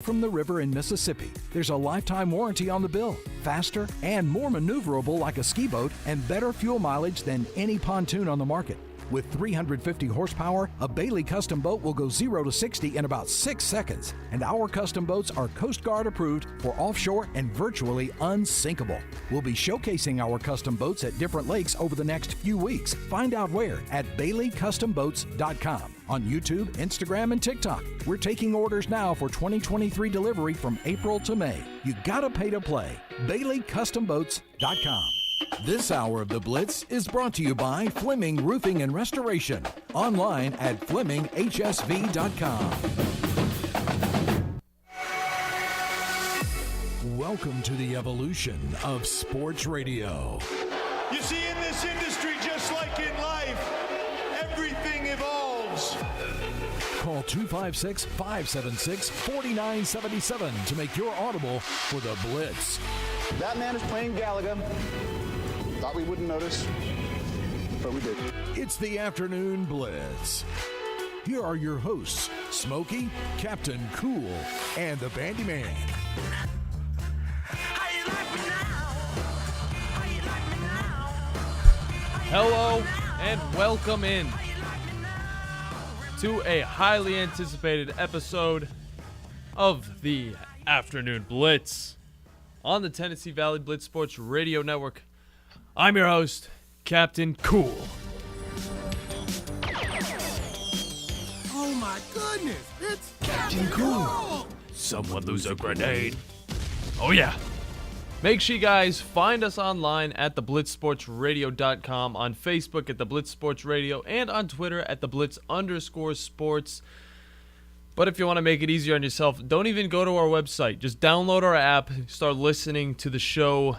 From the river in Mississippi, there's a lifetime warranty on the bill. Faster and more maneuverable like a ski boat, and better fuel mileage than any pontoon on the market. With 350 horsepower, a Bailey custom boat will go 0 to 60 in about 6 seconds. And our custom boats are Coast Guard approved for offshore and virtually unsinkable. We'll be showcasing our custom boats at different lakes over the next few weeks. Find out where at BaileyCustomBoats.com. On YouTube, Instagram, and TikTok. We're taking orders now for 2023 delivery from April to May. You gotta pay to play. BaileyCustomBoats.com. This hour of the Blitz is brought to you by Fleming Roofing and Restoration. Online at FlemingHSV.com. Welcome to the evolution of sports radio. You see, in this industry, just like in life, everything evolves. Call 256-576-4977 to make your audible for the Blitz. That man is playing Galaga. Thought we wouldn't notice, but we did. It's the Afternoon Blitz. Here are your hosts, Smokey, Captain Cool, and the Bandi Man. Hello and welcome in to a highly anticipated episode of the Afternoon Blitz on the Tennessee Valley Blitz Sports Radio Network. I'm your host, Captain Cool. Oh my goodness, it's Captain Cool. Someone lose a grenade. Oh yeah. Make sure you guys find us online at theblitzsportsradio.com, on Facebook at The Blitz Sports Radio, and on Twitter at @TheBlitz_sports. But if you want to make it easier on yourself, don't even go to our website. Just download our app, start listening to the show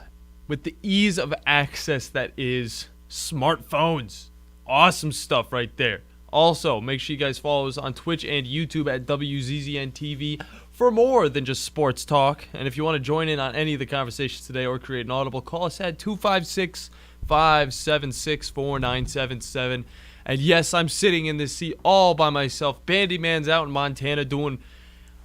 with the ease of access that is smartphones. Awesome stuff right there. Also, make sure you guys follow us on Twitch and YouTube at WZZN TV for more than just sports talk. And if you want to join in on any of the conversations today or create an audible, call us at 256-576-4977. And yes, I'm sitting in this seat all by myself. Bandi Man's out in Montana doing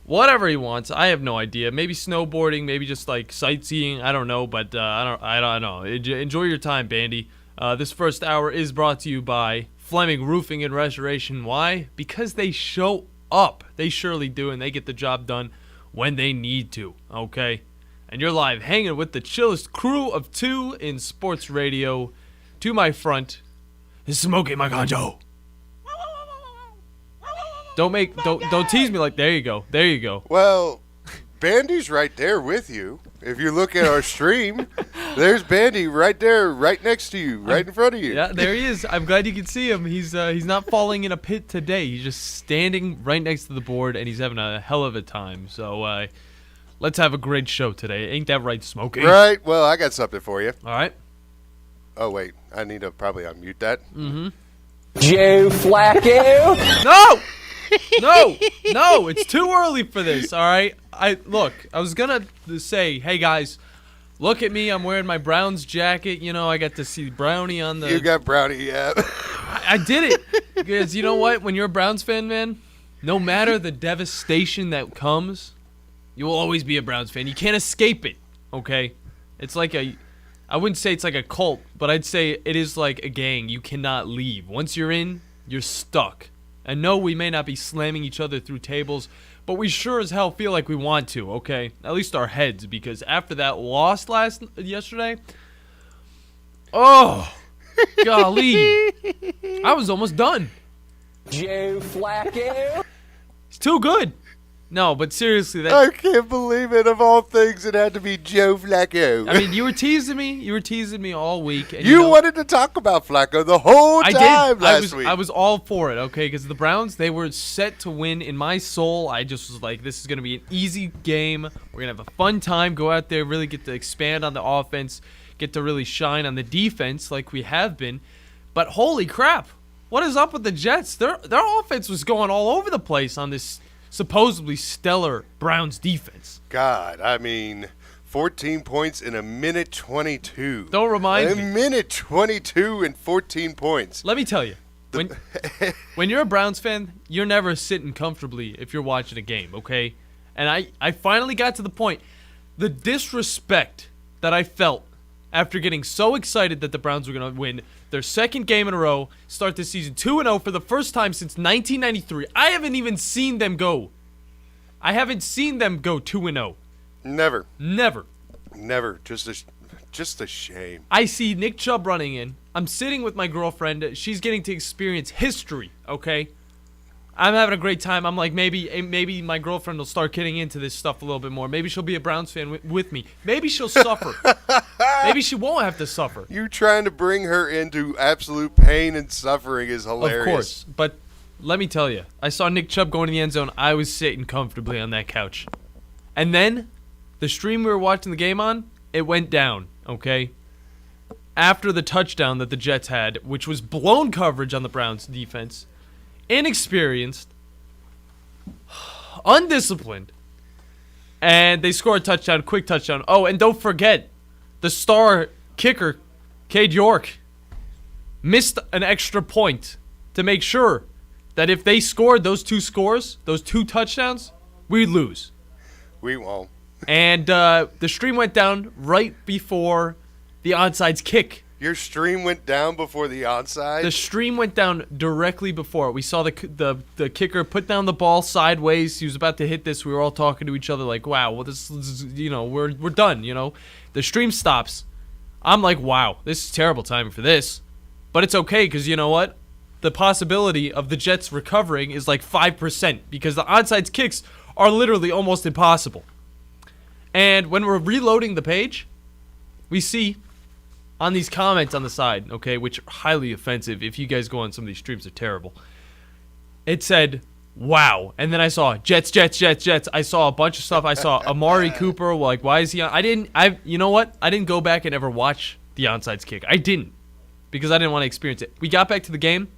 whatever he wants. I have no idea. Maybe snowboarding, maybe just like sightseeing. I don't know, but I don't know. Enjoy your time, Bandi. This first hour is brought to you by Fleming Roofing and Restoration. Why? Because they show up. They surely do, and they get the job done when they need to, okay? And you're live hanging with the chillest crew of two in sports radio. To my front is Smokey, my conjo. Don't tease me like, there you go. Well, Bandi's right there with you. If you look at our stream, there's Bandi right there, right next to you, right in front of you. Yeah, there he is. I'm glad you can see him. He's not falling in a pit today. He's just standing right next to the board, and he's having a hell of a time. So let's have a great show today. Ain't that right, Smokey? Right. Well, I got something for you. All right. Oh, wait. I need to probably unmute that. Mm-hmm. Joe Flacco. No, it's too early for this, all right? I was going to say, hey, guys, look at me. I'm wearing my Browns jacket. You know, I got to see Brownie on the... You got Brownie, yeah. I did it. Because you know what? When you're a Browns fan, man, no matter the devastation that comes, you will always be a Browns fan. You can't escape it, okay? It's like I wouldn't say it's like a cult, but I'd say it is like a gang. You cannot leave. Once you're in, you're stuck. And no, we may not be slamming each other through tables, but we sure as hell feel like we want to, okay? At least our heads, because after that loss yesterday, oh, golly, I was almost done. Joe Flacco. It's too good. No, but seriously, I can't believe it. Of all things, it had to be Joe Flacco. I mean, you were teasing me. You were teasing me all week. And, you wanted to talk about Flacco the whole time last week. I was all for it, okay? Because the Browns, they were set to win. In my soul, I just was like, this is going to be an easy game. We're going to have a fun time. Go out there, really get to expand on the offense, get to really shine on the defense like we have been. But holy crap, what is up with the Jets? Their offense was going all over the place on this supposedly stellar Browns defense. God, I mean, 14 points in a minute 22. Don't remind me. A minute 22 and 14 points. Let me tell you, when you're a Browns fan, you're never sitting comfortably if you're watching a game, okay? And I finally got to the point. The disrespect that I felt after getting so excited that the Browns were going to win their second game in a row, start the season 2-0 for the first time since 1993. I haven't even seen them go. I haven't seen them go 2-0. Never. Never. Just a shame. I see Nick Chubb running in. I'm sitting with my girlfriend. She's getting to experience history, okay? I'm having a great time. I'm like, maybe my girlfriend will start getting into this stuff a little bit more. Maybe she'll be a Browns fan with me. Maybe she'll suffer. Maybe she won't have to suffer. You trying to bring her into absolute pain and suffering is hilarious. Of course. But let me tell you, I saw Nick Chubb going to the end zone. I was sitting comfortably on that couch. And then the stream we were watching the game on, it went down, okay? After the touchdown that the Jets had, which was blown coverage on the Browns defense, inexperienced, undisciplined, and they score a touchdown, quick touchdown. Oh, and don't forget, the star kicker, Cade York, missed an extra point to make sure that if they scored those two scores, those two touchdowns, we'd lose. We won't. And the stream went down right before the onside kick. Your stream went down before the onside? The stream went down directly before. We saw the kicker put down the ball sideways. He was about to hit this. We were all talking to each other like, wow, well, this is, we're done, The stream stops. I'm like, wow, this is terrible timing for this. But it's okay because you know what? The possibility of the Jets recovering is like 5% because the onside kicks are literally almost impossible. And when we're reloading the page, we see on these comments on the side, okay, which are highly offensive. If you guys go on some of these streams, they're terrible. It said, wow. And then I saw Jets. I saw a bunch of stuff. I saw Amari Cooper. Like, why is he on? You know what? I didn't go back and ever watch the onside kick. I didn't because I didn't want to experience it. We got back to the game.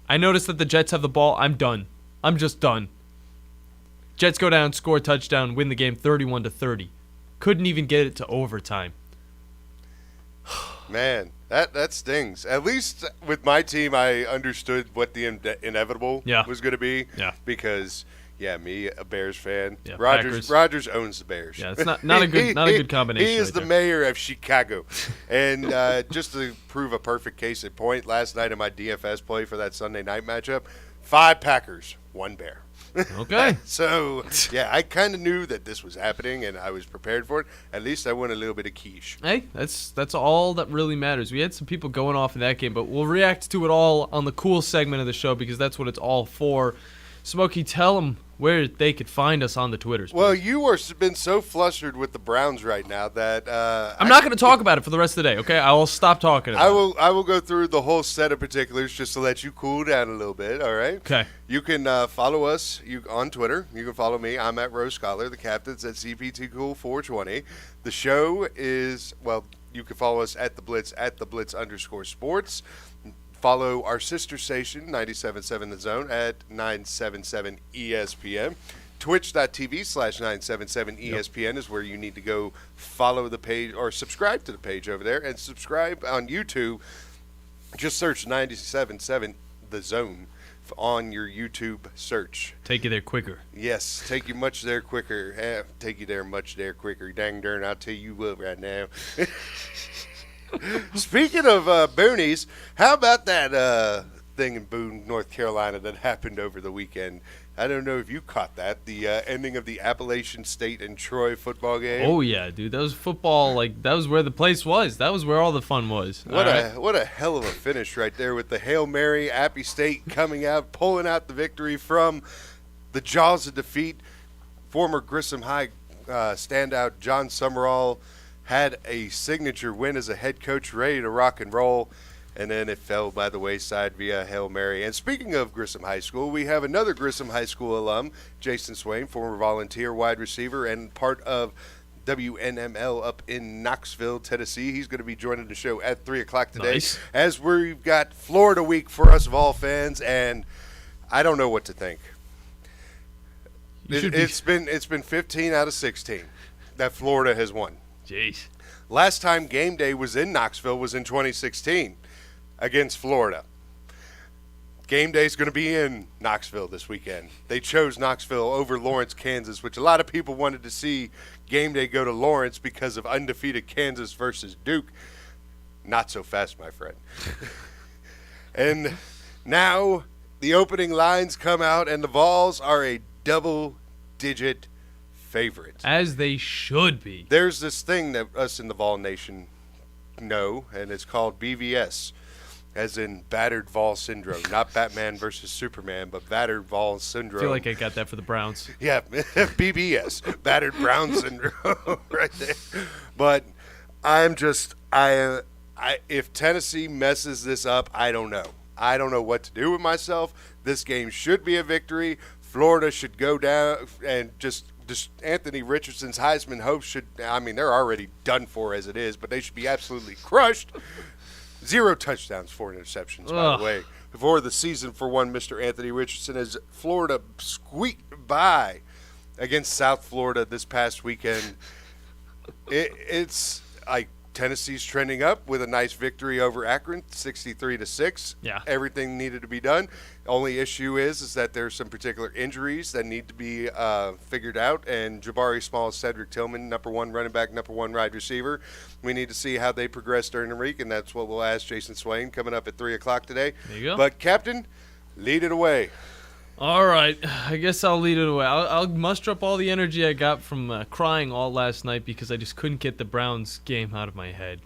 I noticed that the Jets have the ball. I'm done. I'm just done. Jets go down, score a touchdown, win the game 31-30. Couldn't even get it to overtime. Man, that stings. At least with my team, I understood what the inevitable was going to be. Yeah. Because, me, a Bears fan. Yeah, Rogers owns the Bears. Yeah, it's not a good combination. He is right the there. mayor of Chicago. And just to prove a perfect case in point, last night in my DFS play for that Sunday night matchup, 5 Packers, 1 Bear. Okay. So, I kind of knew that this was happening, and I was prepared for it. At least I won a little bit of quiche. Hey, that's all that really matters. We had some people going off in that game, but we'll react to it all on the cool segment of the show because that's what it's all for. Smokey, tell them where they could find us on the Twitters. Please. Well, you are been so flustered with the Browns right now that I'm not going to talk about it for the rest of the day. Okay, I will stop talking about it. I will go through the whole set of particulars just to let you cool down a little bit. All right. Okay. You can follow us on Twitter. You can follow me. I'm at Rose Scholar. The captain's at CPTCool420. The show is you can follow us at the Blitz @Blitz_sports. Follow our sister station, 97.7 The Zone, at 977 ESPN. Twitch.tv/977 ESPN is where you need to go follow the page or subscribe to the page over there. And subscribe on YouTube. Just search 97.7 The Zone on your YouTube search. Take you there quicker. Yes, take you much there quicker. Take you there much there quicker. Dang darn, I'll tell you what right now. Speaking of boonies, how about that thing in Boone, North Carolina that happened over the weekend? I don't know if you caught that. The ending of the Appalachian State and Troy football game. Oh, yeah, dude. That was football. That was where the place was. That was where all the fun was. What a hell of a finish right there with the Hail Mary, Appy State coming out, pulling out the victory from the jaws of defeat. Former Grissom High standout John Summerall had a signature win as a head coach, ready to rock and roll, and then it fell by the wayside via Hail Mary. And speaking of Grissom High School, we have another Grissom High School alum, Jason Swain, former volunteer wide receiver and part of WNML up in Knoxville, Tennessee. He's going to be joining the show at 3 o'clock today. Nice. As we've got Florida week for us of all fans, and I don't know what to think. It's been 15 out of 16 that Florida has won. Jeez. Last time game day was in Knoxville was in 2016 against Florida. game day is going to be in Knoxville this weekend. They chose Knoxville over Lawrence, Kansas, which a lot of people wanted to see game day go to Lawrence because of undefeated Kansas versus Duke. Not so fast, my friend. And now the opening lines come out, and the Vols are a double-digit favorite. As they should be. There's this thing that us in the Vol Nation know, and it's called BVS, as in Battered Vol Syndrome. Not Batman versus Superman, but Battered Vol Syndrome. I feel like I got that for the Browns. Yeah, BBS, Battered Brown Syndrome, right there. But if Tennessee messes this up, I don't know. I don't know what to do with myself. This game should be a victory. Florida should go down and just Anthony Richardson's Heisman hopes they're already done for as it is, but they should be absolutely crushed. 0 touchdowns, 4 interceptions, by the way, for the season for one Mr. Anthony Richardson, as Florida squeaked by against South Florida this past weekend. It's like Tennessee's trending up with a nice victory over Akron, 63-6. Yeah. Everything needed to be done. Only issue is that there's some particular injuries that need to be figured out. And Jabari Small, Cedric Tillman, number 1 running back, number 1 wide receiver. We need to see how they progress during the week, and that's what we'll ask Jason Swain coming up at 3 o'clock today. There you go. But, Captain, lead it away. All right, I guess I'll lead it away. I'll muster up all the energy I got from crying all last night because I just couldn't get the Browns game out of my head.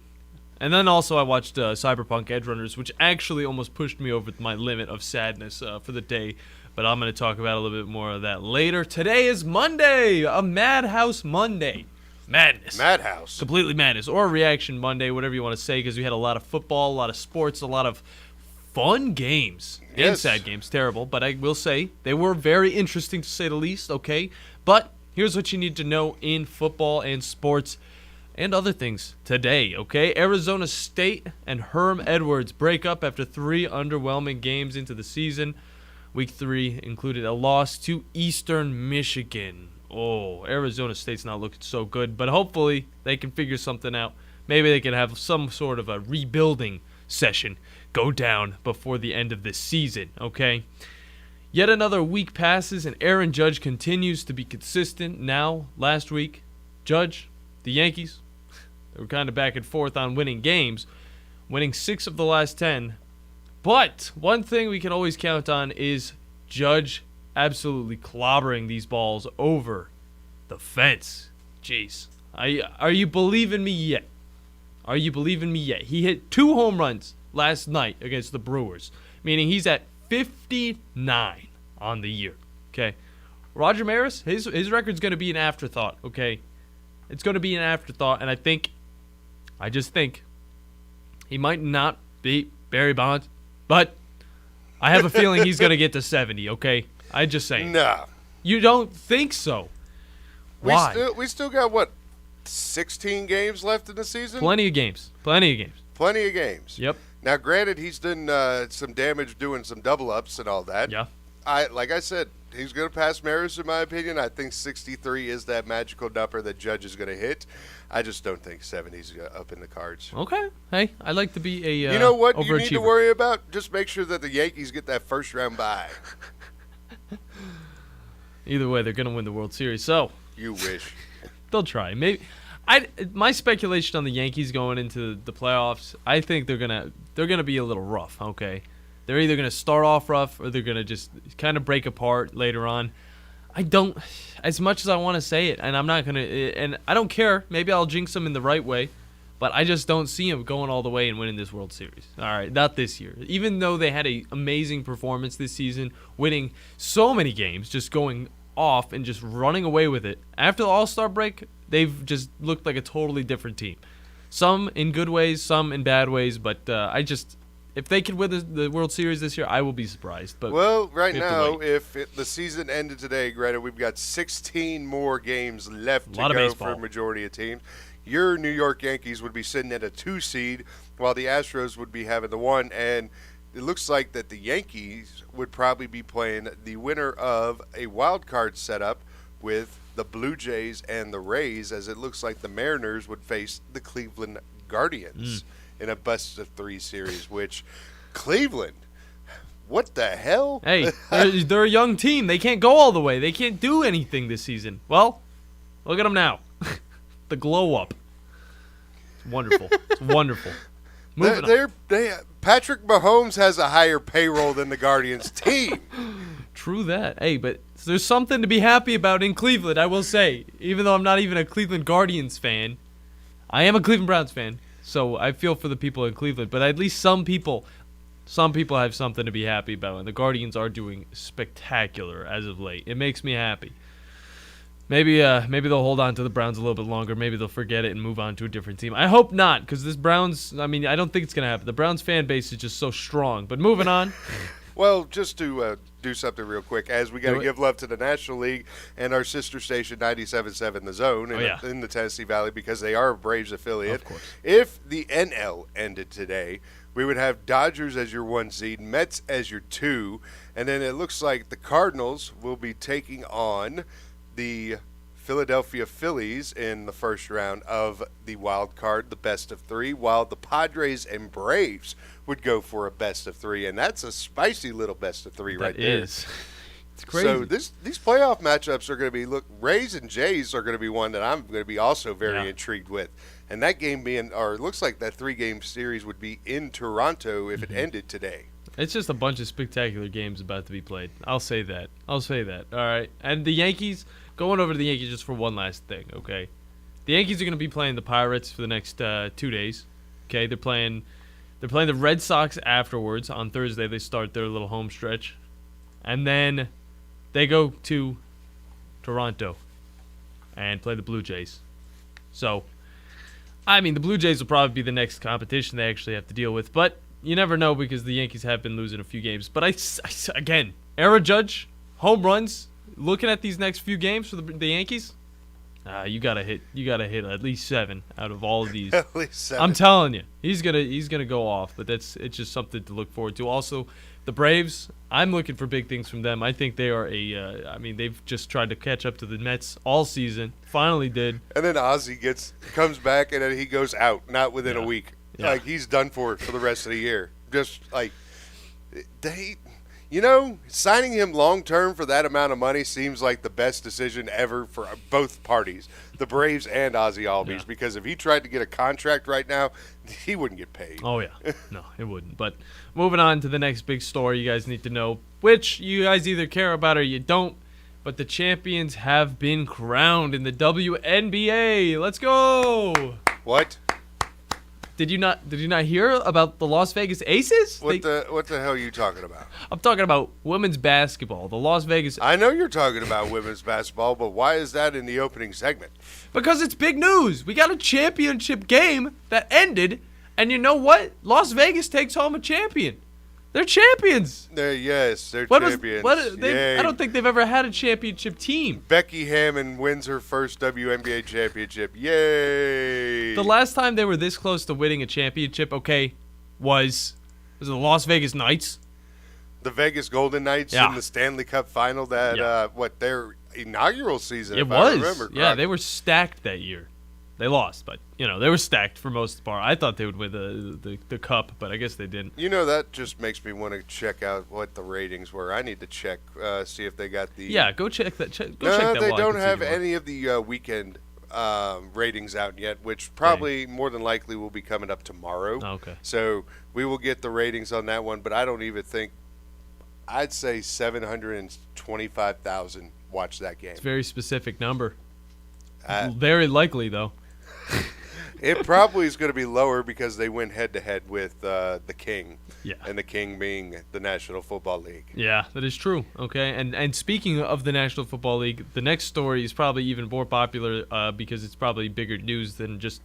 And then also I watched Cyberpunk Edgerunners, which actually almost pushed me over my limit of sadness for the day. But I'm going to talk about a little bit more of that later. Today is Monday, a Madhouse Monday. Madness. Madhouse. Completely madness. Or Reaction Monday, whatever you want to say, because we had a lot of football, a lot of sports, a lot of fun games. And Yes. sad games, terrible. But I will say they were very interesting to say the least, okay? But here's what you need to know in football and sports and other things today, okay? Arizona State and Herm Edwards break up after 3 underwhelming games into the season. Week 3 included a loss to Eastern Michigan. Oh, Arizona State's not looking so good, but hopefully they can figure something out. Maybe they can have some sort of a rebuilding session go down before the end of this season, okay? Yet another week passes and Aaron Judge continues to be consistent. Now, last week, Judge, the Yankees, they were kind of back and forth on winning games, winning 6 of the last 10. But one thing we can always count on is Judge absolutely clobbering these balls over the fence. Jeez. Are you believing me yet? Are you believing me yet? He hit 2 home runs last night against the Brewers, meaning he's at 59 on the year, okay? Roger Maris, his record's going to be an afterthought, okay? It's going to be an afterthought, and I just think he might not beat Barry Bonds, but I have a feeling he's going to get to 70, okay? I just saying. Nah. You don't think so? Why? We still got, 16 games left in the season? Plenty of games. Plenty of games. Yep. Now, granted, he's done some damage doing some double-ups and all that. Yeah. Like I said, he's going to pass Maris, in my opinion. I think 63 is that magical number that Judge is going to hit. I just don't think 70's up in the cards. Okay. Hey, I like to be a you know what overachiever. you need to worry about? Just make sure that the Yankees get that first-round bye. Either way, they're going to win the World Series, so You wish. they'll try. Maybe my speculation on the Yankees going into the playoffs, I think they're gonna be a little rough. Okay, they're either gonna start off rough or they're gonna just kind of break apart later on. I don't, as much as I want to say it, and I'm not gonna, and I don't care. Maybe I'll jinx them in the right way, but I just don't see them going all the way and winning this World Series. All right, not this year. Even though they had an amazing performance this season, winning so many games, just going off and just running away with it after the All-Star break. They've just looked like a totally different team. Some in good ways, some in bad ways, but if they could win the World Series this year, I will be surprised. But well, right now, if the season ended today, granted, we've got 16 more games left to go for a majority of teams. Your New York Yankees would be sitting at a 2 seed, while the Astros would be having the 1, and it looks like that the Yankees would probably be playing the winner of a wild card setup with the Blue Jays and the Rays, as it looks like the Mariners would face the Cleveland Guardians in a best-of-3 series, which Cleveland, what the hell? Hey, they're a young team. They can't go all the way. They can't do anything this season. Well, look at them now. The glow up. It's wonderful. It's wonderful. Patrick Mahomes has a higher payroll than the Guardians team. True that. Hey, but there's something to be happy about in Cleveland, I will say. Even though I'm not even a Cleveland Guardians fan, I am a Cleveland Browns fan. So I feel for the people in Cleveland. But at least some people have something to be happy about. And the Guardians are doing spectacular as of late. It makes me happy. Maybe they'll hold on to the Browns a little bit longer. Maybe they'll forget it and move on to a different team. I hope not, because this Browns, I don't think it's going to happen. The Browns fan base is just so strong. But moving on. Well, just to do something real quick, as we got to give love to the National League and our sister station 97.7 The Zone in the Tennessee Valley, because they are a Braves affiliate. Of course. If the NL ended today, we would have Dodgers as your 1 seed, Mets as your 2, and then it looks like the Cardinals will be taking on the Philadelphia Phillies in the first round of the wild card, the best of 3, while the Padres and Braves would go for a best of 3, and that's a spicy little best of 3 right there. It is. It's crazy. So these playoff matchups are going to be Rays and Jays are going to be one that I'm going to be also very intrigued with, and that game it looks like that 3-game series would be in Toronto if it ended today. It's just a bunch of spectacular games about to be played. I'll say that. All right, and the Yankees. Going over to the Yankees just for one last thing, okay? The Yankees are going to be playing the Pirates for the next 2 days. Okay, they're playing the Red Sox afterwards. On Thursday, they start their little home stretch, and then they go to Toronto and play the Blue Jays. So, the Blue Jays will probably be the next competition they actually have to deal with, but you never know because the Yankees have been losing a few games. But again, Aaron Judge, home runs. Looking at these next few games for the Yankees, you gotta hit at least 7 out of all of these. At least 7. I'm telling you, he's gonna go off. But it's just something to look forward to. Also, the Braves, I'm looking for big things from them. I think they are they've just tried to catch up to the Mets all season. Finally did. And then Ozzie comes back and then he goes out, not within a week. Yeah. Like he's done for the rest of the year. Just like signing him long-term for that amount of money seems like the best decision ever for both parties, the Braves and Ozzie Albies, because if he tried to get a contract right now, he wouldn't get paid. Oh, yeah. No, it wouldn't. But moving on to the next big story you guys need to know, which you guys either care about or you don't, but the champions have been crowned in the WNBA. Let's go! What? Did you not hear about the Las Vegas Aces? What the hell are you talking about? I'm talking about women's basketball. The Las Vegas. I know you're talking about women's basketball, but why is that in the opening segment? Because it's big news. We got a championship game that ended, and you know what? Las Vegas takes home a champion. They're champions. They're champions. I don't think they've ever had a championship team. Becky Hammon wins her first WNBA championship. Yay! The last time they were this close to winning a championship, was it the Las Vegas Knights? The Vegas Golden Knights in the Stanley Cup final their inaugural season, I remember. Yeah, they were stacked that year. They lost, but, they were stacked for most of the part. I thought they would win the cup, but I guess they didn't. That just makes me want to check out what the ratings were. I need to check, see if they got the... Yeah, go check that. Check that. No, they don't have any of the weekend ratings out yet, which probably more than likely will be coming up tomorrow. Oh, okay. So we will get the ratings on that one, but I don't even think... I'd say 725,000 watched that game. It's a very specific number. Very likely, though. It probably is going to be lower because they went head-to-head with the King. Yeah. And the King being the National Football League. Yeah, that is true. Okay, and speaking of the National Football League, the next story is probably even more popular because it's probably bigger news than just,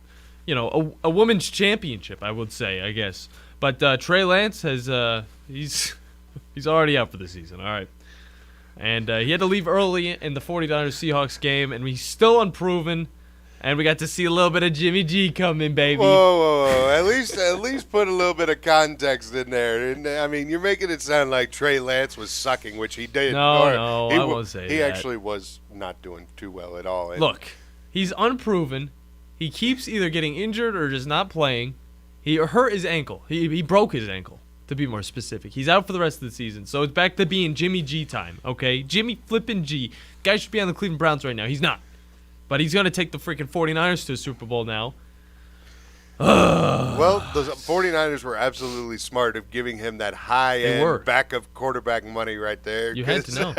a women's championship, I would say, I guess. But Trey Lance has he's already out for the season, all right. And he had to leave early in the 49ers Seahawks game, and he's still unproven. And we got to see a little bit of Jimmy G coming, baby. Whoa. At least put a little bit of context in there. And you're making it sound like Trey Lance was sucking, which he did. No, I won't say he that. actually was not doing too well at all. And look, he's unproven. He keeps either getting injured or just not playing. He hurt his ankle. He broke his ankle, to be more specific. He's out for the rest of the season, so it's back to being Jimmy G time, okay? Jimmy flippin' G. Guy should be on the Cleveland Browns right now. He's not. But he's going to take the freaking 49ers to a Super Bowl now. Well, the 49ers were absolutely smart of giving him that high-end backup quarterback money right there. You had to know.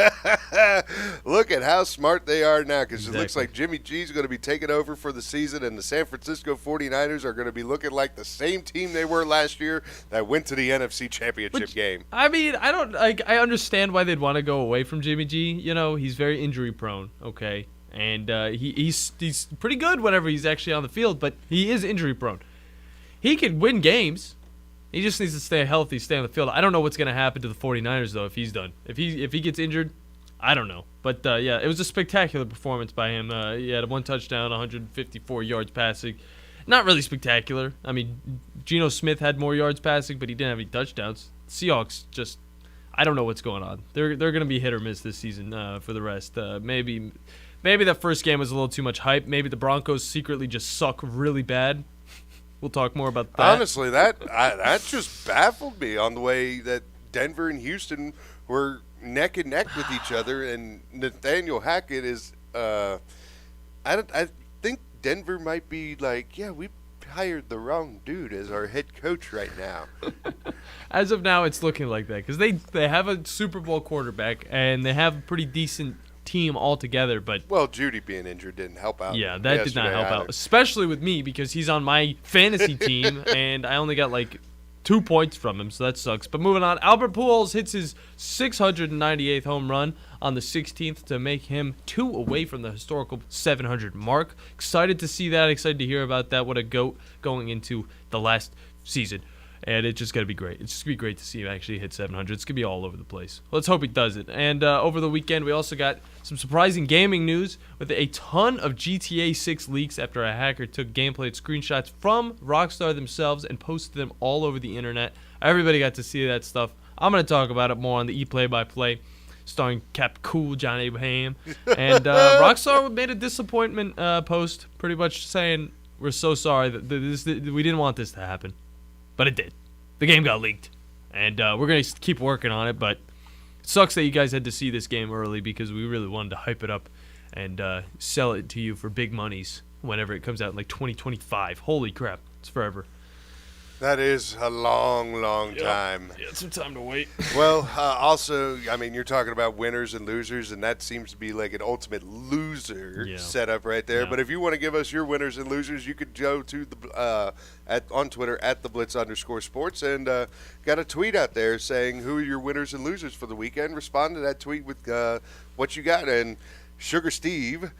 Look at how smart they are now, because it looks like Jimmy G's going to be taking over for the season, and the San Francisco 49ers are going to be looking like the same team they were last year that went to the NFC Championship game. I mean, I understand why they'd want to go away from Jimmy G. You know, he's very injury-prone, okay? And he's pretty good whenever he's actually on the field, but he is injury-prone. He could win games. He just needs to stay healthy, stay on the field. I don't know what's going to happen to the 49ers, though, if he's done. If he gets injured, I don't know. But, yeah, it was a spectacular performance by him. He had 1 touchdown, 154 yards passing. Not really spectacular. I mean, Geno Smith had more yards passing, but he didn't have any touchdowns. Seahawks just, I don't know what's going on. They're going to be hit or miss this season for the rest. Maybe that first game was a little too much hype. Maybe the Broncos secretly just suck really bad. We'll talk more about that. Honestly, that just baffled me on the way that Denver and Houston were neck and neck with each other, and Nathaniel Hackett is. I think Denver might be like, yeah, we hired the wrong dude as our head coach right now. As of now, it's looking like that because they have a Super Bowl quarterback and they have a pretty decent team altogether, but Judy being injured didn't help out. Yeah, that did not help out, especially with me because he's on my fantasy team and I only got like 2 points from him, so that sucks. But moving on, Albert Pujols hits his 698th home run on the 16th to make him 2 away from the historical 700 mark. Excited to see that. Excited to hear about that. What a goat going into the last season. And it's just going to be great. It's just going to be great to see him actually hit 700. It's going to be all over the place. Let's hope he does it. And over the weekend, we also got some surprising gaming news with a ton of GTA 6 leaks after a hacker took gameplay screenshots from Rockstar themselves and posted them all over the internet. Everybody got to see that stuff. I'm going to talk about it more on the E-Play-by-Play, starring Cap Cool John Abraham. And Rockstar made a disappointment post pretty much saying, we're so sorry that we didn't want this to happen. But it did. The game got leaked. And we're going to keep working on it, but it sucks that you guys had to see this game early because we really wanted to hype it up and sell it to you for big monies whenever it comes out in like 2025. Holy crap. It's forever. That is a long, long time. Yeah, it's some time to wait. Well, also, I mean, you're talking about winners and losers, and that seems to be like an ultimate loser setup right there. Yeah. But if you want to give us your winners and losers, you could go to the on Twitter at @theblitz_sports and got a tweet out there saying who are your winners and losers for the weekend. Respond to that tweet with what you got. And Sugar Steve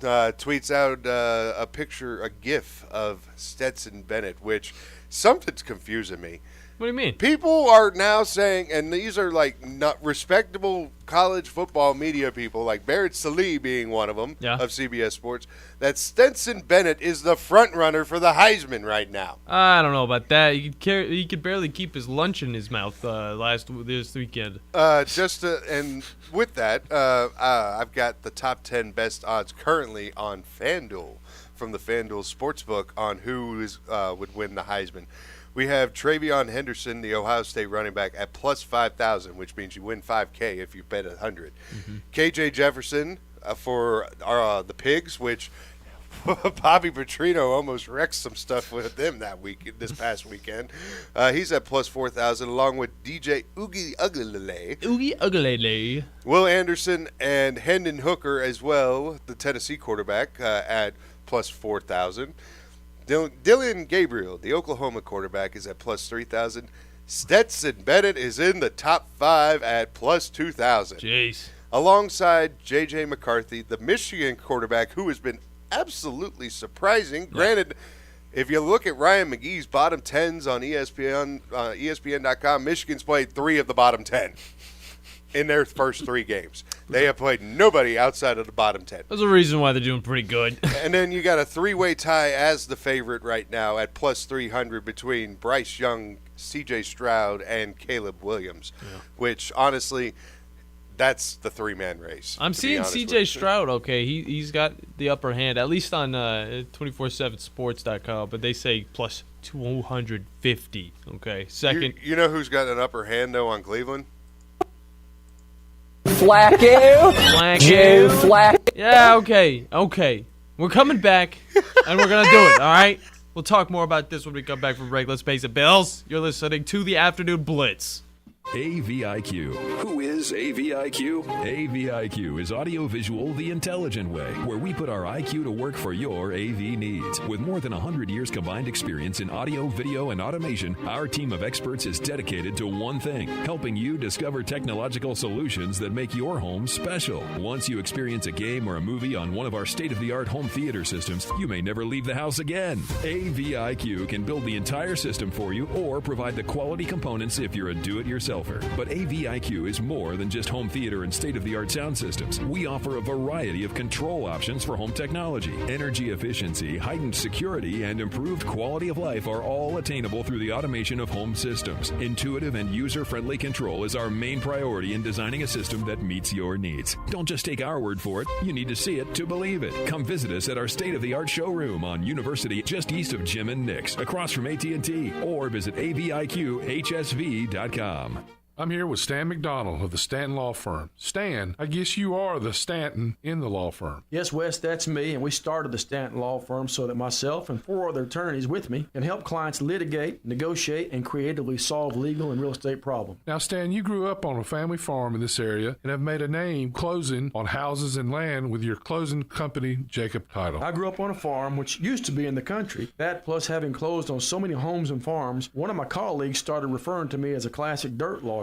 tweets out a picture, a GIF of Stetson Bennett, which something's confusing me. What do you mean? People are now saying, and these are like not respectable college football media people, like Barrett Sallee being one of them of CBS Sports, that Stetson Bennett is the front runner for the Heisman right now. I don't know about that. He could barely keep his lunch in his mouth this weekend. And with that, I've got the top 10 best odds currently on FanDuel from the FanDuel Sportsbook on who would win the Heisman. We have Travion Henderson, the Ohio State running back, at plus 5,000, which means you win $5K if you bet 100. Mm-hmm. KJ Jefferson for the Pigs, which Bobby Petrino almost wrecked some stuff with them this past weekend. He's at plus 4,000, along with DJ Oogie Ugalele. Will Anderson and Hendon Hooker as well, the Tennessee quarterback, at plus 4,000. Dylan Gabriel, the Oklahoma quarterback, is at plus 3,000. Stetson Bennett is in the top 5 at plus 2,000. Jeez. Alongside J.J. McCarthy, the Michigan quarterback, who has been absolutely surprising. Granted, if you look at Ryan McGee's bottom 10s on ESPN.com, Michigan's played 3 of the bottom 10 in their first 3 games. They have played nobody outside of the bottom 10. There's a reason why they're doing pretty good. And then you got a 3-way tie as the favorite right now at plus 300 between Bryce Young, C.J. Stroud, and Caleb Williams, which honestly, that's the three-man race. I'm seeing C.J. Stroud. Okay, he's got the upper hand, at least on 247sports.com. But they say plus 250. Okay, second. You know who's got an upper hand though on Cleveland? Flacco. Joe Flacco. Yeah. Okay. We're coming back, and we're gonna do it. All right. We'll talk more about this when we come back from break. Let's face it, Bills. You're listening to the Afternoon Blitz. AVIQ. Who is AVIQ? AVIQ is audiovisual the intelligent way, where we put our IQ to work for your AV needs. With more than 100 years combined experience in audio, video, and automation, our team of experts is dedicated to one thing, helping you discover technological solutions that make your home special. Once you experience a game or a movie on one of our state-of-the-art home theater systems, you may never leave the house again. AVIQ can build the entire system for you or provide the quality components if you're a do-it-yourselfer. But AVIQ is more than just home theater and state-of-the-art sound systems. We offer a variety of control options for home technology. Energy efficiency, heightened security, and improved quality of life are all attainable through the automation of home systems. Intuitive and user-friendly control is our main priority in designing a system that meets your needs. Don't just take our word for it. You need to see it to believe it. Come visit us at our state-of-the-art showroom on University, just east of Jim and Nick's, across from AT&T, or visit aviqhsv.com. I'm here with Stan McDonald of the Stanton Law Firm. Stan, I guess you are the Stanton in the law firm. Yes, Wes, that's me, and we started the Stanton Law Firm so that myself and 4 other attorneys with me can help clients litigate, negotiate, and creatively solve legal and real estate problems. Now, Stan, you grew up on a family farm in this area and have made a name closing on houses and land with your closing company, Jacob Title. I grew up on a farm which used to be in the country. That plus having closed on so many homes and farms, one of my colleagues started referring to me as a classic dirt lawyer.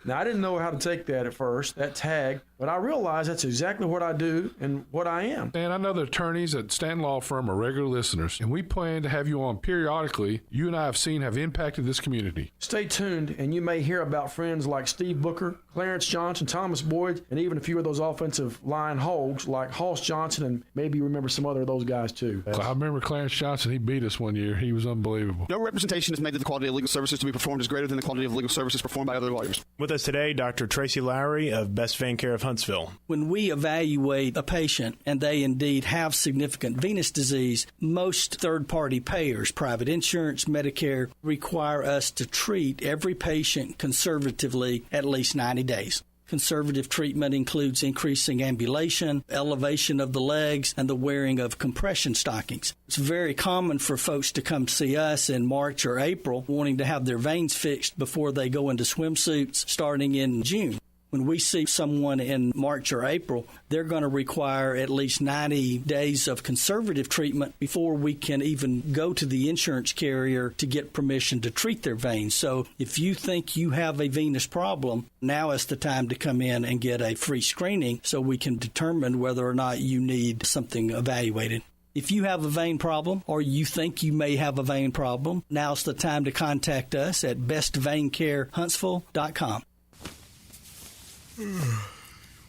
Now, I didn't know how to take that at first, that tag, but I realized that's exactly what I do and what I am. And I know the attorneys at Stanton Law Firm are regular listeners, and we plan to have you on periodically. You and I have seen have impacted this community. Stay tuned, and you may hear about friends like Steve Booker, Clarence Johnson, Thomas Boyd, and even a few of those offensive line hogs like Hoss Johnson, and maybe you remember some other of those guys too. I remember Clarence Johnson. He beat us one year. He was unbelievable. No representation is made that the quality of legal services to be performed is greater than the quality of legal services performed by other lawyers. With us today, Dr. Tracy Lowry of Best Vein Care of Huntsville. When we evaluate a patient and they indeed have significant venous disease, most third-party payers, private insurance, Medicare, require us to treat every patient conservatively at least 90 days. Conservative treatment includes increasing ambulation, elevation of the legs, and the wearing of compression stockings. It's very common for folks to come see us in March or April wanting to have their veins fixed before they go into swimsuits starting in June. When we see someone in March or April, they're going to require at least 90 days of conservative treatment before we can even go to the insurance carrier to get permission to treat their veins. So if you think you have a venous problem, now is the time to come in and get a free screening so we can determine whether or not you need something evaluated. If you have a vein problem or you think you may have a vein problem, now's the time to contact us at bestveincarehuntsville.com.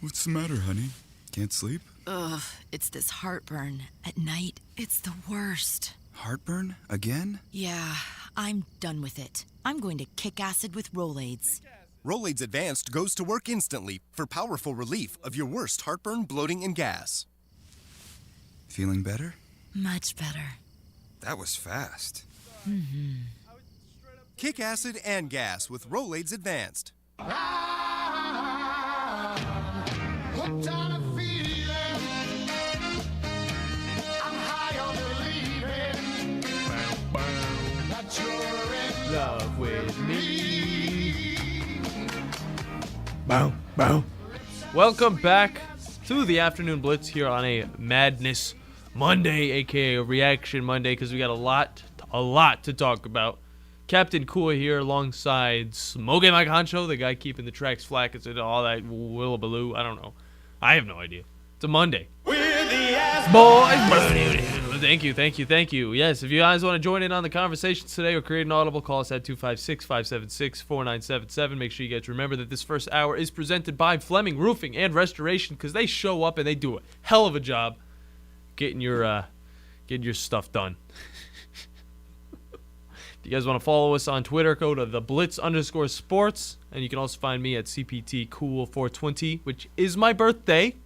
What's the matter, honey? Can't sleep? Ugh, it's this heartburn. At night, it's the worst. Heartburn? Again? Yeah, I'm done with it. I'm going to kick acid with Rolaids. Rolaids Advanced goes to work instantly for powerful relief of your worst heartburn, bloating, and gas. Feeling better? Much better. That was fast. Mm-hmm. Kick acid and gas with Rolaids Advanced. Hooked on a feeling. I'm high on believing that you're in love with me. Bow, bow. Welcome back to the Afternoon Blitz here on a Madness Monday, aka a Reaction Monday, because we got a lot to talk about. Captain Cool here alongside Smokey Mike Honcho, the guy keeping the tracks flat and all that willy-baloo. I don't know. I have no idea. It's a Monday. We're the ass boys. Thank you. Yes, if you guys want to join in on the conversations today or create an audible, call us at 256-576-4977. Make sure you guys remember that this first hour is presented by Fleming Roofing and Restoration, because they show up and they do a hell of a job getting your stuff done. If you guys want to follow us on Twitter, go to the Blitz_sports, and you can also find me at CPTCool420, which is my birthday.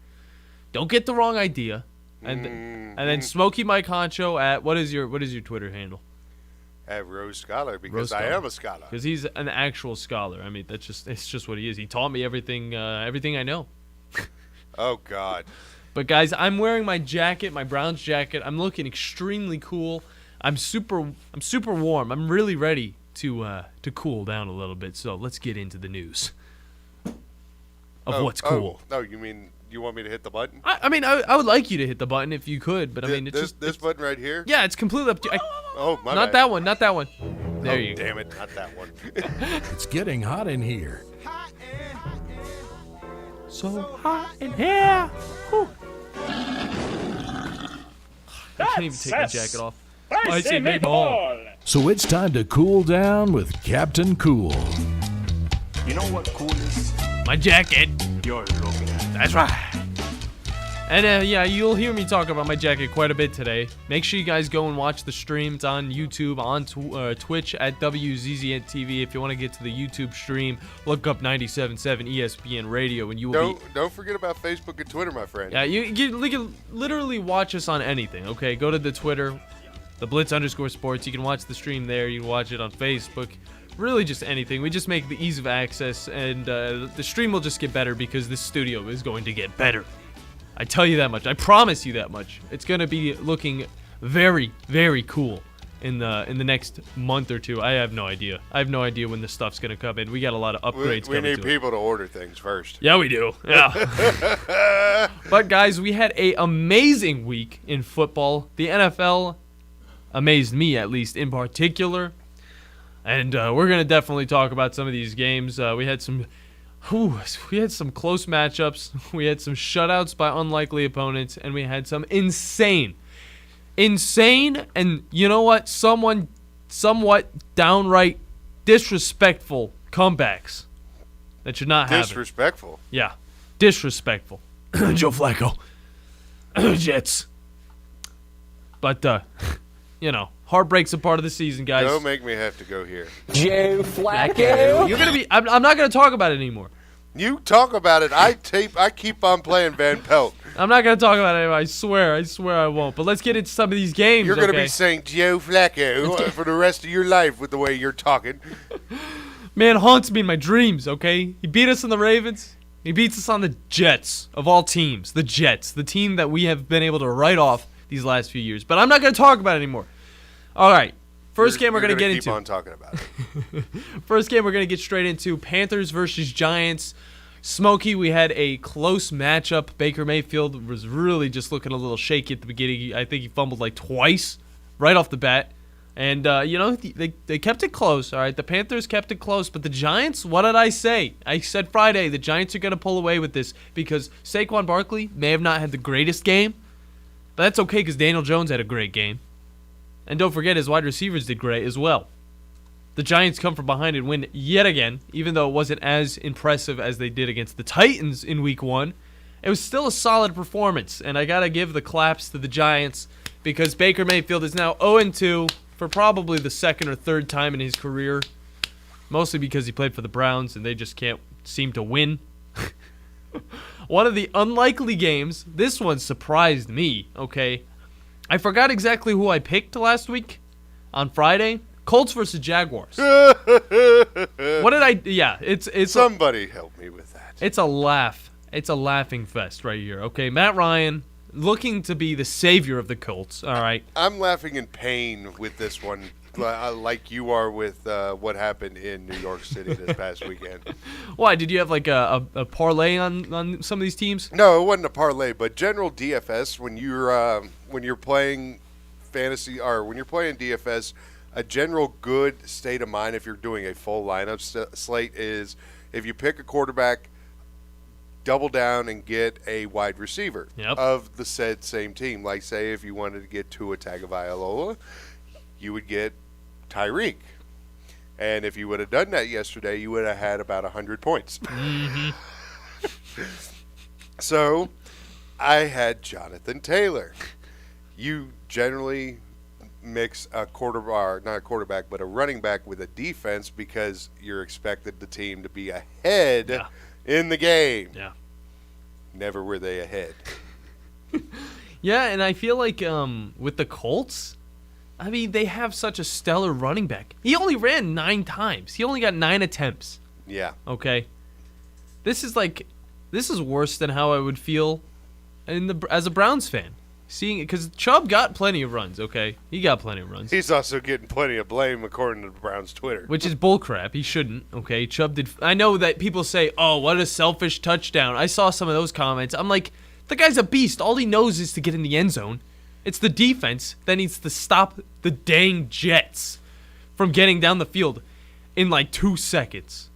Don't get the wrong idea. And then Smokey Mike Honcho at what is your Twitter handle? At Rose Scholar, because Rose I Scholar. am a scholar. Because he's an actual scholar. I mean, it's just what he is. He taught me everything I know. Oh God. But guys, I'm wearing my jacket, my Browns jacket. I'm looking extremely cool. I'm super warm. I'm really ready to cool down a little bit. So let's get into the news of what's cool. Oh, you mean you want me to hit the button? I mean, I would like you to hit the button if you could, but I mean, it's this button right here. Yeah, it's completely up to you. My not bad. that one, not that one. There you go. Damn it, not that one. It's getting hot in here. So hot in here. Whew. I can't even take my jacket off. I say ball. So it's time to cool down with Captain Cool. You know what cool is? My jacket. You're looking at. That's right. And yeah, you'll hear me talk about my jacket quite a bit today. Make sure you guys go and watch the stream. It's on YouTube, on Twitch at WZZN TV. If you want to get to the YouTube stream, look up 97.7 ESPN Radio, and you will Don't forget about Facebook and Twitter, my friend. Yeah, you can literally watch us on anything. Okay, go to the Twitter, the Blitz_sports. You can watch the stream there. You can watch it on Facebook. Really, just anything. We just make the ease of access, and the stream will just get better because this studio is going to get better. I tell you that much. I promise you that much. It's going to be looking very, very cool in the next month or two. I have no idea. I have no idea when this stuff's going to come in. We got a lot of upgrades we coming need to it. people to order things first. Yeah, we do. Yeah. But guys, we had an amazing week in football. The NFL amazed me, at least in particular. And we're going to definitely talk about some of these games. We had some close matchups. We had some shutouts by unlikely opponents, and we had some insane, and you know what? Somewhat downright disrespectful comebacks that should not happen. Disrespectful? Yeah, disrespectful. Joe Flacco. Jets. But, heartbreak's a part of the season, guys. Don't make me have to go here. Joe Flacco. You're gonna be. I'm not gonna talk about it anymore. You talk about it. I keep on playing Van Pelt. I'm not gonna talk about it anymore. I swear I won't. But let's get into some of these games. You're gonna be saying Joe Flacco for the rest of your life with the way you're talking. Man haunts me in my dreams. Okay, he beat us on the Ravens. He beats us on the Jets of all teams. The Jets, the team that we have been able to write off these last few years. But I'm not gonna talk about it anymore. All right. First game we're going to get into. Keep on talking about it. First game we're going to get straight into. Panthers versus Giants. Smokey, we had a close matchup. Baker Mayfield was really just looking a little shaky at the beginning. I think he fumbled like twice right off the bat. And, they kept it close, all right? The Panthers kept it close. But the Giants, what did I say? I said Friday the Giants are going to pull away with this because Saquon Barkley may have not had the greatest game. But that's okay because Daniel Jones had a great game. And don't forget, his wide receivers did great as well. The Giants come from behind and win yet again, even though it wasn't as impressive as they did against the Titans in Week 1. It was still a solid performance, and I got to give the claps to the Giants because Baker Mayfield is now 0-2 for probably the second or third time in his career, mostly because he played for the Browns, and they just can't seem to win. One of the unlikely games, this one surprised me, okay? I forgot exactly who I picked last week on Friday. Colts versus Jaguars. What did I? Yeah, it's somebody help me with that. It's a laugh. It's a laughing fest right here. Okay, Matt Ryan looking to be the savior of the Colts. All right. I'm laughing in pain with this one, like you are with what happened in New York City this past weekend. Why? Did you have like a parlay on some of these teams? No, it wasn't a parlay, but general DFS when you're playing fantasy or when you're playing DFS, a general good state of mind if you're doing a full lineup slate is if you pick a quarterback, double down and get a wide receiver of the said same team. Like say if you wanted to get Tua Tagovailoa, you would get Tyreek. And if you would have done that yesterday, you would have had about 100 points. Mm-hmm. So I had Jonathan Taylor. You generally mix a not a quarterback, but a running back with a defense because you're expected the team to be ahead in the game. Yeah. Never were they ahead. Yeah, and I feel like with the Colts, I mean, they have such a stellar running back. He only ran 9 times. He only got 9 attempts. Yeah. Okay. This is worse than how I would feel as a Browns fan. Seeing it, because Chubb got plenty of runs, okay? He got plenty of runs. He's also getting plenty of blame according to the Browns' Twitter. Which is bullcrap. He shouldn't, okay? Chubb did. I know that people say, oh, what a selfish touchdown. I saw some of those comments. I'm like, the guy's a beast. All he knows is to get in the end zone. It's the defense that needs to stop the dang Jets from getting down the field in like 2 seconds.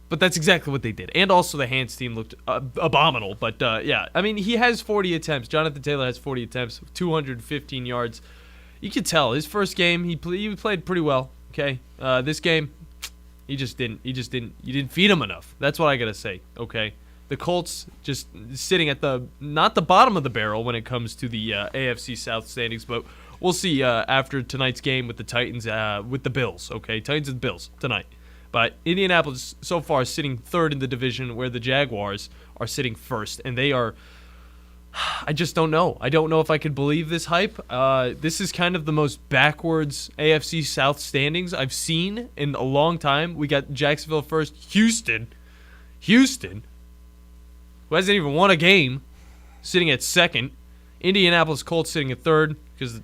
But that's exactly what they did. And also the hands team looked abominable. But, yeah, I mean, he has 40 attempts. Jonathan Taylor has 40 attempts, 215 yards. You could tell his first game, he played pretty well, okay? This game, you didn't feed him enough. That's what I got to say, okay? The Colts just sitting at not the bottom of the barrel when it comes to the AFC South standings, but we'll see after tonight's game with the Titans, with the Bills, okay? Titans and Bills tonight. But Indianapolis so far is sitting third in the division where the Jaguars are sitting first. And they are, I just don't know. I don't know if I could believe this hype. This is kind of the most backwards AFC South standings I've seen in a long time. We got Jacksonville first. Houston, who hasn't even won a game, sitting at second. Indianapolis Colts sitting at third because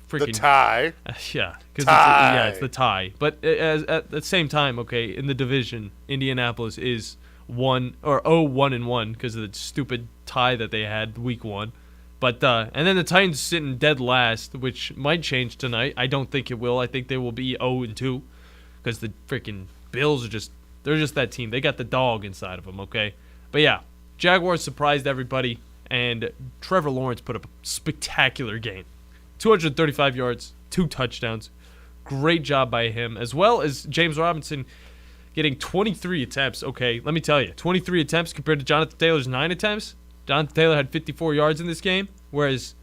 freaking the tie. Yeah, because it's the tie. But at the same time, okay, in the division, Indianapolis is 0-1 because of the stupid tie that they had week 1. But and then the Titans sitting dead last, which might change tonight. I don't think it will. I think they will be 0-2 because the freaking Bills they're just that team. They got the dog inside of them, okay? But yeah, Jaguars surprised everybody, and Trevor Lawrence put up a spectacular game. 235 yards, 2 touchdowns. Great job by him, as well as James Robinson getting 23 attempts. Okay, let me tell you, 23 attempts compared to Jonathan Taylor's 9 attempts. Jonathan Taylor had 54 yards in this game, whereas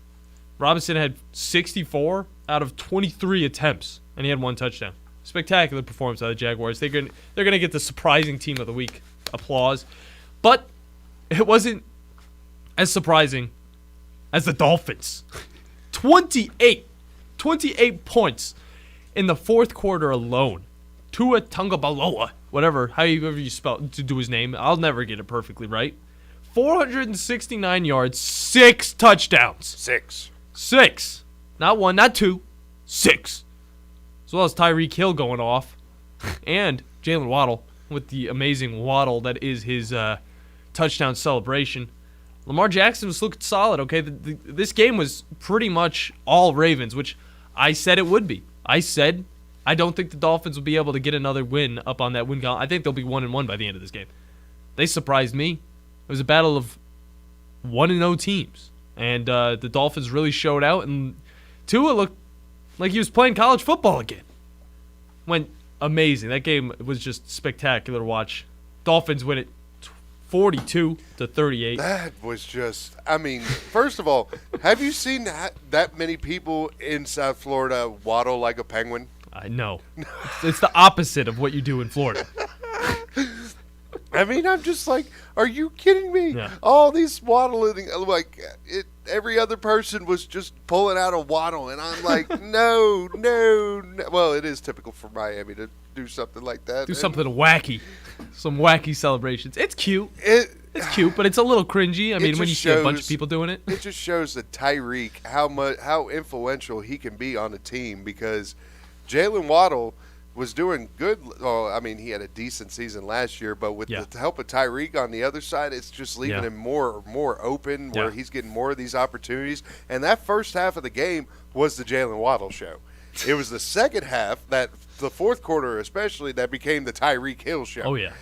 Robinson had 64 out of 23 attempts, and he had 1 touchdown. Spectacular performance out of the Jaguars. They're gonna get the surprising team of the week applause, but it wasn't as surprising as the Dolphins. 28 points in the fourth quarter alone. Tua Tagovailoa, however you spell to do his name, I'll never get it perfectly right. 469 yards, 6 touchdowns. 6. Not 1, not 2. 6. As well as Tyreek Hill going off. And Jalen Waddle with the amazing waddle that is his touchdown celebration. Lamar Jackson was looking solid, okay? This game was pretty much all Ravens, which I said it would be. I said I don't think the Dolphins will be able to get another win up on that win count. I think they'll be 1-1 by the end of this game. They surprised me. It was a battle of 1-0 teams. And the Dolphins really showed out, and Tua looked like he was playing college football again. Went amazing. That game was just spectacular to watch. Dolphins win it 42-38. That was just, I mean, first of all, have you seen that many people in South Florida waddle like a penguin? I know. It's the opposite of what you do in Florida. I mean, I'm just like, are you kidding me? Yeah. All these waddling, like, every other person was just pulling out a waddle, and I'm like, no. Well, it is typical for Miami to do something like that. Do something wacky. Some wacky celebrations. It's cute. It's cute, but it's a little cringy. I mean, when you see a bunch of people doing it. It just shows that Tyreek, how influential he can be on a team, because Jalen Waddle was doing good. Well, I mean, he had a decent season last year, but with the help of Tyreek on the other side, it's just leaving him more open, where he's getting more of these opportunities. And that first half of the game was the Jalen Waddle show. It was the second half, the fourth quarter especially, that became the Tyreek Hill show. Oh, yeah.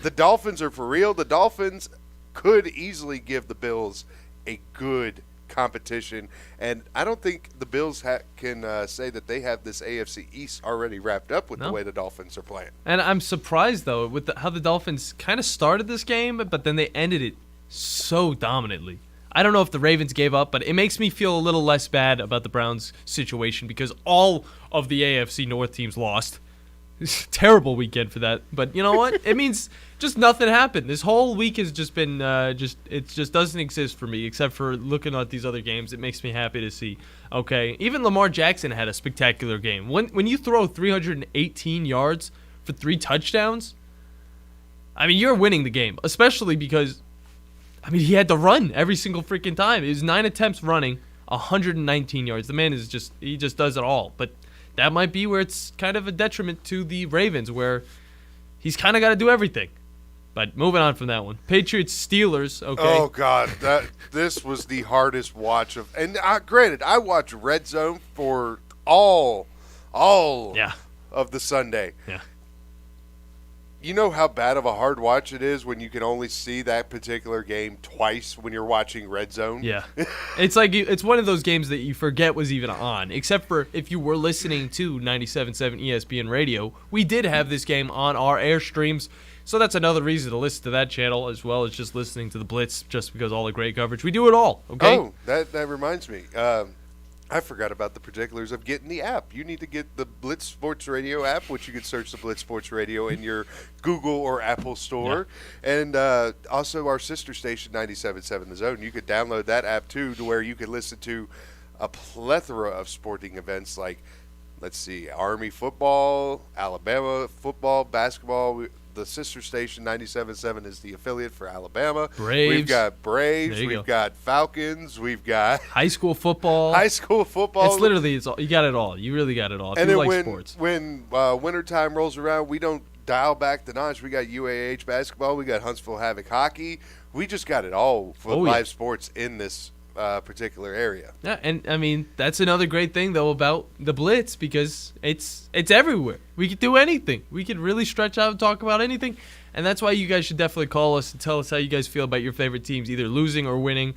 The Dolphins are for real. The Dolphins could easily give the Bills a good competition, and I don't think the Bills can say that they have this AFC East already wrapped up with the way the Dolphins are playing. And I'm surprised, though, with how the Dolphins kind of started this game, but then they ended it so dominantly. I don't know if the Ravens gave up, but it makes me feel a little less bad about the Browns' situation because all of the AFC North teams lost. Terrible weekend for that. But you know what? It means just nothing happened. This whole week has just been it just doesn't exist for me except for looking at these other games. It makes me happy to see. Okay, even Lamar Jackson had a spectacular game. When you throw 318 yards for 3 touchdowns, I mean, you're winning the game, especially because he had to run every single freaking time. It was 9 attempts running, 119 yards. The man he just does it all. But that might be where it's kind of a detriment to the Ravens, where he's kind of got to do everything. But moving on from that one, Patriots-Steelers. Okay. Oh God, this was the hardest watch of. And granted, I watched Red Zone for all of the Sunday. Yeah. You know how bad of a hard watch it is when you can only see that particular game twice when you're watching Red Zone? Yeah. It's like it's one of those games that you forget was even on, except for if you were listening to 97.7 ESPN Radio. We did have this game on our Airstreams, so that's another reason to listen to that channel as well as just listening to the Blitz just because all the great coverage. We do it all, okay? Oh, that reminds me. I forgot about the particulars of getting the app. You need to get the Blitz Sports Radio app, which you can search the Blitz Sports Radio in your Google or Apple store. Yeah. And also our sister station, 97.7 The Zone. You could download that app, too, to where you can listen to a plethora of sporting events like, let's see, Army football, Alabama football, basketball. The sister station, 97.7, is the affiliate for Alabama. Braves. We've got Braves. We've got Falcons. We've got high school football. It's literally you got it all. You really got it all. If and you then like sports. When wintertime rolls around, we don't dial back the notch. We got UAH basketball. We got Huntsville Havoc hockey. We just got it all for live sports in this particular area. Yeah, and I mean that's another great thing though about the Blitz because it's everywhere. We could do anything. We could really stretch out and talk about anything, and that's why you guys should definitely call us and tell us how you guys feel about your favorite teams, either losing or winning.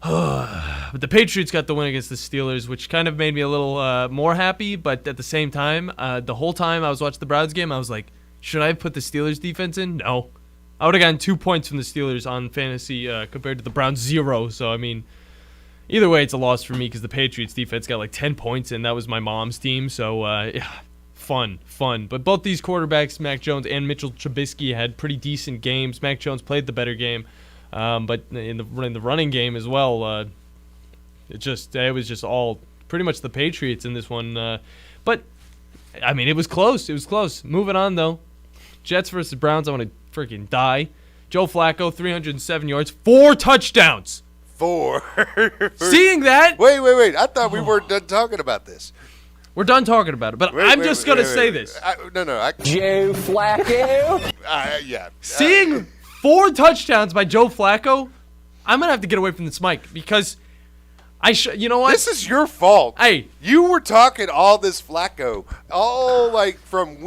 But the Patriots got the win against the Steelers, which kind of made me a little more happy. But at the same time, the whole time I was watching the Browns game, I was like, should I put the Steelers defense in? No. I would have gotten 2 points from the Steelers on fantasy compared to the Browns 0. So I mean. Either way, it's a loss for me because the Patriots defense got like 10 points, and that was my mom's team. So, yeah, fun. But both these quarterbacks, Mac Jones and Mitchell Trubisky, had pretty decent games. Mac Jones played the better game, but in the running game as well, it was just all pretty much the Patriots in this one. But I mean, it was close. It was close. Moving on though, Jets versus Browns. I want to freaking die. Joe Flacco, 307 yards, 4 touchdowns. 4. Seeing that. Wait. I thought we weren't done talking about this. We're done talking about it, but I'm just going to say this. Joe Flacco. Yeah. Seeing 4 touchdowns by Joe Flacco, I'm going to have to get away from this mic because you know what? This is your fault. Hey. You were talking all this Flacco, all like from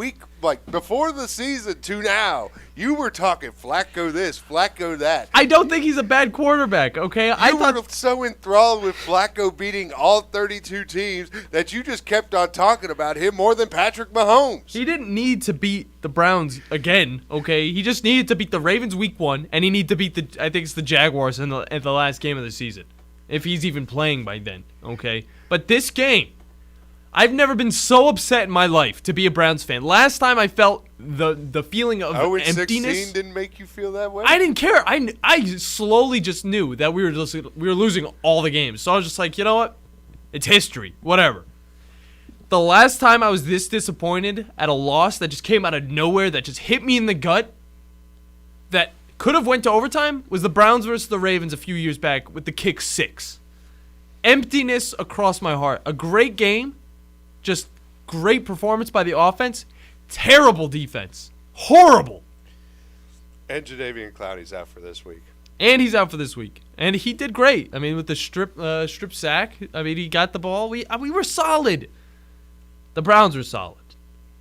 before the season to now. You were talking Flacco this, Flacco that. I don't think he's a bad quarterback, okay? I were so enthralled with Flacco beating all 32 teams that you just kept on talking about him more than Patrick Mahomes. He didn't need to beat the Browns again, okay? He just needed to beat the Ravens week 1, and he needed to beat I think it's the Jaguars in the last game of the season, if he's even playing by then, okay? But this game, I've never been so upset in my life to be a Browns fan. Last time I felt the feeling of emptiness. 0-16 didn't make you feel that way? I didn't care. I slowly just knew that we were losing all the games. So I was just like, you know what? It's history. Whatever. The last time I was this disappointed at a loss that just came out of nowhere, that just hit me in the gut, that could have went to overtime, was the Browns versus the Ravens a few years back with the kick 6. Emptiness across my heart. A great game. Just great performance by the offense. Terrible defense. Horrible. And Jadeveon Clowney's out for this week. And he's out for this week. And he did great. I mean, with the strip sack, I mean, he got the ball. We were solid. The Browns were solid.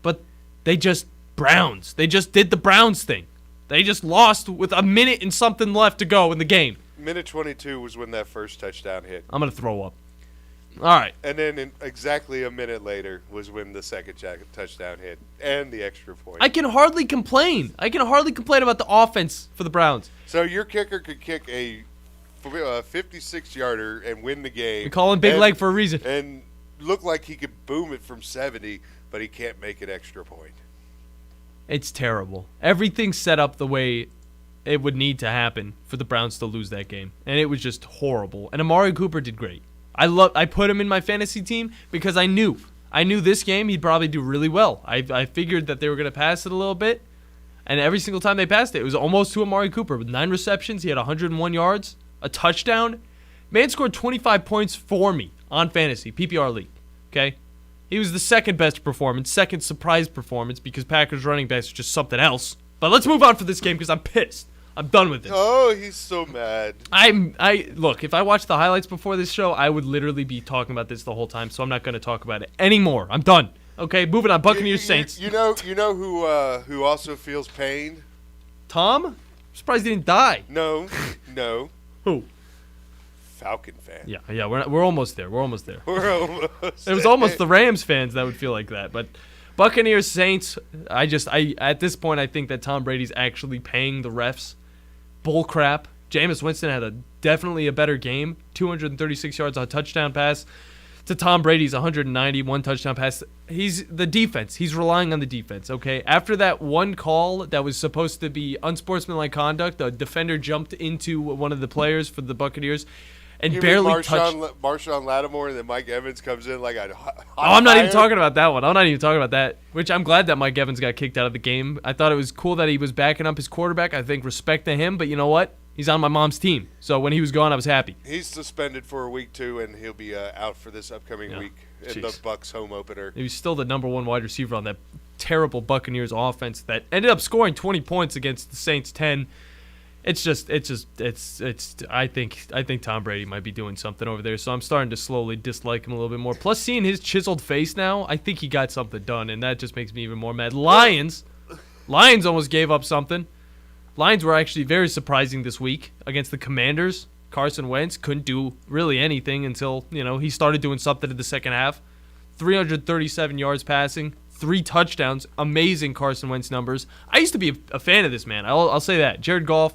But they just did the Browns thing. They just lost with a minute and something left to go in the game. Minute 22 was when that first touchdown hit. I'm going to throw up. All right. And then exactly a minute later was when the second touchdown hit and the extra point. I can hardly complain. About the offense for the Browns. So your kicker could kick a 56-yarder and win the game. We call him Big Leg for a reason. And look like he could boom it from 70, but he can't make an extra point. It's terrible. Everything's set up the way it would need to happen for the Browns to lose that game, and it was just horrible. And Amari Cooper did great. I put him in my fantasy team because I knew this game he'd probably do really well. I figured that they were going to pass it a little bit, and every single time they passed it, it was almost to Amari Cooper. With 9 receptions, he had 101 yards, a touchdown. Man scored 25 points for me on fantasy, PPR league, okay? He was the second best performance, second surprise performance, because Packers running backs are just something else. But let's move on for this game because I'm pissed. I'm done with it. Oh, he's so mad. Look, if I watched the highlights before this show, I would literally be talking about this the whole time, so I'm not going to talk about it anymore. I'm done. Okay, moving on. Buccaneers Saints. You know who also feels pain? Tom? I'm surprised he didn't die. No. Who? Falcon fan. Yeah, we're almost there. We're almost there. It It was almost the Rams fans that would feel like that. But Buccaneers Saints, I at this point I think that Tom Brady's actually paying the refs bull crap. Jameis Winston had definitely a better game. 236 yards on a touchdown pass to Tom Brady's 191 touchdown pass. He's the defense. He's relying on the defense, okay? After that one call that was supposed to be unsportsmanlike conduct, the defender jumped into one of the players for the Buccaneers and barely touched. Marshawn Lattimore, and then Mike Evans comes in like a hot I'm not even fire. talking about that one. I'm not even talking about that, which I'm glad that Mike Evans got kicked out of the game. I thought it was cool that he was backing up his quarterback. I think respect to him, but you know what? He's on my mom's team. So when he was gone, I was happy. He's suspended for a week, too, and he'll be out for this upcoming week in the Bucs home opener. He was still the number one wide receiver on that terrible Buccaneers offense that ended up scoring 20 points against the Saints 10. I think Tom Brady might be doing something over there, so I'm starting to slowly dislike him a little bit more. Plus, seeing his chiseled face now, I think he got something done, and that just makes me even more mad. Lions almost gave up something. Lions were actually very surprising this week against the Commanders. Carson Wentz couldn't do really anything until, he started doing something in the second half. 337 yards passing, 3 touchdowns, amazing Carson Wentz numbers. I used to be a fan of this man. I'll say that. Jared Goff,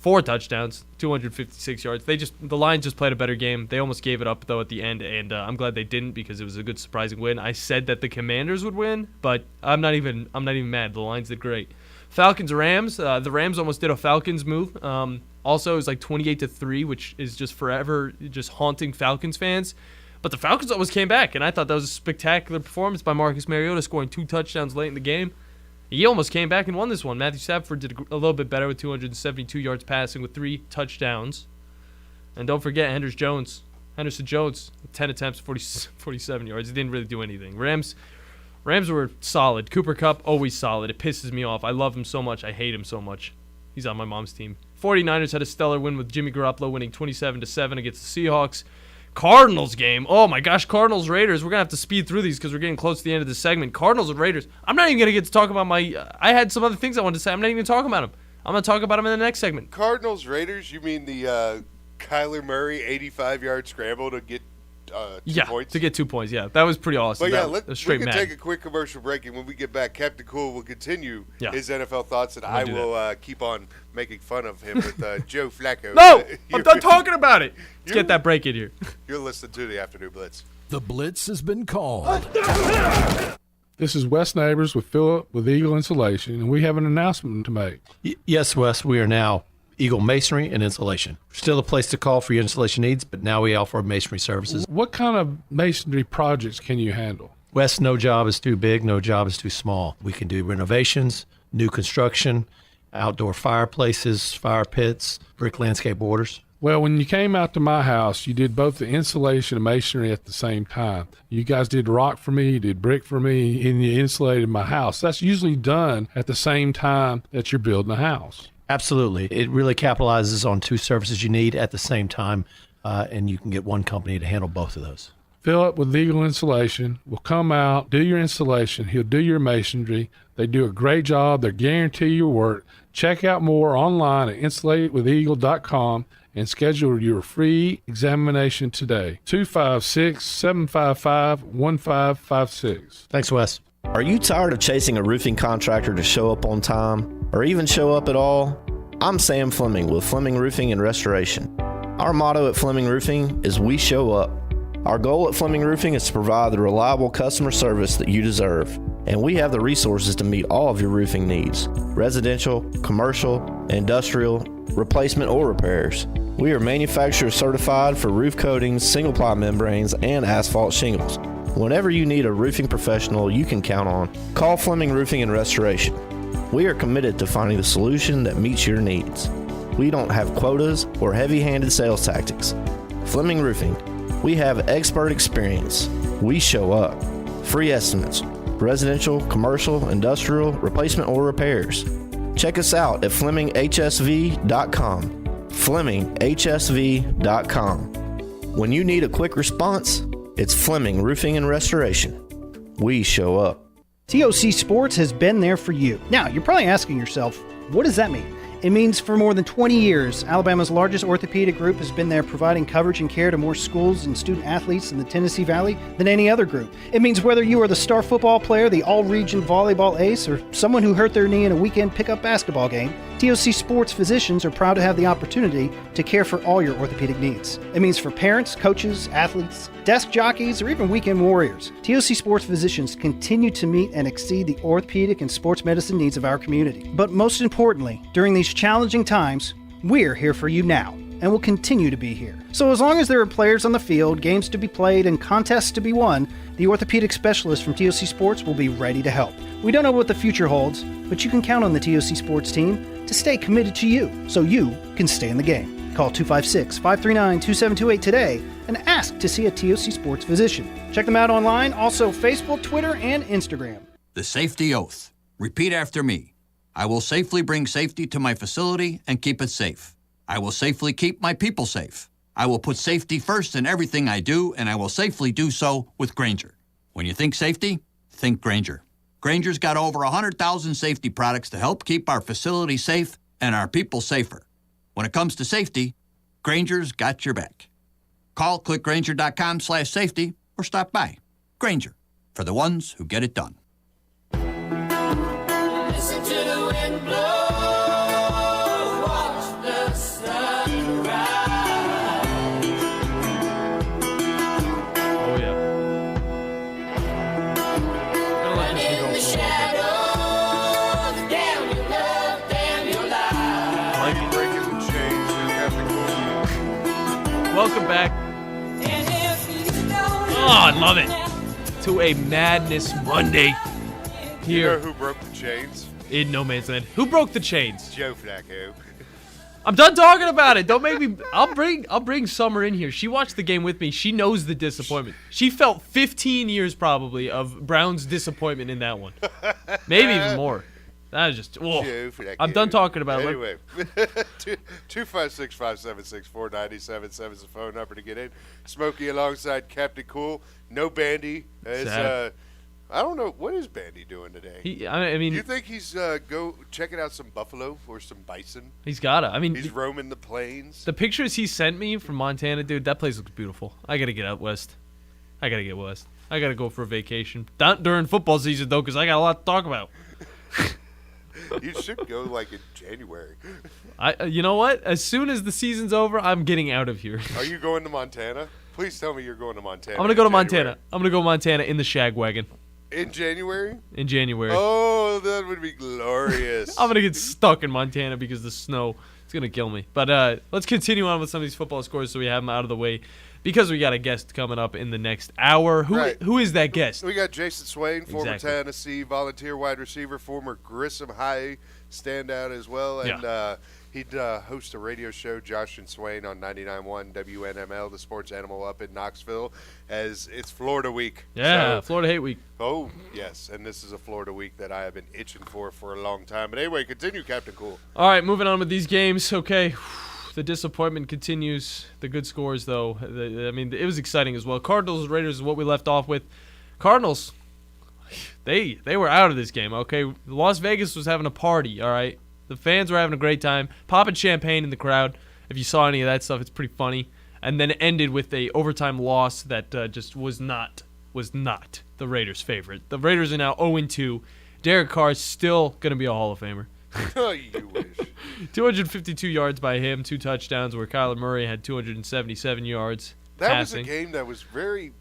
4 touchdowns, 256 yards. The Lions just played a better game. They almost gave it up though at the end, and I'm glad they didn't because it was a good surprising win. I said that the Commanders would win, but I'm not even mad. The Lions did great. Falcons Rams. The Rams almost did a Falcons move. Also, it was like 28-3, which is just forever just haunting Falcons fans. But the Falcons almost came back, and I thought that was a spectacular performance by Marcus Mariota, scoring 2 touchdowns late in the game. He almost came back and won this one. Matthew Stafford did a little bit better with 272 yards passing with 3 touchdowns. And don't forget Henderson Jones, 10 attempts, 47 yards. He didn't really do anything. Rams were solid. Cooper Kupp, always solid. It pisses me off. I love him so much. I hate him so much. He's on my mom's team. 49ers had a stellar win with Jimmy Garoppolo winning 27-7 against the Seahawks. Cardinals game. Oh my gosh, Cardinals Raiders. We're going to have to speed through these because we're getting close to the end of the segment. Cardinals and Raiders. I'm not even going to get to talk about I had some other things I wanted to say. I'm not even talking about them. I'm going to talk about them in the next segment. Cardinals Raiders, you mean the Kyler Murray 85-yard scramble to get 2 points? To get 2 points. Yeah, that was pretty awesome. But we can take a quick commercial break, and when we get back, Captain Cool will continue his NFL thoughts, and I will keep on making fun of him with Joe Flacco. No! I'm done talking about it. Let's get that break in here. You're listening to the Afternoon Blitz. The Blitz has been called. This is Wes Neighbors with Philip with Eagle Insulation, and we have an announcement to make. Yes, Wes, we are now Eagle Masonry and Insulation. Still a place to call for your installation needs, but now we offer masonry services. What kind of masonry projects can you handle? Wes, no job is too big, no job is too small. We can do renovations, new construction, outdoor fireplaces, fire pits, brick landscape borders. Well, when you came out to my house, you did both the insulation and masonry at the same time. You guys did rock for me, you did brick for me, and you insulated my house. That's usually done at the same time that you're building a house. Absolutely. It really capitalizes on 2 services you need at the same time, and you can get one company to handle both of those. Philip with Eagle Insulation will come out, do your installation. He'll do your masonry. They do a great job. They guarantee your work. Check out more online at insulatedwitheagle.com and schedule your free examination today. 256-755-1556. Thanks, Wes. Are you tired of chasing a roofing contractor to show up on time or even show up at all? I'm Sam Fleming with Fleming Roofing and Restoration. Our motto at Fleming Roofing is we show up. Our goal at Fleming Roofing is to provide the reliable customer service that you deserve, and we have the resources to meet all of your roofing needs, residential, commercial, industrial, replacement, or repairs. We are manufacturer certified for roof coatings, single-ply membranes, and asphalt shingles. Whenever you need a roofing professional you can count on, call Fleming Roofing and Restoration. We are committed to finding the solution that meets your needs. We don't have quotas or heavy-handed sales tactics. Fleming Roofing, we have expert experience. We show up. Free estimates, residential, commercial, industrial, replacement, or repairs. Check us out at FlemingHSV.com. FlemingHSV.com. When you need a quick response, it's Fleming Roofing and Restoration. We show up. TOC Sports has been there for you. Now, you're probably asking yourself, what does that mean? It means for more than 20 years, Alabama's largest orthopedic group has been there providing coverage and care to more schools and student athletes in the Tennessee Valley than any other group. It means whether you are the star football player, the all-region volleyball ace, or someone who hurt their knee in a weekend pickup basketball game, TOC Sports physicians are proud to have the opportunity to care for all your orthopedic needs. It means for parents, coaches, athletes, desk jockeys, or even weekend warriors, TOC Sports physicians continue to meet and exceed the orthopedic and sports medicine needs of our community. But most importantly, during these challenging times, we're here for you now and will continue to be here. So as long as there are players on the field, games to be played, and contests to be won, the orthopedic specialists from TOC Sports will be ready to help. We don't know what the future holds, but you can count on the TOC Sports team to stay committed to you so you can stay in the game. Call 256-539-2728 today and ask to see a TOC Sports physician. Check them out online, also Facebook, Twitter, and Instagram. The safety oath. Repeat after me. I will safely bring safety to my facility and keep it safe. I will safely keep my people safe. I will put safety first in everything I do, and I will safely do so with Grainger. When you think safety, think Grainger. Grainger's got over 100,000 safety products to help keep our facility safe and our people safer. When it comes to safety, Grainger's got your back. Call clickgrainger.com/safety or stop by. Grainger, for the ones who get it done. Listen to the wind blow, watch the sun rise. Oh, yeah. And in the shadows, damn your love, damn your life. Like breaking the chains, Welcome back. Oh, I love it. To a Madness Monday here. You know who broke the chains? In No Man's Land. Who broke the chains? Joe Flacco. I'm done talking about it. Don't make me. I'll bring Summer in here. She watched the game with me. She knows the disappointment. She felt 15 years probably of Brown's disappointment in that one. Maybe even more. That is just. Joe Flacco. I'm done talking about it. Anyway, 256-576-4977 is the phone number to get in. Smokey alongside Captain Cool. No Bandi. I don't know. What is Bandi doing today? I mean, you think he's go checking out some buffalo or some bison? He's gotta. I mean, he's roaming the plains. The pictures he sent me from Montana, dude, that place looks beautiful. I gotta get out west. I gotta get west. I gotta go for a vacation. Not during football season though, because I got a lot to talk about. You should go like in January. You know what? As soon as the season's over, I'm getting out of here. Are you going to Montana? Please tell me you're going to Montana. I'm gonna go to Montana. I'm gonna go to Montana in the shag wagon. In January? In January. Oh, that would be glorious. I'm gonna get stuck in Montana because the snow is gonna kill me. But let's continue on with some of these football scores so we have them out of the way. Because we got a guest coming up in the next hour. Who is that guest? We got Jason Swain, former Tennessee volunteer wide receiver, former Grissom High standout as well. And he'd host a radio show, Josh and Swain, on 99.1 WNML, the sports animal up in Knoxville, as it's Florida week. Yeah, so, Florida Hate Week. Oh, yes. And this is a Florida week that I have been itching for a long time. But anyway, continue, Captain Cool. All right, moving on with these games. Okay. The disappointment continues. The good scores, though, I mean, it was exciting as well. Cardinals Raiders is what we left off with. Cardinals, they were out of this game, okay? Las Vegas was having a party, all right? The fans were having a great time, popping champagne in the crowd. If you saw any of that stuff, it's pretty funny. And then it ended with a overtime loss that just was not the Raiders' favorite. The Raiders are now 0-2. Derek Carr's still going to be a Hall of Famer. Oh, you wish. 252 yards by him, 2 touchdowns, where Kyler Murray had 277 yards passing. Was a game that was very,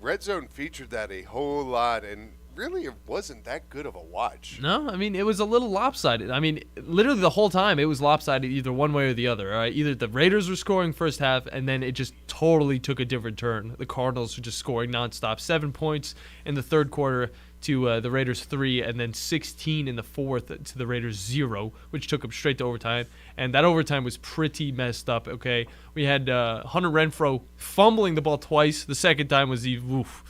Red Zone featured that a whole lot, and really it wasn't that good of a watch. No, I mean, it was a little lopsided. I mean, literally the whole time it was lopsided either one way or the other. All right? Either the Raiders were scoring first half, and then it just totally took a different turn. The Cardinals were just scoring nonstop. 7 points in the third quarter to the Raiders 3, and then 16 in the fourth to the Raiders 0, which took them straight to overtime. And that overtime was pretty messed up, okay? We had Hunter Renfrow fumbling the ball twice. The second time was oof.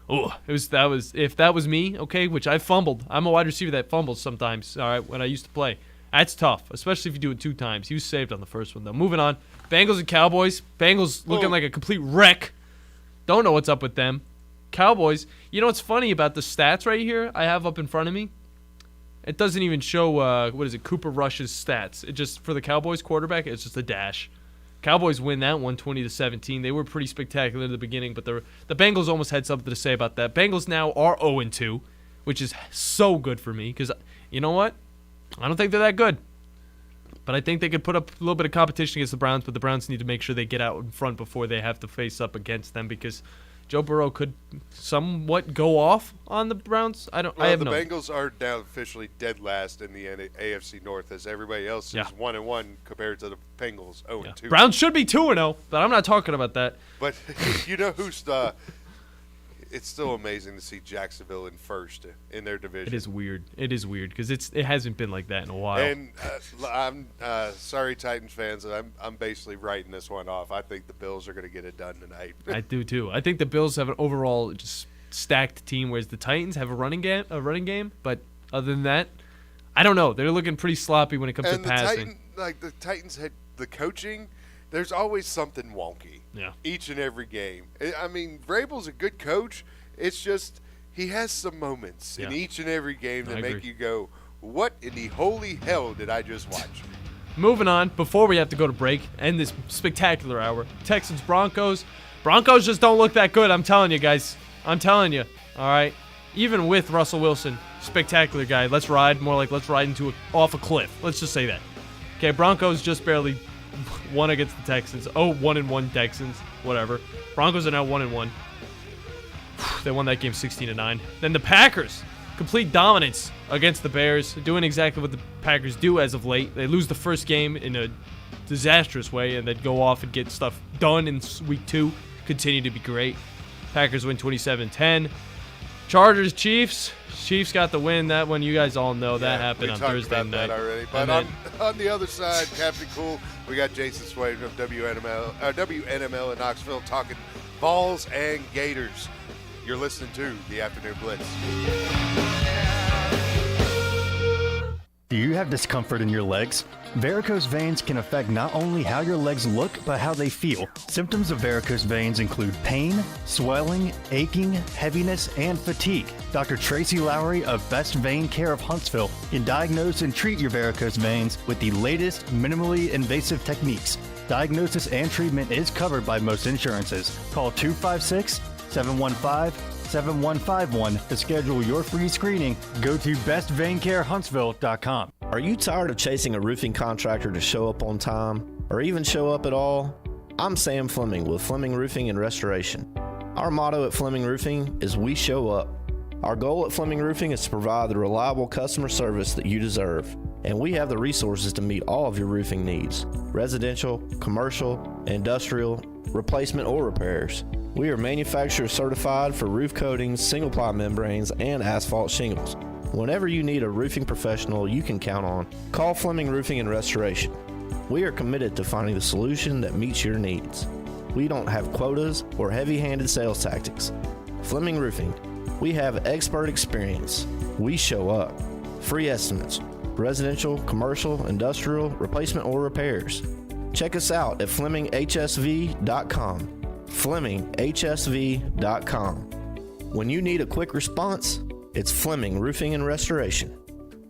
Oh, if that was me, okay, which I fumbled. I'm a wide receiver that fumbles sometimes, all right, when I used to play. That's tough, especially if you do it 2 times. He was saved on the first one, though. Moving on. Bengals and Cowboys. Bengals looking like a complete wreck. Don't know what's up with them. Cowboys, you know what's funny about the stats right here I have up in front of me? It doesn't even show, Cooper Rush's stats. It just, for the Cowboys quarterback, it's just a dash. Cowboys win that one 20-17. They were pretty spectacular in the beginning, but the Bengals almost had something to say about that. Bengals now are 0-2, which is so good for me because, you know what? I don't think they're that good. But I think they could put up a little bit of competition against the Browns, but the Browns need to make sure they get out in front before they have to face up against them because Joe Burrow could somewhat go off on the Browns. The Bengals are now officially dead last in the AFC North, as everybody else is 1-1 compared to the Bengals 0-2. Browns should be 2-0, but I'm not talking about that. But you know who's it's still amazing to see Jacksonville in first in their division. It is weird because it hasn't been like that in a while. And I'm sorry, Titans fans. I'm basically writing this one off. I think the Bills are going to get it done tonight. I do too. I think the Bills have an overall just stacked team, whereas the Titans have a running game. But other than that, I don't know. They're looking pretty sloppy when it comes to passing. The Titans had the coaching. There's always something wonky. Yeah. Each and every game. I mean, Vrabel's a good coach. It's just he has some moments in each and every game that make you go, what in the holy hell did I just watch? Moving on, before we have to go to break, end this spectacular hour, Texans-Broncos. Broncos just don't look that good, I'm telling you guys. I'm telling you, all right? Even with Russell Wilson, spectacular guy. Let's ride off a cliff. Let's just say that. Okay, Broncos just barely won against the Texans. 1-1 Texans, whatever. Broncos are now 1-1. They won that game 16-9. Then the Packers, complete dominance against the Bears, doing exactly what the Packers do as of late. They lose the first game in a disastrous way and then go off and get stuff done in week 2. Continue to be great. Packers win 27-10. Chargers, Chiefs. Chiefs got the win. That one, you guys all know that happened on Thursday night. That already. But on the other side, Captain Cool, we got Jason Swain of WNML in Knoxville talking balls and Gators. You're listening to the Afternoon Blitz. Do you have discomfort in your legs? Varicose veins can affect not only how your legs look, but how they feel. Symptoms of varicose veins include pain, swelling, aching, heaviness, and fatigue. Dr. Tracy Lowry of Best Vein Care of Huntsville can diagnose and treat your varicose veins with the latest minimally invasive techniques. Diagnosis and treatment is covered by most insurances. Call 256-715-7151 to schedule your free screening. Go to bestveincarehuntsville.com. Are you tired of chasing a roofing contractor to show up on time or even show up at all? I'm Sam Fleming with Fleming Roofing and Restoration. Our motto at Fleming Roofing is we show up. Our goal at Fleming Roofing is to provide the reliable customer service that you deserve, and we have the resources to meet all of your roofing needs: residential, commercial, industrial, replacement, or repairs. We are manufacturer certified for roof coatings, single-ply membranes, and asphalt shingles. Whenever you need a roofing professional you can count on, call Fleming Roofing and Restoration. We are committed to finding the solution that meets your needs. We don't have quotas or heavy-handed sales tactics. Fleming Roofing, we have expert experience. We show up. Free estimates, residential, commercial, industrial, replacement, or repairs. Check us out at FlemingHSV.com. FlemingHSV.com. When you need a quick response, it's Fleming Roofing and Restoration.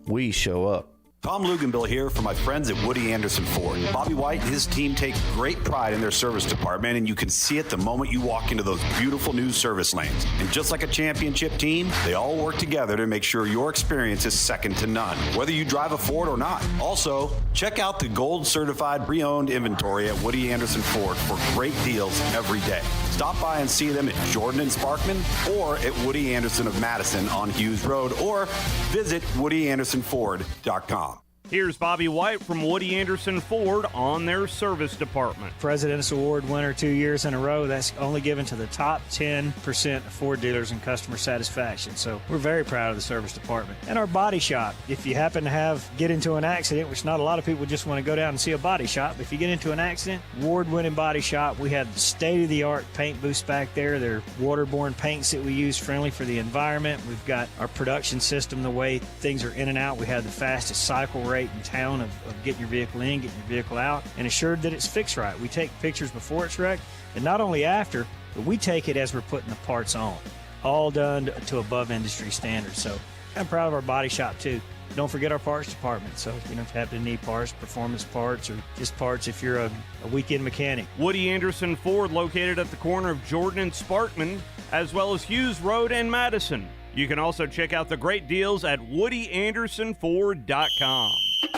We show up. Tom Luganbill here for my friends at Woody Anderson Ford. Bobby White and his team take great pride in their service department, and you can see it the moment you walk into those beautiful new service lanes. And just like a championship team, they all work together to make sure your experience is second to none, whether you drive a Ford or not. Also, check out the gold certified pre-owned inventory at Woody Anderson Ford for great deals every day. Stop by and see them at Jordan and Sparkman or at Woody Anderson of Madison on Hughes Road, or visit WoodyAndersonFord.com. Here's Bobby White from Woody Anderson Ford on their service department. President's Award winner 2 years in a row. That's only given to the top 10% of Ford dealers in customer satisfaction. So we're very proud of the service department. And our body shop. If you happen to get into an accident, which not a lot of people just want to go down and see a body shop, but if you get into an accident, award-winning body shop. We have state-of-the-art paint booths back there. They're waterborne paints that we use, friendly for the environment. We've got our production system, the way things are in and out. We have the fastest cycle rate in town of getting your vehicle in, getting your vehicle out, and assured that it's fixed right. We take pictures before it's wrecked, and not only after, but we take it as we're putting the parts on. All done to above industry standards. So I'm proud of our body shop too. Don't forget our parts department. So you don't have to need parts, performance parts, or just parts if you're a weekend mechanic. Woody Anderson Ford, located at the corner of Jordan and Sparkman, as well as Hughes Road and Madison. You can also check out the great deals at WoodyAndersonFord.com.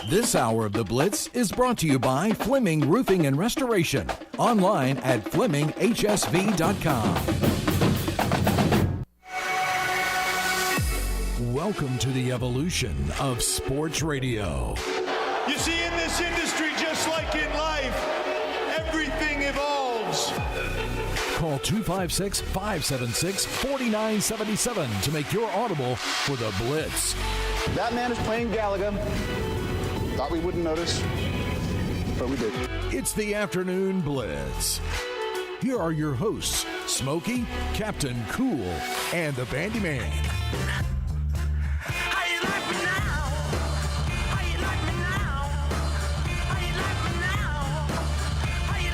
This hour of The Blitz is brought to you by Fleming Roofing and Restoration. Online at FlemingHSV.com. Welcome to the evolution of sports radio. You see, in this industry, just like in life, everything evolves. Call 256-576-4977 to make your audible for The Blitz. That man is playing Galaga. Thought we wouldn't notice, but we did. It's the Afternoon Blitz. Here are your hosts, Smokey, Captain Cool, and the Bandi Man.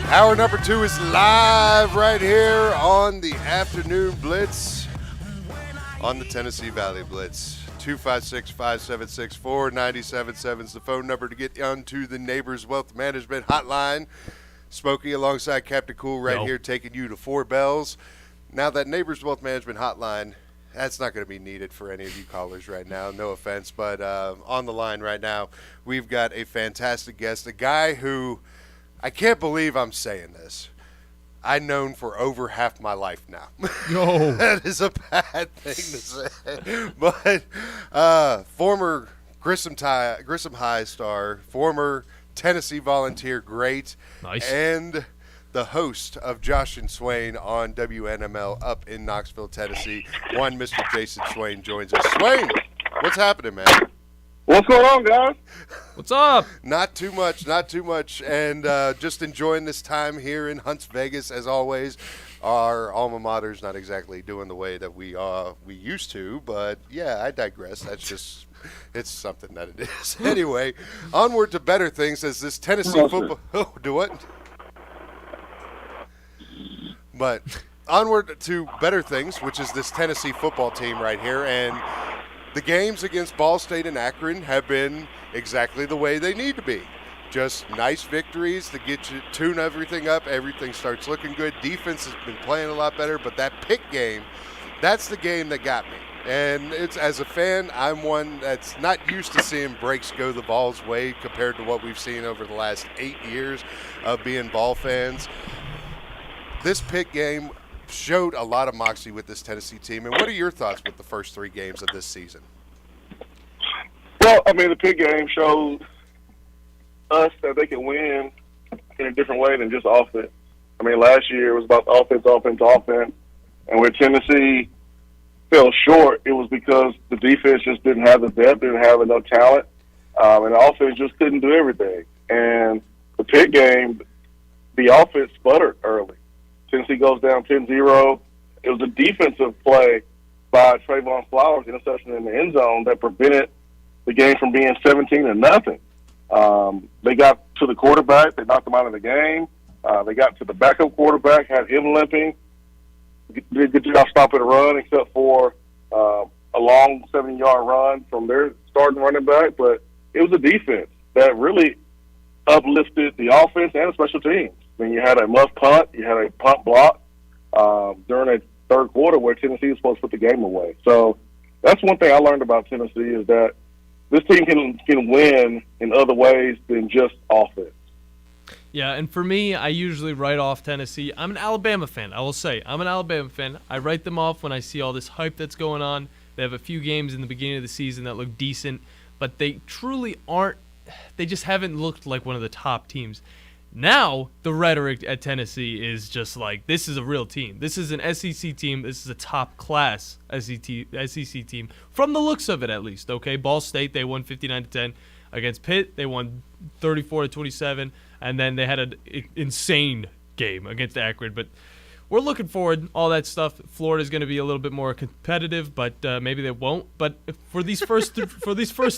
Hour number 2 is live right here on the Afternoon Blitz on the Tennessee Valley Blitz. 256-576-4977 is the phone number to get onto the Neighbors Wealth Management Hotline. Smokey alongside Captain Cool right here taking you to 4 bells. Now that Neighbors Wealth Management Hotline, that's not going to be needed for any of you callers right now. No offense, but on the line right now, we've got a fantastic guest, a guy who – I can't believe I'm saying this. I've known for over half my life now. No. That is a bad thing to say. But former Grissom High star, former Tennessee Volunteer great, nice, and the host of Josh and Swain on WNML up in Knoxville, Tennessee. One Mr. Jason Swain joins us. Swain, what's happening, man? What's going on, guys? What's up? Not too much, and just enjoying this time here in Hunts Vegas as always. Our alma mater's not exactly doing the way that we used to, but yeah, I digress. That's just it's something that it is. Anyway, onward to better things as this Tennessee football. Oh, do what? But onward to better things, which is this Tennessee football team right here, and the games against Ball State and Akron have been exactly the way they need to be. Just nice victories to get you tune everything up. Everything starts looking good. Defense has been playing a lot better, but that pick game, that's the game that got me. And it's as a fan, I'm one that's not used to seeing breaks go the Vols' way compared to what we've seen over the last 8 years of being Vol fans. This pick game showed a lot of moxie with this Tennessee team. And what are your thoughts with the first 3 games of this season? Well, I mean, the pick game showed us that they can win in a different way than just offense. I mean, last year it was about offense. And where Tennessee fell short, it was because the defense just didn't have the depth, didn't have enough talent, and the offense just couldn't do everything. And the pick game, the offense sputtered early. Tennessee goes down 10-0. It was a defensive play by Trayvon Flowers, interception in the end zone, that prevented the game from being 17-0. They got to the quarterback. They knocked him out of the game. They got to the backup quarterback, had him limping. Did a good job stopping the run, except for a long 70-yard run from their starting running back. But it was a defense that really uplifted the offense and the special teams. I mean, you had a muff punt, you had a punt block during a third quarter where Tennessee was supposed to put the game away. So that's one thing I learned about Tennessee is that this team can win in other ways than just offense. Yeah, and for me, I usually write off Tennessee. I'm an Alabama fan, I will say. I'm an Alabama fan. I write them off when I see all this hype that's going on. They have a few games in the beginning of the season that look decent, but they truly aren't. They just haven't looked like one of the top teams. Now, the rhetoric at Tennessee is just like, this is a real team. This is an SEC team. This is a top-class SEC team, from the looks of it at least, okay? Ball State, they won 59-10. Against Pitt, they won 34-27, and then they had an insane game against Akron. But we're looking forward, all that stuff. Florida's going to be a little bit more competitive, but maybe they won't. But for these first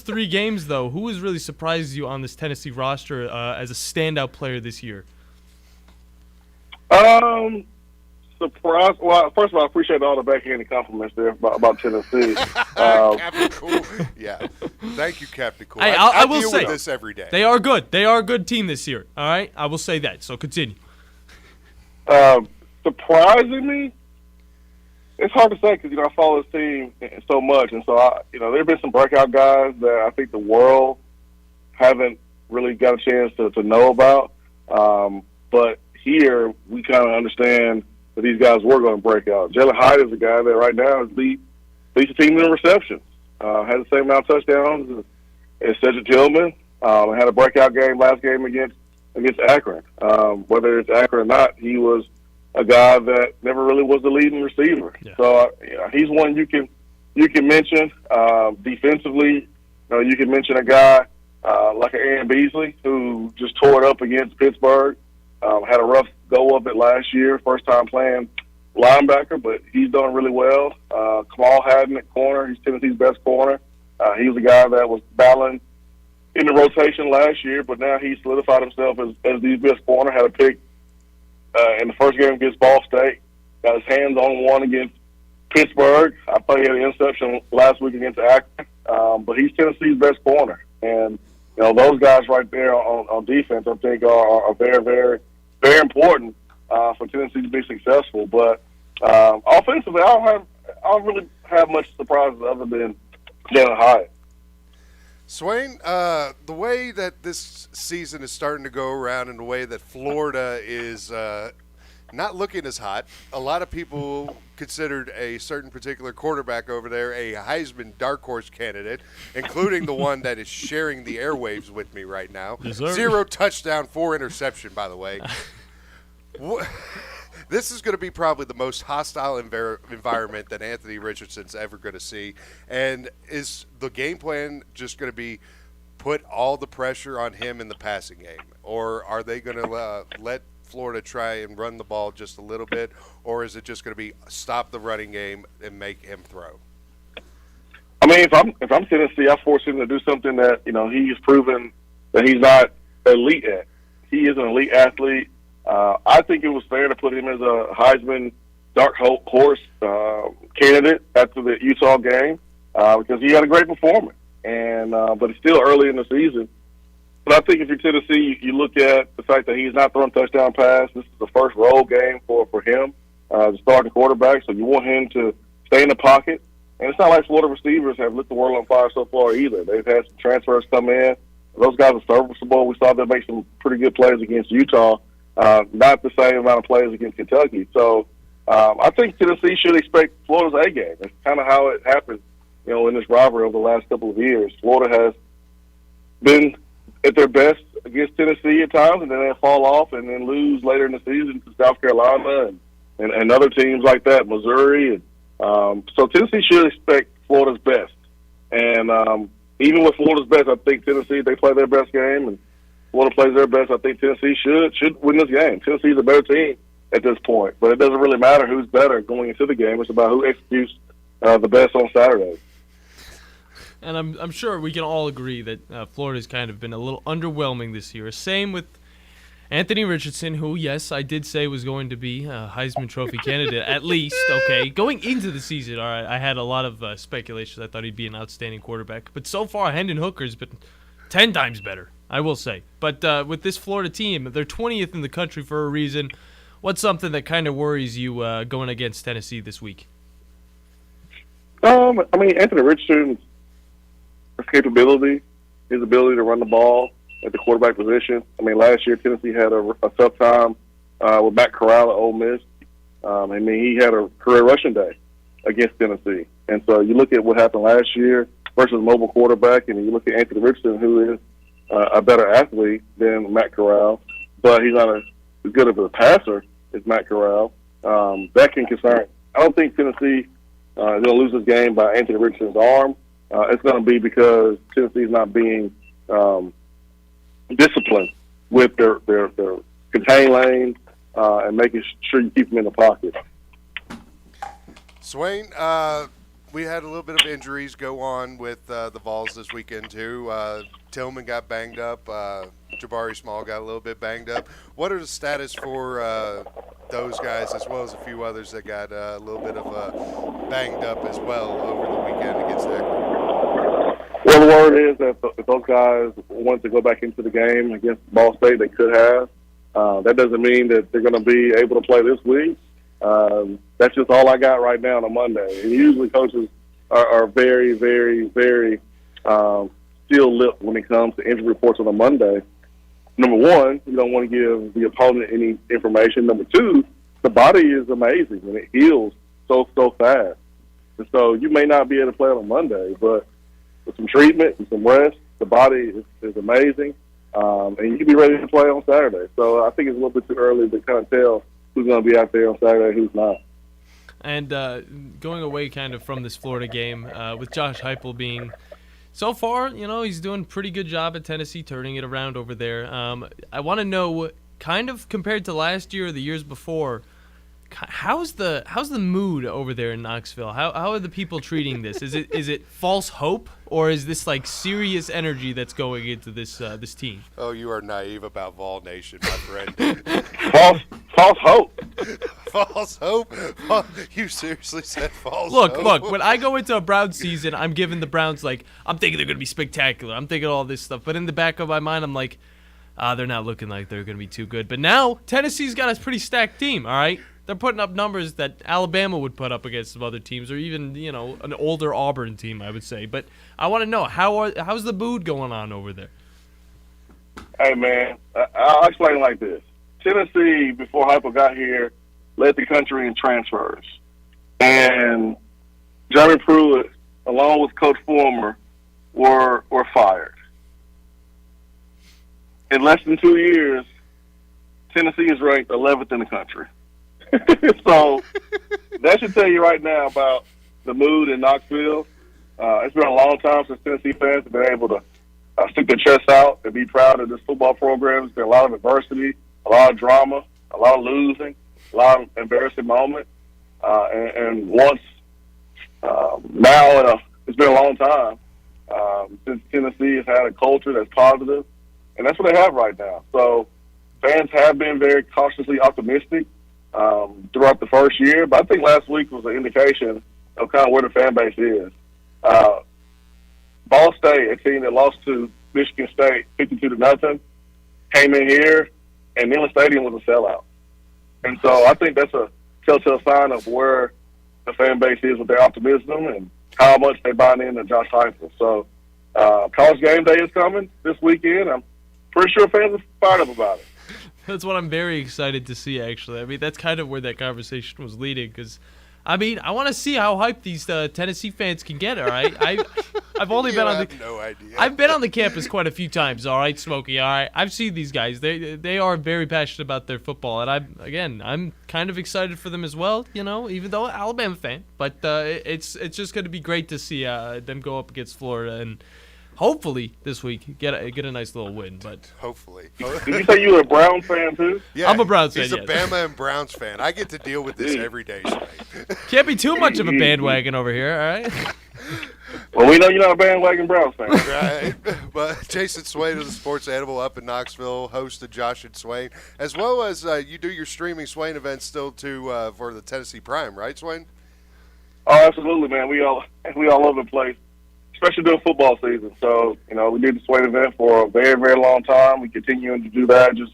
three games, though, who has really surprised you on this Tennessee roster as a standout player this year? Surprise. Well, first of all, I appreciate all the backhanded compliments there about Tennessee. Captain Cool. Yeah. Thank you, Captain Cool. Hey, I will deal say with this every day. They are good. They are a good team this year. All right, I will say that. So continue. Surprising me, it's hard to say because I follow this team so much, and so there have been some breakout guys that I think the world haven't really got a chance to know about. But here we kind of understand that these guys were going to break out. Jalen Hyde is a guy that right now leads the team in receptions. Had the same amount of touchdowns as Cedric Tillman. Had a breakout game last game against Akron. Whether it's Akron or not, he was a guy that never really was the leading receiver. Yeah. So he's one you can mention. Defensively, you can mention a guy like Aaron Beasley who just tore it up against Pittsburgh. Had a rough go of it last year, first time playing linebacker, but he's done really well. Kamal Haddon at corner, he's Tennessee's best corner. He was a guy that was battling in the rotation last year, but now he's solidified himself as the best corner. Had a pick in the first game against Ball State. Got his hands on one against Pittsburgh. I thought he had an interception last week against Akron, but he's Tennessee's best corner. And those guys right there on defense, I think, are very, very, very important for Tennessee to be successful. But offensively, I don't really have much surprises other than Jalen Hyde. Swain, the way that this season is starting to go around and the way that Florida is not looking as hot, a lot of people considered a certain particular quarterback over there a Heisman dark horse candidate, including the one that is sharing the airwaves with me right now. 0 touchdown, 4 interception, by the way. This is going to be probably the most hostile environment that Anthony Richardson's ever going to see. And is the game plan just going to be put all the pressure on him in the passing game? Or are they going to let Florida try and run the ball just a little bit? Or is it just going to be stop the running game and make him throw? I mean, if I'm Tennessee, I force him to do something that, he's proven that he's not elite at. He is an elite athlete. I think it was fair to put him as a Heisman dark horse candidate after the Utah game because he had a great performance. And but it's still early in the season. But I think if you're Tennessee, you look at the fact that he's not throwing touchdown pass. This is the first road game for him, the starting quarterback. So you want him to stay in the pocket. And it's not like Florida receivers have lit the world on fire so far either. They've had some transfers come in. Those guys are serviceable. We saw them make some pretty good plays against Utah. Not the same amount of plays against Kentucky. So I think Tennessee should expect Florida's A game. It's kind of how it happened, in this rivalry over the last couple of years. Florida has been at their best against Tennessee at times, and then they fall off and then lose later in the season to South Carolina and other teams like that, Missouri. And so Tennessee should expect Florida's best. And even with Florida's best, I think Tennessee, they play their best game, and Florida plays their best. I think Tennessee should win this game. Tennessee's a better team at this point, but it doesn't really matter who's better going into the game. It's about who executes the best on Saturday. And I'm sure we can all agree that Florida's kind of been a little underwhelming this year. Same with Anthony Richardson, who, yes, I did say was going to be a Heisman Trophy candidate, at least, okay. Going into the season, all right, I had a lot of speculations. I thought he'd be an outstanding quarterback. But so far, Hendon Hooker's been 10 times better, I will say. But with this Florida team, they're 20th in the country for a reason. What's something that kind of worries you going against Tennessee this week? I mean, Anthony Richardson's capability, his ability to run the ball at the quarterback position. I mean, last year Tennessee had a tough time with Matt Corral at Ole Miss. I mean, he had a career rushing day against Tennessee. And so you look at what happened last year versus a mobile quarterback, and you look at Anthony Richardson, who is a better athlete than Matt Corral, but he's not as good of a passer as Matt Corral. That can concern. I don't think Tennessee is going to lose this game by Anthony Richardson's arm. It's going to be because Tennessee's not being disciplined with their contain lane and making sure you keep them in the pocket. Swain, we had a little bit of injuries go on with the Vols this weekend, too. Tillman got banged up. Jabari Small got a little bit banged up. What are the status for those guys, as well as a few others that got a little bit of banged up as well over the weekend against Akron? Well, the word is that if those guys want to go back into the game against Ball State, they could have. That doesn't mean that they're going to be able to play this week. That's just all I got right now on a Monday. And usually coaches are very, very, very steel-lipped when it comes to injury reports on a Monday. Number one, you don't want to give the opponent any information. Number two, the body is amazing and it heals so fast. And so you may not be able to play on a Monday, but with some treatment and some rest, the body is amazing, and you can be ready to play on Saturday. So I think it's a little bit too early to kind of tell who's going to be out there on Saturday, who's not. And going away kind of from this Florida game, with Josh Heupel being so far, he's doing a pretty good job at Tennessee, turning it around over there. I want to know, kind of compared to last year or the years before, how's the mood over there in Knoxville? How are the people treating this? Is it false hope, or is this like serious energy that's going into this team? Oh, you are naive about Vol Nation, my friend. False hope. False hope? You seriously said false hope? Look, when I go into a Browns season, I'm giving the Browns, I'm thinking they're going to be spectacular. I'm thinking all this stuff. But in the back of my mind, I'm like, they're not looking like they're going to be too good. But now, Tennessee's got a pretty stacked team, all right? They're putting up numbers that Alabama would put up against some other teams, or even, an older Auburn team, I would say. But I want to know, how's the mood going on over there? Hey, man, I'll explain it like this. Tennessee, before Heupel got here, led the country in transfers. And Jeremy Pruitt, along with Coach Former, were fired. In less than 2 years, Tennessee is ranked 11th in the country. So that should tell you right now about the mood in Knoxville. It's been a long time since Tennessee fans have been able to stick their chests out and be proud of this football program. There's been a lot of adversity, a lot of drama, a lot of losing, a lot of embarrassing moments. And once now, it's been a long time since Tennessee has had a culture that's positive, and that's what they have right now. So fans have been very cautiously optimistic throughout the first year, but I think last week was an indication of kind of where the fan base is. Ball State, a team that lost to Michigan State 52-0, came in here, and Neyland Stadium was a sellout. And so I think that's a telltale sign of where the fan base is with their optimism and how much they buy into Josh Heupel. So college game day is coming this weekend. I'm pretty sure fans are fired up about it. That's what I'm very excited to see, actually. I mean, that's kind of where that conversation was leading, because, I want to see how hyped these Tennessee fans can get, all right? I've only been on the no idea. I've been on the campus quite a few times, all right, Smokey, all right? I've seen these guys. They are very passionate about their football, and I'm kind of excited for them as well, even though I'm an Alabama fan. But it's just going to be great to see them go up against Florida and hopefully this week get a nice little win. But hopefully. Did you say you were a Browns fan too? Yeah, I'm a Browns fan. He's a Bama and Browns fan. I get to deal with this every day. Can't be too much of a bandwagon over here, all right? Well, we know you're not a bandwagon Browns fan. Right. But Jason Swain is a sports animal up in Knoxville, host of Josh and Swain, as well as you do your streaming Swain events still too for the Tennessee Prime, right, Swain? Oh, absolutely, man. We all over the place. especially during football season. So, we did the Swain event for a very, very long time. We continue to do that. Just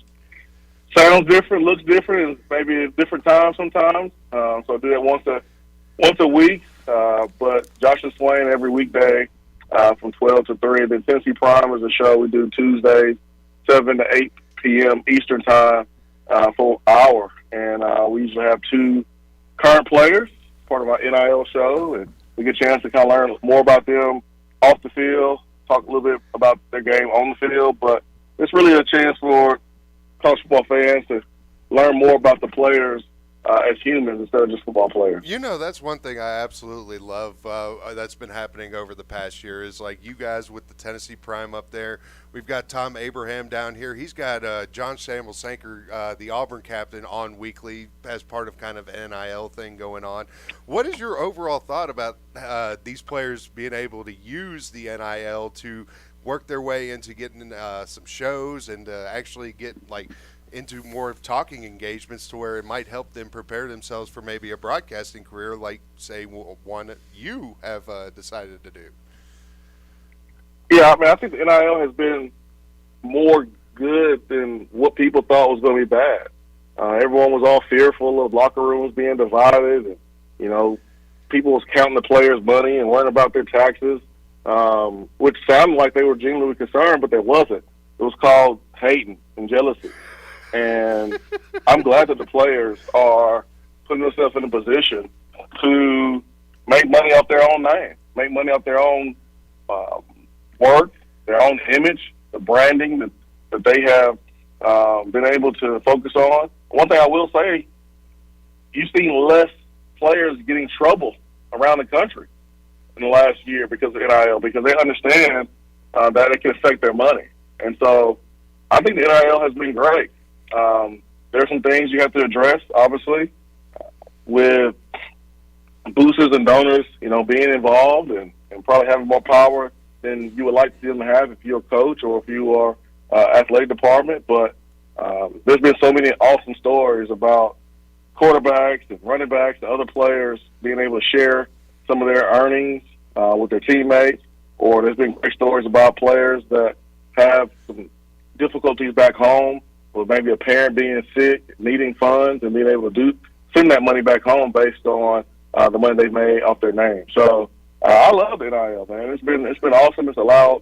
sounds different, looks different, and maybe at different times sometimes. So I do that once a week. But Josh and Swain every weekday from 12 to 3. Then Tennessee Prime is a show we do Tuesdays, 7 to 8 p.m. Eastern Time for an hour. And we usually have 2 current players, part of our NIL show, and we get a chance to kind of learn more about them off the field, talk a little bit about their game on the field. But it's really a chance for college football fans to learn more about the players as humans instead of just football players. That's one thing I absolutely love that's been happening over the past year is like you guys with the Tennessee Prime up there. We've got Tom Abraham down here. He's got John Samuel Sanker, the Auburn captain, on weekly as part of kind of an NIL thing going on. What is your overall thought about these players being able to use the NIL to work their way into getting some shows and actually get into more of talking engagements to where it might help them prepare themselves for maybe a broadcasting career like, say, one that you have decided to do? Yeah, I think the NIL has been more good than what people thought was going to be bad. Everyone was all fearful of locker rooms being divided, and, people was counting the players' money and worrying about their taxes, which sounded like they were genuinely concerned, but they wasn't. It was called hating and jealousy. And I'm glad that the players are putting themselves in a position to make money off their own name, make money off their own work, their own image, the branding that they have been able to focus on. One thing I will say, you've seen less players getting in trouble around the country in the last year because of NIL, because they understand that it can affect their money. And so I think the NIL has been great. There's some things you have to address, obviously, with boosters and donors, being involved and probably having more power than you would like to see them have if you're a coach or if you are athletic department. But there's been so many awesome stories about quarterbacks and running backs and other players being able to share some of their earnings with their teammates. Or there's been great stories about players that have some difficulties back home, or maybe a parent being sick, needing funds, and being able to send that money back home based on the money they've made off their name. So I love the NIL, man. It's been awesome. It's allowed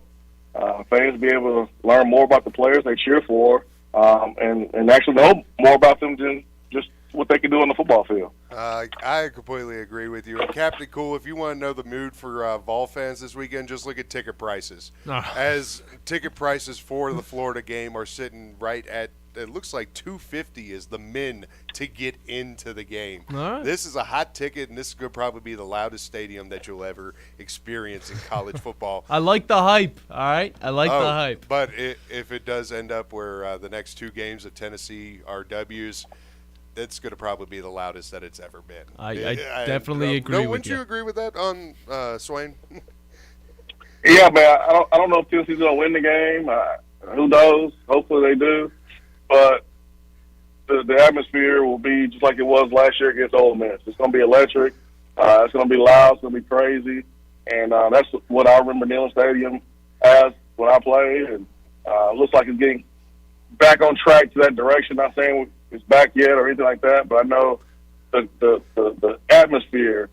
fans to be able to learn more about the players they cheer for, and actually know more about them than just what they can do on the football field. I completely agree with you. And Captain Cool, if you want to know the mood for Vol fans this weekend, just look at ticket prices. As ticket prices for the Florida game are sitting right at, it looks like $250 is the min to get into the game. Right. This is a hot ticket, and this is going to probably be the loudest stadium that you'll ever experience in college football. I like the hype, all right? I like the hype. But if it does end up where the next 2 games of Tennessee are W's, it's going to probably be the loudest that it's ever been. I definitely agree with you. Wouldn't you agree with that on Swain? Yeah, man. I don't know if Tennessee's going to win the game. Who knows? Hopefully they do. But the atmosphere will be just like it was last year against Ole Miss. It's going to be electric. It's going to be loud. It's going to be crazy. And that's what I remember Neyland Stadium as when I played. And looks like it's getting back on track to that direction. Not saying it's back yet or anything like that, but I know the atmosphere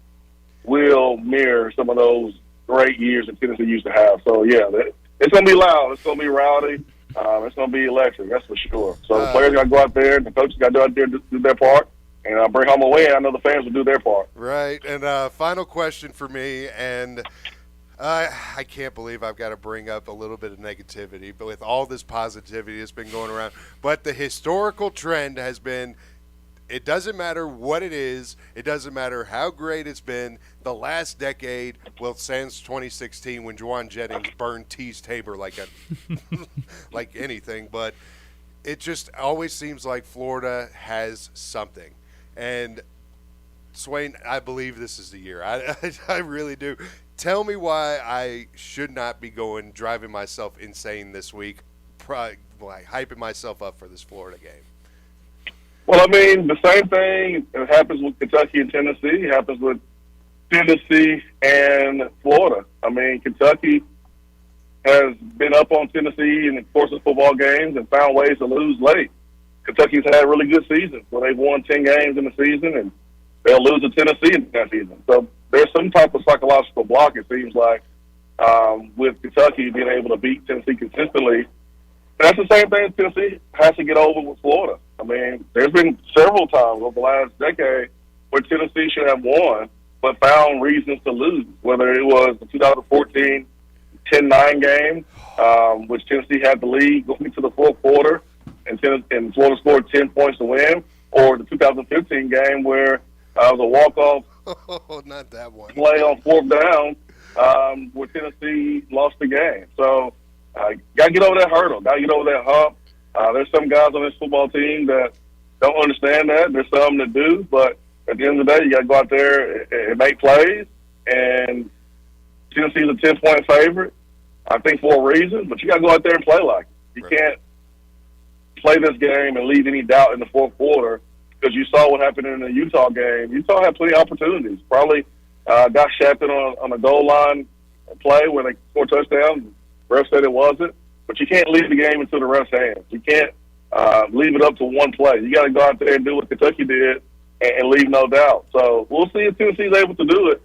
will mirror some of those great years that Tennessee used to have. So, yeah, it's going to be loud. It's going to be rowdy. It's going to be electric, that's for sure. So the players got to go out there, and the coaches got to go out there and do their part, and bring home a win. I know the fans will do their part. Right, and final question for me, and I can't believe I've got to bring up a little bit of negativity, but with all this positivity that's been going around, but the historical trend has been, it doesn't matter what it is, it doesn't matter how great it's been, the last decade, well, since 2016 when Juwan Jennings burned Tease Tabor like like anything, but it just always seems like Florida has something. And Swain, I believe this is the year. I really do. Tell me why I should not be driving myself insane this week, hyping myself up for this Florida game. Well, I mean, the same thing that happens with Kentucky and Tennessee happens with Tennessee and Florida. I mean, Kentucky has been up on Tennessee in the course of football games and found ways to lose late. Kentucky's had really good seasons where they've won 10 games in the season, and they'll lose to Tennessee in that season. So there's some type of psychological block, it seems like, with Kentucky being able to beat Tennessee consistently. And that's the same thing Tennessee has to get over with Florida. I mean, there's been several times over the last decade where Tennessee should have won but found reasons to lose, whether it was the 2014 10-9 game, which Tennessee had the lead going into the fourth quarter, and Florida scored 10 points to win, or the 2015 game where it was a walk-off not that one. play on fourth down where Tennessee lost the game. So got to get over that hurdle, got to get over that hump. There's some guys on this football team that don't understand that. There's some that do, but at the end of the day, you got to go out there and make plays, and Tennessee's a 10-point favorite, I think, for a reason, but you got to go out there and play like it. You can't play this game and leave any doubt in the fourth quarter, because you saw what happened in the Utah game. Utah had plenty of opportunities. Probably got shafted on a goal line play where they scored a touchdown. The ref said it wasn't. But you can't leave the game into the ref's hands. You can't leave it up to one play. You got to go out there and do what Kentucky did and leave no doubt. So we'll see if Tennessee's able to do it.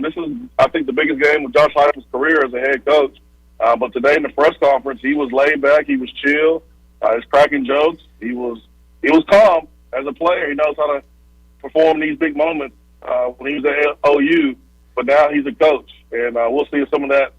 This is, I think, the biggest game of Josh Heupel's career as a head coach. But today in the press conference, he was laid back. He was chill. He's cracking jokes. He was calm as a player. He knows how to perform these big moments when he was at OU. But now he's a coach, and we'll see if some of that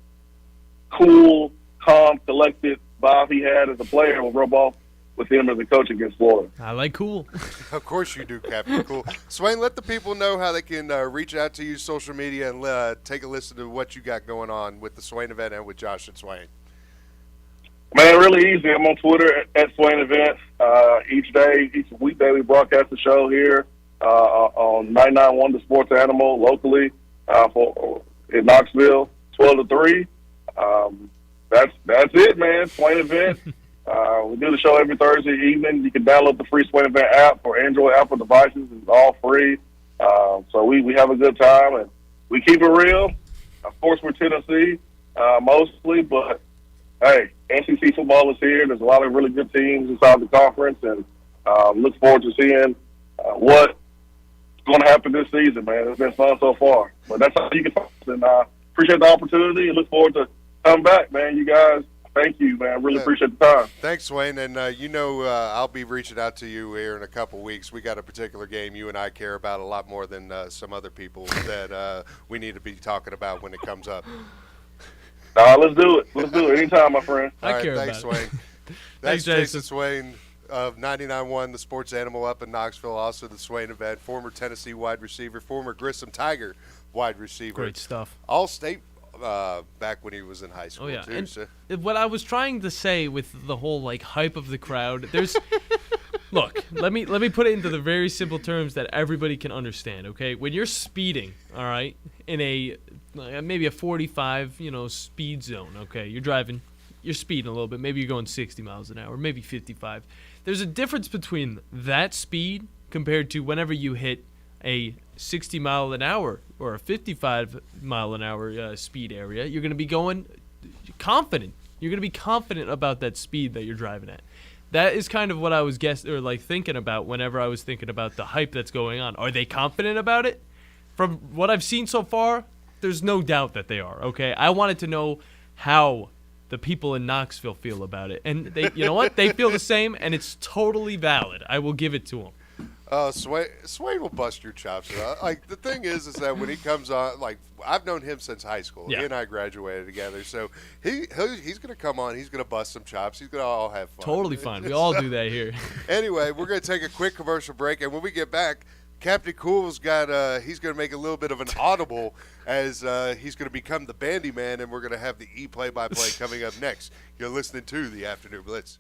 cool, calm, collected vibe he had as a player will rub off with him as a coach against Florida. I like cool. Of course you do, Captain Cool. Swain, let the people know how they can reach out to you, social media, and take a listen to what you got going on with the Swain event and with Josh and Swain. Man, really easy. I'm on Twitter at Swain Event. Each weekday we broadcast the show here on 99.1 The Sports Animal locally in Knoxville, 12 to 3. That's it, man. Swain Event. We do the show every Thursday evening. You can download the free Swain Event app for Android, Apple devices. It's all free. So we have a good time, and we keep it real. Of course, we're Tennessee mostly, but hey, SEC football is here. There's a lot of really good teams inside the conference, and look forward to seeing what's going to happen this season, man. It's been fun so far. But that's how you can find us, and appreciate the opportunity and look forward to coming back, man. You guys, thank you, man. Really appreciate the time. Thanks, Swain. And I'll be reaching out to you here in a couple weeks. We got a particular game you and I care about a lot more than some other people that we need to be talking about when it comes up. Let's do it. Let's do it. Anytime, my friend. All right, thanks, Swain. Thanks, Jason Swain of 99.1 The Sports Animal up in Knoxville, also the Swain event, former Tennessee wide receiver, former Grissom Tiger wide receiver. Great stuff. All-state back when he was in high school, too. And so. What I was trying to say with the whole hype of the crowd, there's look, let me put it into the very simple terms that everybody can understand, okay? When you're speeding, all right, in a maybe a 45, speed zone, okay? You're speeding a little bit. Maybe you're going 60 miles an hour, maybe 55. There's a difference between that speed compared to whenever you hit a 60 mile an hour or a 55 mile an hour speed area. You're going to be going confident. You're going to be confident about that speed that you're driving at. That is kind of what I was thinking about whenever I was thinking about the hype that's going on. Are they confident about it? From what I've seen so far, there's no doubt that they are, okay? I wanted to know how the people in Knoxville feel about it. And they, you know what? They feel the same, and it's totally valid. I will give it to them. Swain will bust your chops. The thing is that when he comes on, I've known him since high school. Yeah. He and I graduated together, so he's going to come on. He's going to bust some chops. He's going to all have fun. Totally fine. We all do that here. Anyway, we're going to take a quick commercial break, and when we get back, Captain Cool's got he's going to make a little bit of an audible as he's going to become the Bandi man, and we're going to have the play-by-play coming up next. You're listening to the Afternoon Blitz.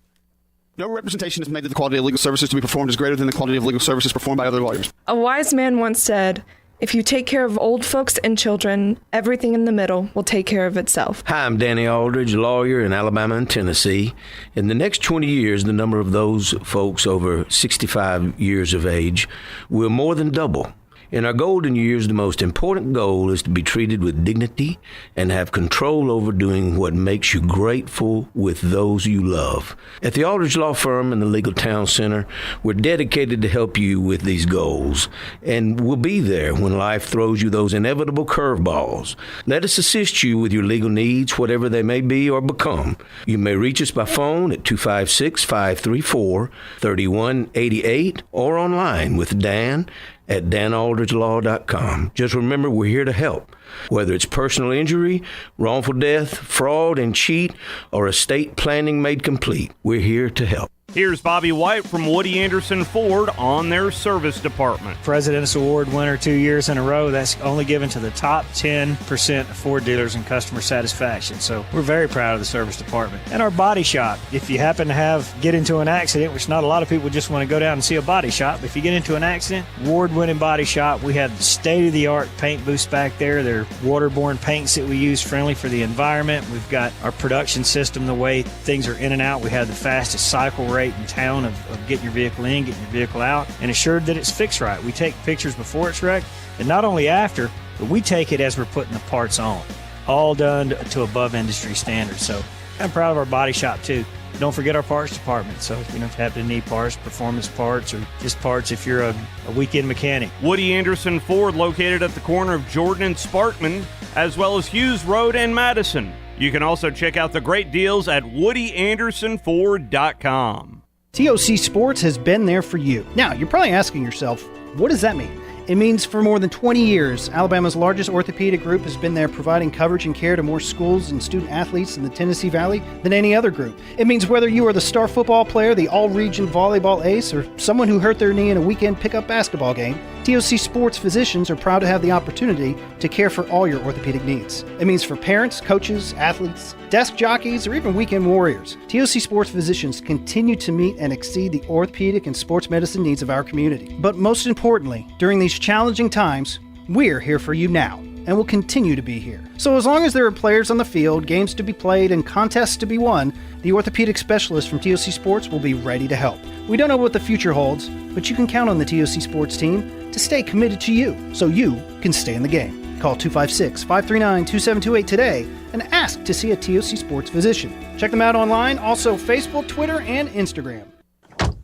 No representation is made that the quality of legal services to be performed is greater than the quality of legal services performed by other lawyers. A wise man once said, if you take care of old folks and children, everything in the middle will take care of itself. Hi, I'm Danny Aldridge, lawyer in Alabama and Tennessee. In the next 20 years, the number of those folks over 65 years of age will more than double. In our golden years, the most important goal is to be treated with dignity and have control over doing what makes you grateful with those you love. At the Aldridge Law Firm and the Legal Town Center, we're dedicated to help you with these goals, and we'll be there when life throws you those inevitable curveballs. Let us assist you with your legal needs, whatever they may be or become. You may reach us by phone at 256-534-3188 or online with Dan at danaldridgelaw.com. Just remember, we're here to help. Whether it's personal injury, wrongful death, fraud and cheat, or estate planning made complete, we're here to help. Here's Bobby White from Woody Anderson Ford on their service department. President's Award winner 2 years in a row. That's only given to the top 10% of Ford dealers in customer satisfaction. So we're very proud of the service department. And our body shop. If you happen to get into an accident, which not a lot of people just want to go down and see a body shop, but if you get into an accident, award-winning body shop. We have state-of-the-art paint booths back there. They're waterborne paints that we use, friendly for the environment. We've got our production system, the way things are in and out. We have the fastest cycle rate in town of getting your vehicle in, getting your vehicle out, and assured that it's fixed right. We take pictures before it's wrecked, and not only after, but we take it as we're putting the parts on. All done to above industry standards. So I'm proud of our body shop too. Don't forget our parts department. So if you happen to need parts, performance parts, or just parts if you're a weekend mechanic. Woody Anderson Ford, located at the corner of Jordan and Sparkman, as well as Hughes Road and Madison. You can also check out the great deals at WoodyAndersonFord.com. TOC Sports has been there for you. Now, you're probably asking yourself, what does that mean? It means for more than 20 years, Alabama's largest orthopedic group has been there providing coverage and care to more schools and student athletes in the Tennessee Valley than any other group. It means whether you are the star football player, the all-region volleyball ace, or someone who hurt their knee in a weekend pickup basketball game, TOC Sports physicians are proud to have the opportunity to care for all your orthopedic needs. It means for parents, coaches, athletes, desk jockeys, or even weekend warriors, TOC Sports physicians continue to meet and exceed the orthopedic and sports medicine needs of our community. But most importantly, during these challenging times, we're here for you now and will continue to be here. So as long as there are players on the field, games to be played, and contests to be won, the orthopedic specialists from TOC Sports will be ready to help. We don't know what the future holds, but you can count on the TOC Sports team to stay committed to you so you can stay in the game. Call 256-539-2728 today and ask to see a TOC Sports physician. Check them out online, also Facebook, Twitter, and Instagram.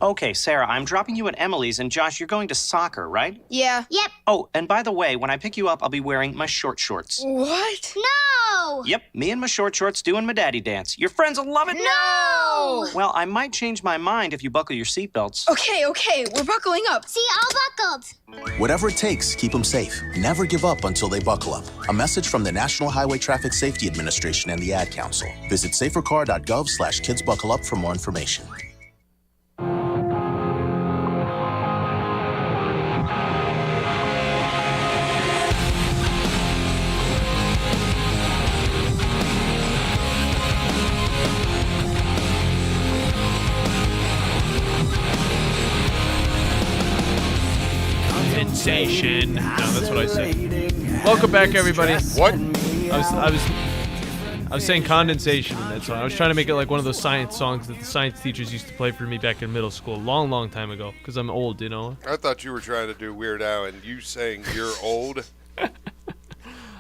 Okay, Sarah, I'm dropping you at Emily's, and Josh, you're going to soccer, right? Yeah. Yep. Oh, and by the way, when I pick you up, I'll be wearing my short shorts. What? No! Yep, me and my short shorts doing my daddy dance. Your friends will love it. No! Well, I might change my mind if you buckle your seatbelts. Okay, we're buckling up. See, all buckled. Whatever it takes, keep them safe. Never give up until they buckle up. A message from the National Highway Traffic Safety Administration and the Ad Council. Visit safercar.gov/kidsbuckleup for more information. Sensation. No, that's what I said. Welcome back, everybody. What? I was saying condensation in that song. I was trying to make it like one of those science songs that the science teachers used to play for me back in middle school, a long, long time ago, because I'm old, you know. I thought you were trying to do Weird Al, and you saying you're old.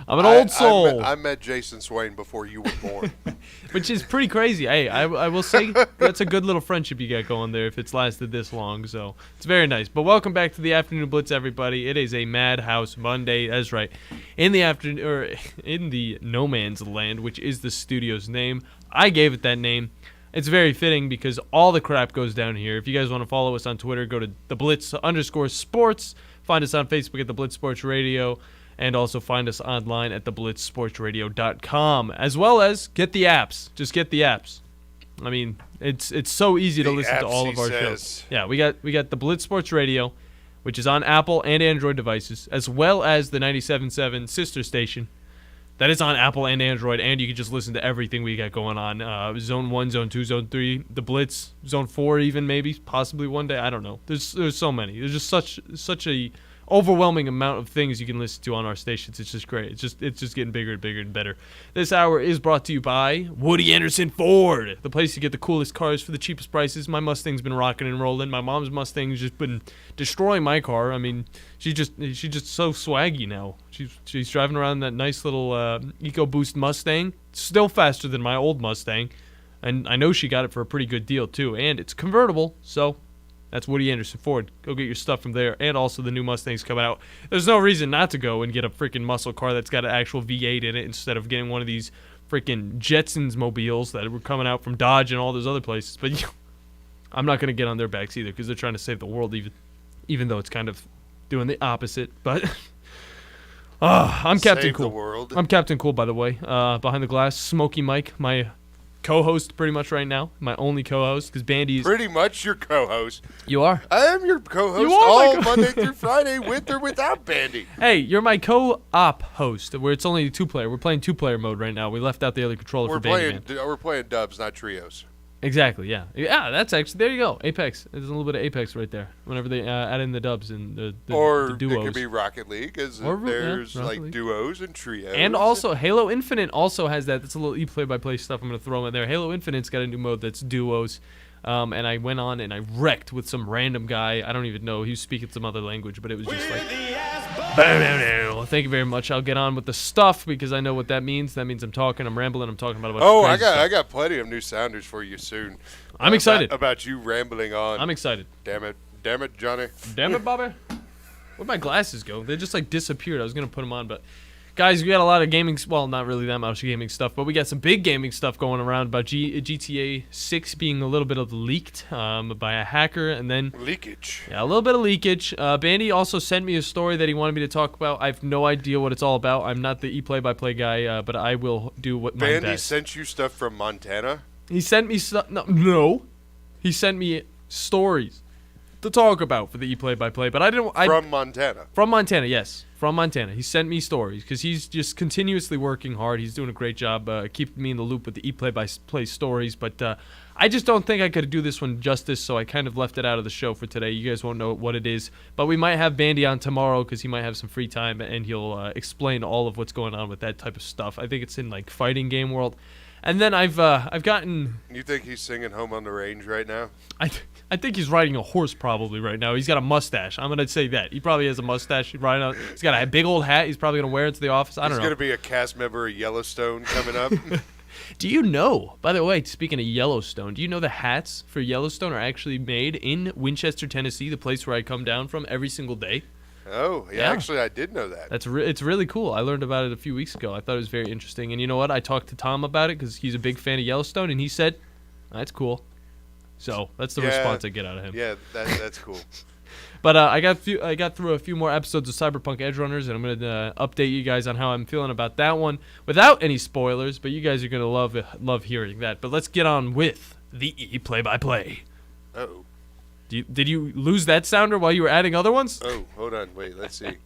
I'm an old soul. I met Jason Swain before you were born. Which is pretty crazy. Hey, I will say that's a good little friendship you got going there if it's lasted this long. So it's very nice. But welcome back to the Afternoon Blitz, everybody. It is a Madhouse Monday. That's right. In the afternoon, or in the No Man's Land, which is the studio's name. I gave it that name. It's very fitting because all the crap goes down here. If you guys want to follow us on Twitter, go to @theblitz_sports. Find us on Facebook at The Blitz Sports Radio. And also find us online at theblitzsportsradio.com, as well as get the apps. Just get the apps. I mean, it's so easy to listen to all of our shows. Yeah, we got the Blitz Sports Radio, which is on Apple and Android devices, as well as the 97.7 sister station that is on Apple and Android, and you can just listen to everything we got going on. Zone 1, Zone 2, Zone 3, the Blitz, Zone 4 even maybe, possibly one day. I don't know. There's so many. There's just such a overwhelming amount of things you can listen to on our stations. It's just great. It's just getting bigger and bigger and better. This hour is brought to you by Woody Anderson Ford, the place to get the coolest cars for the cheapest prices. My Mustang's been rocking and rolling. My mom's Mustang's just been destroying my car. I mean, she's just so swaggy now. She's driving around that nice little EcoBoost Mustang, still faster than my old Mustang, and I know she got it for a pretty good deal too. And it's convertible, so. That's Woody Anderson Ford. Go get your stuff from there. And also the new Mustangs coming out. There's no reason not to go and get a freaking muscle car that's got an actual V8 in it instead of getting one of these freaking Jetsons mobiles that were coming out from Dodge and all those other places. But I'm not going to get on their backs either because they're trying to save the world even though it's kind of doing the opposite. But I'm Captain Save Cool. the world. I'm Captain Cool, by the way. Behind the glass, Smokey Mike, my co-host pretty much right now, my only co-host, because Bandi's pretty much your co-host. You are. I am your co-host You are all my Monday through Friday, with or without Bandi. Hey, you're my co-op host, where it's only 2-player. We're playing 2-player mode right now. We left out the other controller for Bandy Man. We're playing dubs, not trios. Exactly, yeah. Yeah, that's actually, there you go. Apex. There's a little bit of Apex right there. Whenever they add in the dubs and the duos. It could be Rocket League, because Or, there's Rocket like League. duos and trios. And also, Halo Infinite also has that. That's a little play-by-play stuff I'm going to throw in there. Halo Infinite's got a new mode that's duos. And I went on and I wrecked with some random guy. I don't even know. He was speaking some other language, but it was just like... Thank you very much. I'll get on with the stuff because I know what that means. That means I'm talking, I'm rambling, I'm talking about a bunch of crazy stuff. I got plenty of new sounders for you soon. I'm excited. About you rambling on. I'm excited. Damn it, Johnny. Damn it, Bobby. Where'd my glasses go? They just like disappeared. I was going to put them on, but... Guys, we got a lot of gaming, well, not really that much gaming stuff, but we got some big gaming stuff going around about GTA 6 being a little bit of leaked by a hacker, and then... Leakage. Yeah, a little bit of leakage. Bandy also sent me a story that he wanted me to talk about. I have no idea what it's all about. I'm not the play-by-play guy, but I will do what my best. Bandy sent you stuff from Montana? He sent me stuff... No. He sent me stories to talk about for the play-by-play, but I didn't... From Montana? From Montana, yes. From Montana. He sent me stories because he's just continuously working hard. He's doing a great job keeping me in the loop with the play-by-play stories, but I just don't think I could do this one justice, so I kind of left it out of the show for today. You guys won't know what it is, but we might have Bandy on tomorrow because he might have some free time, and he'll explain all of what's going on with that type of stuff. I think it's in, like, fighting game world. And then I've gotten... You think he's singing Home on the Range right now? I think he's riding a horse probably right now. He's got a mustache. I'm going to say that. He probably has a mustache. He's got a big old hat. He's probably going to wear it to the office. I don't know. He's going to be a cast member of Yellowstone coming up. Do you know, by the way, speaking of Yellowstone, do you know the hats for Yellowstone are actually made in Winchester, Tennessee, the place where I come down from every single day? Oh, yeah. Actually, I did know that. It's really cool. I learned about it a few weeks ago. I thought it was very interesting. And you know what? I talked to Tom about it because he's a big fan of Yellowstone, and he said, that's cool. So that's the response I get out of him. Yeah, that's cool. But I got through a few more episodes of Cyberpunk Edge Runners, and I'm going to update you guys on how I'm feeling about that one without any spoilers, but you guys are going to love hearing that. But let's get on with the play-by-play. Uh-oh. Did you lose that sounder while you were adding other ones? Oh, hold on. Wait, let's see.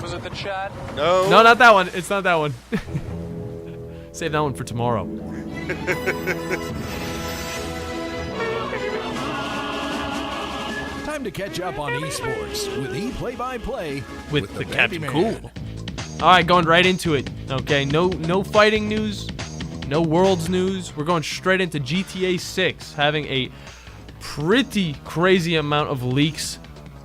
Was it the chat? No. No, not that one. It's not that one. Save that one for tomorrow. Time to catch up on esports with play-by-play with the Captain Cool. All right, going right into it. Okay, no fighting news, no worlds news. We're going straight into GTA 6, having a pretty crazy amount of leaks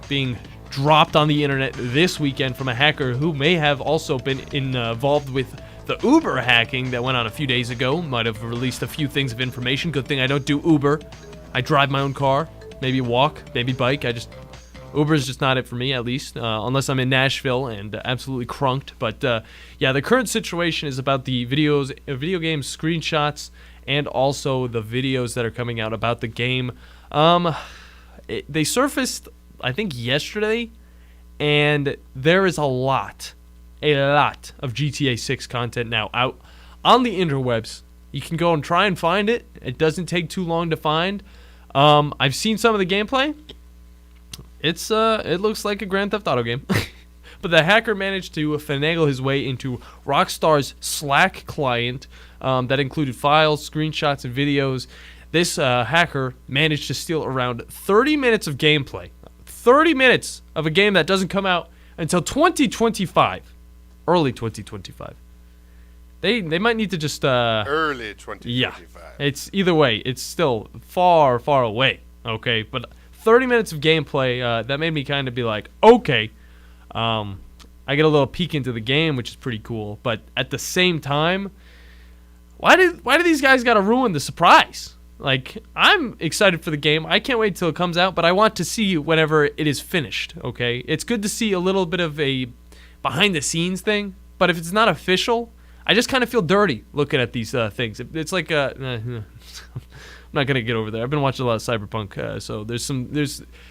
being dropped on the internet this weekend from a hacker who may have also been involved with the Uber hacking that went on a few days ago. Might have released a few things of information. Good thing I don't do Uber. I drive my own car, maybe walk, maybe bike. Uber is just not it for me, at least, unless I'm in Nashville and absolutely crunked. But yeah, the current situation is about the video game screenshots and also the videos that are coming out about the game. They surfaced, I think, yesterday, and there is a lot of GTA 6 content now out on the interwebs. You can go and try and find it. It doesn't take too long to find. I've seen some of the gameplay. It looks like a Grand Theft Auto game. But the hacker managed to finagle his way into Rockstar's Slack client that included files, screenshots, and videos. This hacker managed to steal around 30 minutes of gameplay. 30 minutes of a game that doesn't come out until 2025, early 2025. They might need to just early 2025. Yeah, it's either way. It's still far, far away. Okay, but 30 minutes of gameplay that made me kind of be like, okay, I get a little peek into the game, which is pretty cool. But at the same time, why do these guys got to ruin the surprise? Like, I'm excited for the game. I can't wait till it comes out, but I want to see whenever it is finished. Okay, it's good to see a little bit of a behind the scenes thing, but if it's not official, I just kind of feel dirty looking at these things. It's like I'm not gonna get over there. I've been watching a lot of Cyberpunk, so there's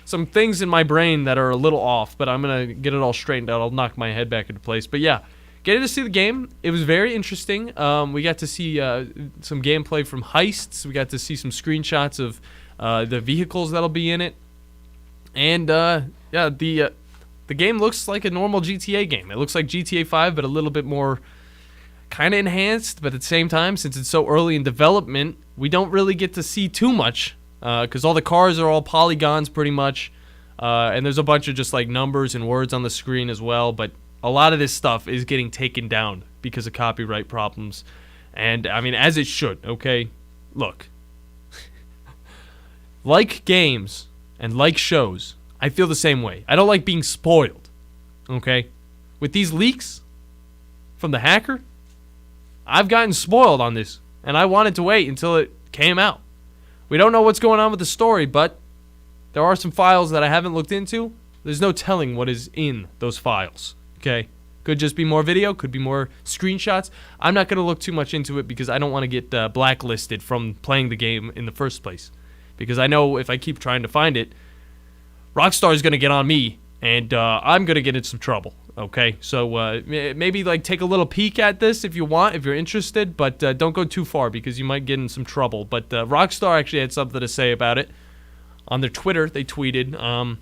some things in my brain that are a little off, but I'm gonna get it all straightened out. I'll knock my head back into place. But yeah, getting to see the game, it was very interesting. We got to see some gameplay from heists. We got to see some screenshots of the vehicles that'll be in it, and yeah, the game looks like a normal GTA game. It looks like GTA 5, but a little bit more kind of enhanced. But at the same time, since it's so early in development, we don't really get to see too much because all the cars are all polygons pretty much, and there's a bunch of just like numbers and words on the screen as well. But a lot of this stuff is getting taken down because of copyright problems, and I mean, as it should. Okay, look, like games and like shows, I feel the same way. I don't like being spoiled. Okay, with these leaks from the hacker, I've gotten spoiled on this, and I wanted to wait until it came out. We don't know what's going on with the story, but there are some files that I haven't looked into. There's no telling what is in those files, okay? Could just be more video, could be more screenshots. I'm not going to look too much into it because I don't want to get blacklisted from playing the game in the first place. Because I know if I keep trying to find it, Rockstar is going to get on me, and I'm going to get in some trouble. Okay, so maybe like take a little peek at this if you want, if you're interested, but don't go too far because you might get in some trouble. But Rockstar actually had something to say about it. On their Twitter, they tweeted,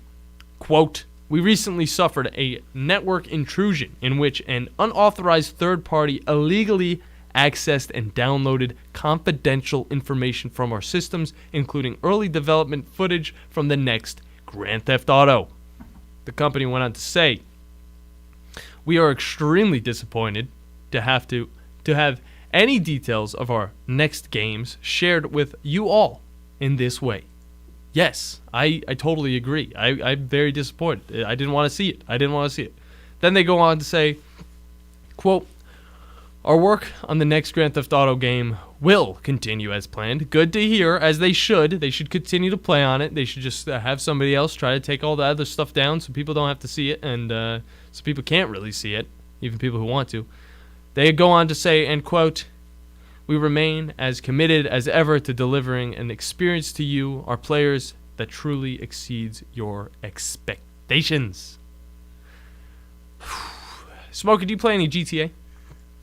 quote, "We recently suffered a network intrusion in which an unauthorized third party illegally accessed and downloaded confidential information from our systems, including early development footage from the next Grand Theft Auto." The company went on to say, "We are extremely disappointed to have any details of our next games shared with you all in this way." Yes, I totally agree. I'm very disappointed. I didn't want to see it. Then they go on to say, quote, "Our work on the next Grand Theft Auto game will continue as planned." Good to hear, as they should. They should continue to play on it. They should just have somebody else try to take all the other stuff down so people don't have to see it, and so people can't really see it, even people who want to. They go on to say, and quote, "We remain as committed as ever to delivering an experience to you, our players, that truly exceeds your expectations." Smokey, do you play any GTA?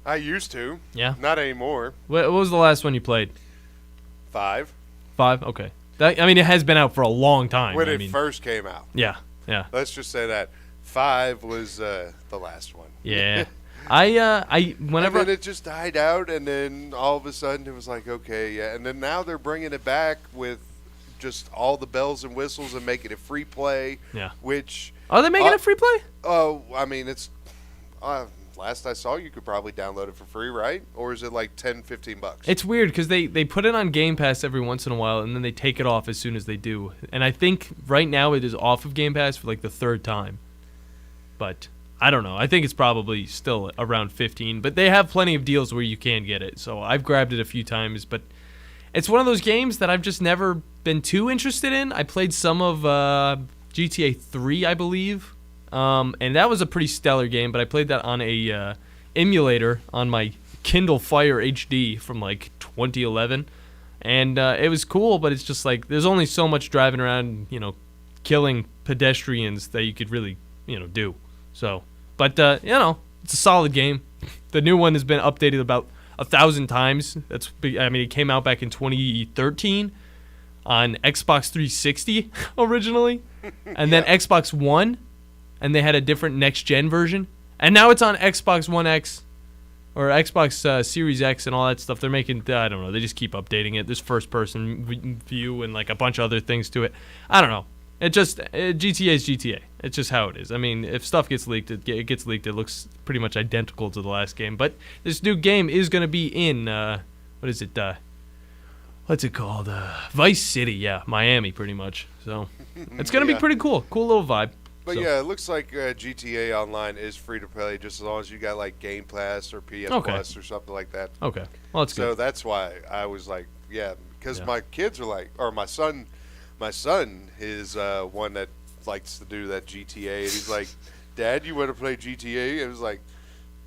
I used to. Yeah? Not anymore. What was the last one you played? 5. 5? Okay. I mean, it has been out for a long time. When it first came out. Yeah, yeah. Let's just say that 5 was the last one. Yeah. Whenever... And then it just died out, and then all of a sudden it was like, okay, yeah. And then now they're bringing it back with just all the bells and whistles and making it free play. Yeah. Which... Are they making it free play? Oh, I mean, it's... last I saw, you could probably download it for free, right? Or is it like $10-15? It's weird because they put it on Game Pass every once in a while, and then they take it off as soon as they do. And I think right now it is off of Game Pass for like the third time. But I don't know. I think it's probably still around 15. But they have plenty of deals where you can get it. So I've grabbed it a few times. But it's one of those games that I've just never been too interested in. I played some of GTA 3, I believe. And that was a pretty stellar game, but I played that on a emulator on my Kindle Fire HD from like 2011, and it was cool, but it's just like there's only so much driving around, killing pedestrians that you could really, do. So, but it's a solid game. The new one has been updated about 1,000 times. It came out back in 2013 on Xbox 360 originally, and then Xbox One. And they had a different next-gen version. And now it's on Xbox One X or Xbox Series X and all that stuff. They're making, I don't know, they just keep updating it. There's first-person view and like a bunch of other things to it. I don't know. GTA is GTA. It's just how it is. I mean, if stuff gets leaked, it gets leaked. It looks pretty much identical to the last game. But this new game is going to be in, what is it? What's it called? Vice City, yeah. Miami, pretty much. So it's going to be pretty cool. Cool little vibe. But So- yeah, it looks like GTA Online is free to play just as long as you got like Game Pass or PS Plus or something like that. Okay. Well, that's So good. that's why I was like, yeah, because Yeah. my kids are like, or my son is one that likes to do that GTA, and he's like, Dad, you want to play GTA? And I was like,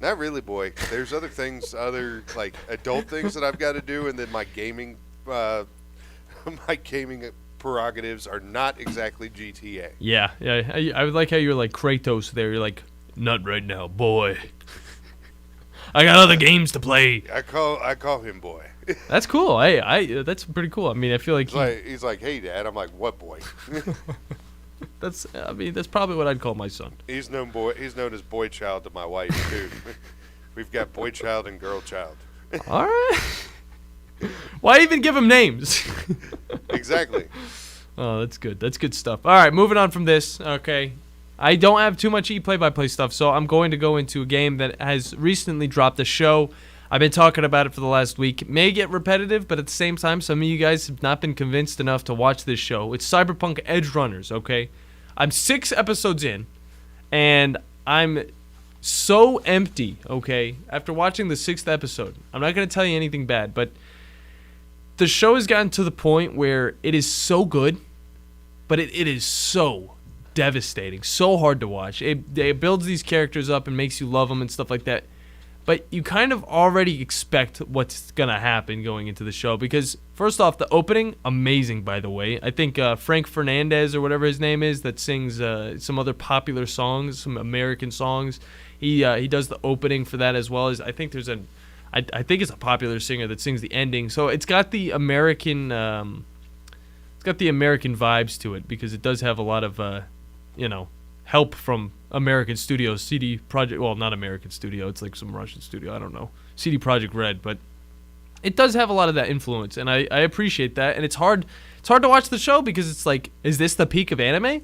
not really, boy. There's other things, other like adult things that I've got to do, and then my gaming prerogatives are not exactly GTA. Yeah. I would like how you're like Kratos there. You're like, not right now, boy. I got other games to play. I call him boy. That's cool. That's pretty cool. I mean, I feel like He's like, hey, Dad. I'm like, what boy? that's probably what I'd call my son. He's known as boy child to my wife too. We've got boy child and girl child. All right. Why even give him names? Exactly. Oh, that's good. That's good stuff. All right, moving on from this. Okay. I don't have too much play-by-play stuff, so I'm going to go into a game that has recently dropped a show. I've been talking about it for the last week. It may get repetitive, but at the same time, some of you guys have not been convinced enough to watch this show. It's Cyberpunk Edge Runners, okay? I'm 6 episodes in, and I'm so empty, okay? After watching the 6th episode, I'm not going to tell you anything bad, but the show has gotten to the point where it is so good, but it is so devastating, so hard to watch. It builds these characters up and makes you love them and stuff like that. But you kind of already expect what's going to happen going into the show because, first off, the opening, amazing, by the way. I think Frank Fernandez or whatever his name is that sings some other popular songs, some American songs. He does the opening for that as well as I think there's I think it's a popular singer that sings the ending. So it's got the American vibes to it because it does have a lot of help from American studios, CD Projekt, well, not American studio, it's like some Russian studio, I don't know, CD Projekt Red, but it does have a lot of that influence, and I appreciate that, and it's hard to watch the show because it's like, is this the peak of anime?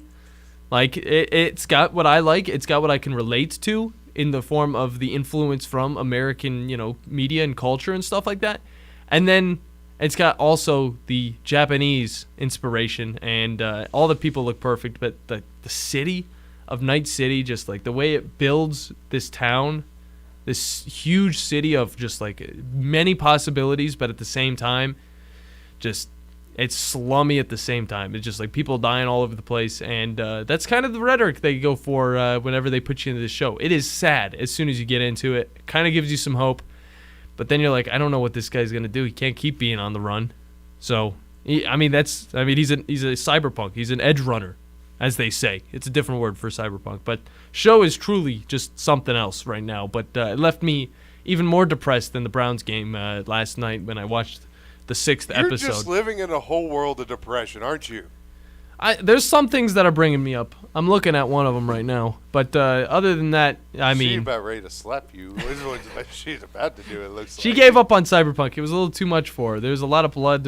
Like, it's got what I like, it's got what I can relate to in the form of the influence from American, media and culture and stuff like that, and then it's got also the Japanese inspiration, and all the people look perfect, but the city of Night City, just like the way it builds this town, this huge city of just like many possibilities, but at the same time, just it's slummy at the same time. It's just like people dying all over the place, and that's kind of the rhetoric they go for whenever they put you into this show. It is sad as soon as you get into it. It kind of gives you some hope. But then you're like, I don't know what this guy's gonna do. He can't keep being on the run. So, he's a cyberpunk. He's an edge runner, as they say. It's a different word for cyberpunk. But show is truly just something else right now. But it left me even more depressed than the Browns game last night when I watched the 6th episode. You're just living in a whole world of depression, aren't you? There's some things that are bringing me up. I'm looking at one of them right now. But other than that, She's about ready to slap you. She's about to do it, looks like. She gave up on Cyberpunk. It was a little too much for her. There's a lot of blood.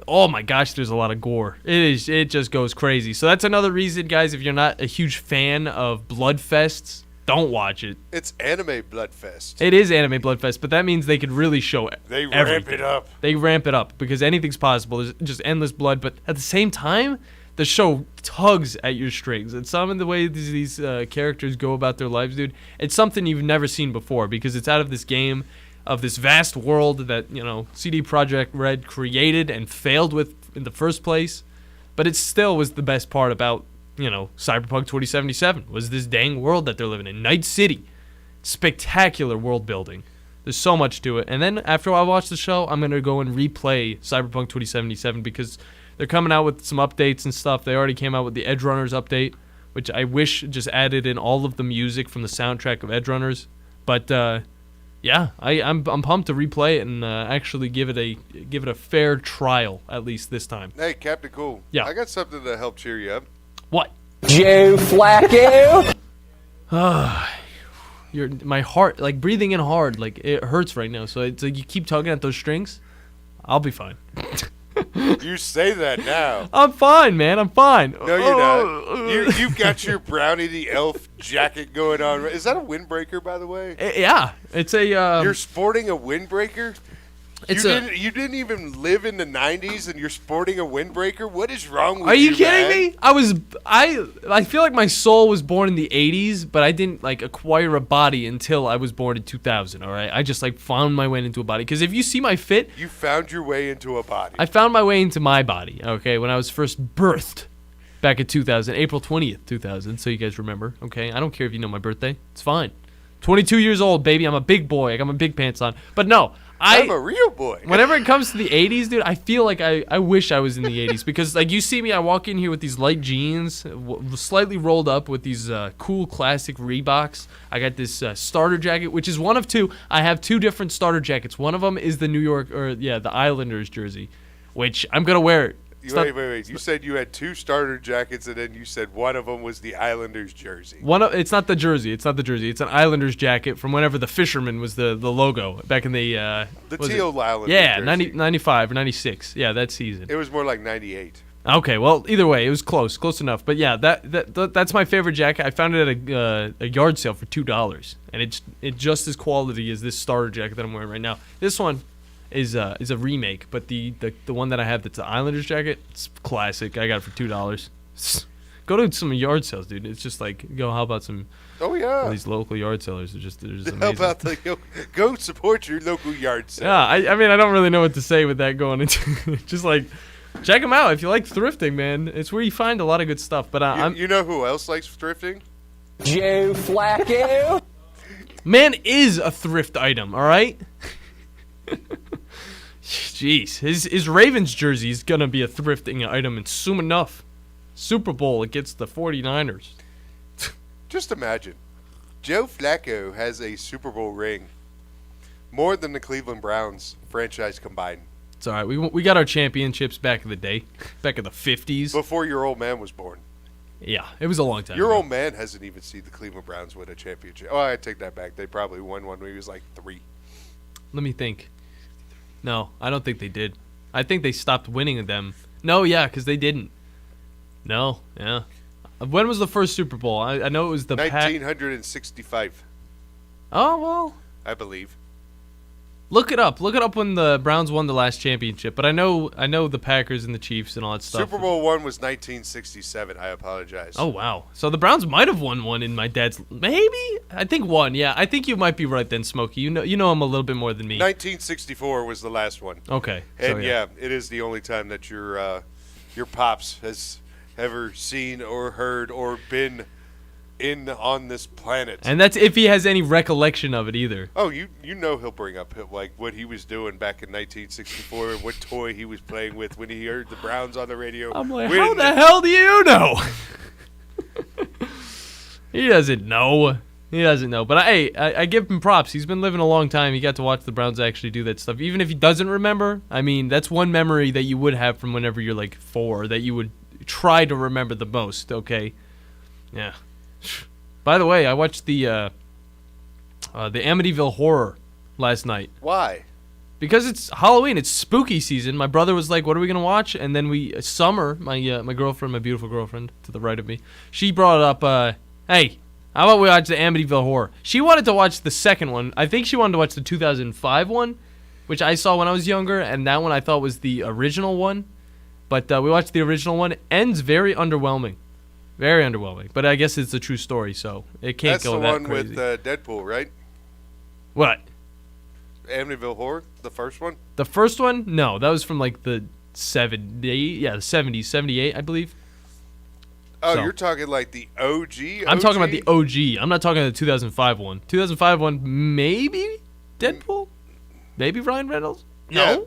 Oh my gosh, there's a lot of gore. It just goes crazy. So that's another reason, guys, if you're not a huge fan of bloodfests, don't watch it. It's anime bloodfest. It is anime bloodfest, but that means they could really show it. They ramp it up. They ramp it up because anything's possible. There's just endless blood, but at the same time, the show tugs at your strings. And some of the way these characters go about their lives, dude, it's something you've never seen before because it's out of this game, of this vast world that, CD Projekt Red created and failed with in the first place. But it still was the best part about, Cyberpunk 2077, was this dang world that they're living in. Night City. Spectacular world building. There's so much to it. And then after I watch the show, I'm going to go and replay Cyberpunk 2077 because they're coming out with some updates and stuff. They already came out with the Edge Runners update, which I wish just added in all of the music from the soundtrack of Edge Runners. But yeah, I'm pumped to replay it and actually give it a fair trial at least this time. Hey, Captain Cool. Yeah. I got something to help cheer you up. What? Joe Flacco. My heart, like breathing in hard, like it hurts right now. So it's like you keep tugging at those strings. I'll be fine. You say that now. I'm fine, man. I'm fine. No, you're not. You've got your Brownie the Elf jacket going on. Is that a windbreaker, by the way? Yeah, it's a. You're sporting a windbreaker? You didn't even live in the 90s and you're sporting a windbreaker? What is wrong with you? Are you kidding man? me? I feel like my soul was born in the 80s, but I didn't like acquire a body until I was born in 2000, all right? I just like found my way into a body. Because if you see my fit... You found your way into a body. I found my way into my body, okay, when I was first birthed back in 2000, April 20th, 2000, so you guys remember, okay? I don't care if you know my birthday. It's fine. 22 years old, baby. I'm a big boy. I got my big pants on. But no... I'm a real boy. Whenever it comes to the 80s, dude, I feel like I wish I was in the 80s because, like, you see me, I walk in here with these light jeans, slightly rolled up with these cool classic Reeboks. I got this starter jacket, which is one of two. I have two different starter jackets. One of them is the the Islanders jersey, which I'm going to wear it. Wait. You said you had two starter jackets, and then you said one of them was the Islanders jersey. It's not the jersey. It's an Islanders jacket from whenever the Fisherman was the logo back in the teal Islanders. Yeah, jersey. 95 or 96. Yeah, that season. It was more like 98. Okay, well, either way, it was close enough. But yeah, that's my favorite jacket. I found it at a yard sale for $2, and it's just as quality as this starter jacket that I'm wearing right now. This one is a remake, but the one that I have that's the Islanders jacket, it's classic. I got it for $2. Go to some yard sales, dude. It's just like, how about some... Oh, yeah. These local yard sellers they're just amazing. How about go support your local yard sale? Yeah, I mean, I don't really know what to say with that going into just like, check them out if you like thrifting, man. It's where you find a lot of good stuff. But you know who else likes thrifting? Joe Flacco. Man is a thrift item, all right? Jeez, his Ravens jersey is gonna be a thrifting item, and soon enough, Super Bowl against the 49ers. Just imagine, Joe Flacco has a Super Bowl ring, more than the Cleveland Browns franchise combined. It's all right. We got our championships back in the day, back in the 50s, before your old man was born. Yeah, it was a long time. Your old man hasn't even seen the Cleveland Browns win a championship. Oh, I take that back. They probably won one when he was like 3. Let me think. No, I don't think they did. I think they stopped winning them. No, yeah, because they didn't. No, yeah. When was the first Super Bowl? I know it was the 1965. Oh, well. I believe. Look it up. Look it up when the Browns won the last championship. But I know the Packers and the Chiefs and all that stuff. Super Bowl one was 1967. I apologize. Oh, wow. So the Browns might have won one in my dad's... Maybe? I think one, yeah. I think you might be right then, Smokey. You know him a little bit more than me. 1964 was the last one. Okay. And, yeah, it is the only time that your pops has ever seen or heard or been on this planet. And that's if he has any recollection of it either. Oh, you know he'll bring up like what he was doing back in 1964 and what toy he was playing with when he heard the Browns on the radio. I'm like, how the hell do you know? He doesn't know. He doesn't know. But I give him props. He's been living a long time. He got to watch the Browns actually do that stuff. Even if he doesn't remember, I mean, that's one memory that you would have from whenever you're like 4 that you would try to remember the most, okay? Yeah. By the way, I watched the Amityville Horror last night. Why? Because it's Halloween. It's spooky season. My brother was like, "What are we gonna watch?" And then Summer, my girlfriend, my beautiful girlfriend to the right of me, she brought up, "Hey, how about we watch the Amityville Horror?" She wanted to watch the second one. I think she wanted to watch the 2005 one, which I saw when I was younger, and that one I thought was the original one. But we watched the original one. Ends very underwhelming. Very underwhelming, but I guess it's a true story, so it can't go that crazy. That's the one with Deadpool, right? What? Amityville Horror, the first one? The first one? No, that was from like the 70s, 78, I believe. Oh, so you're talking like the OG? I'm talking about the OG. I'm not talking the 2005 one. 2005 one, maybe Deadpool? Maybe Ryan Reynolds? Yeah, No,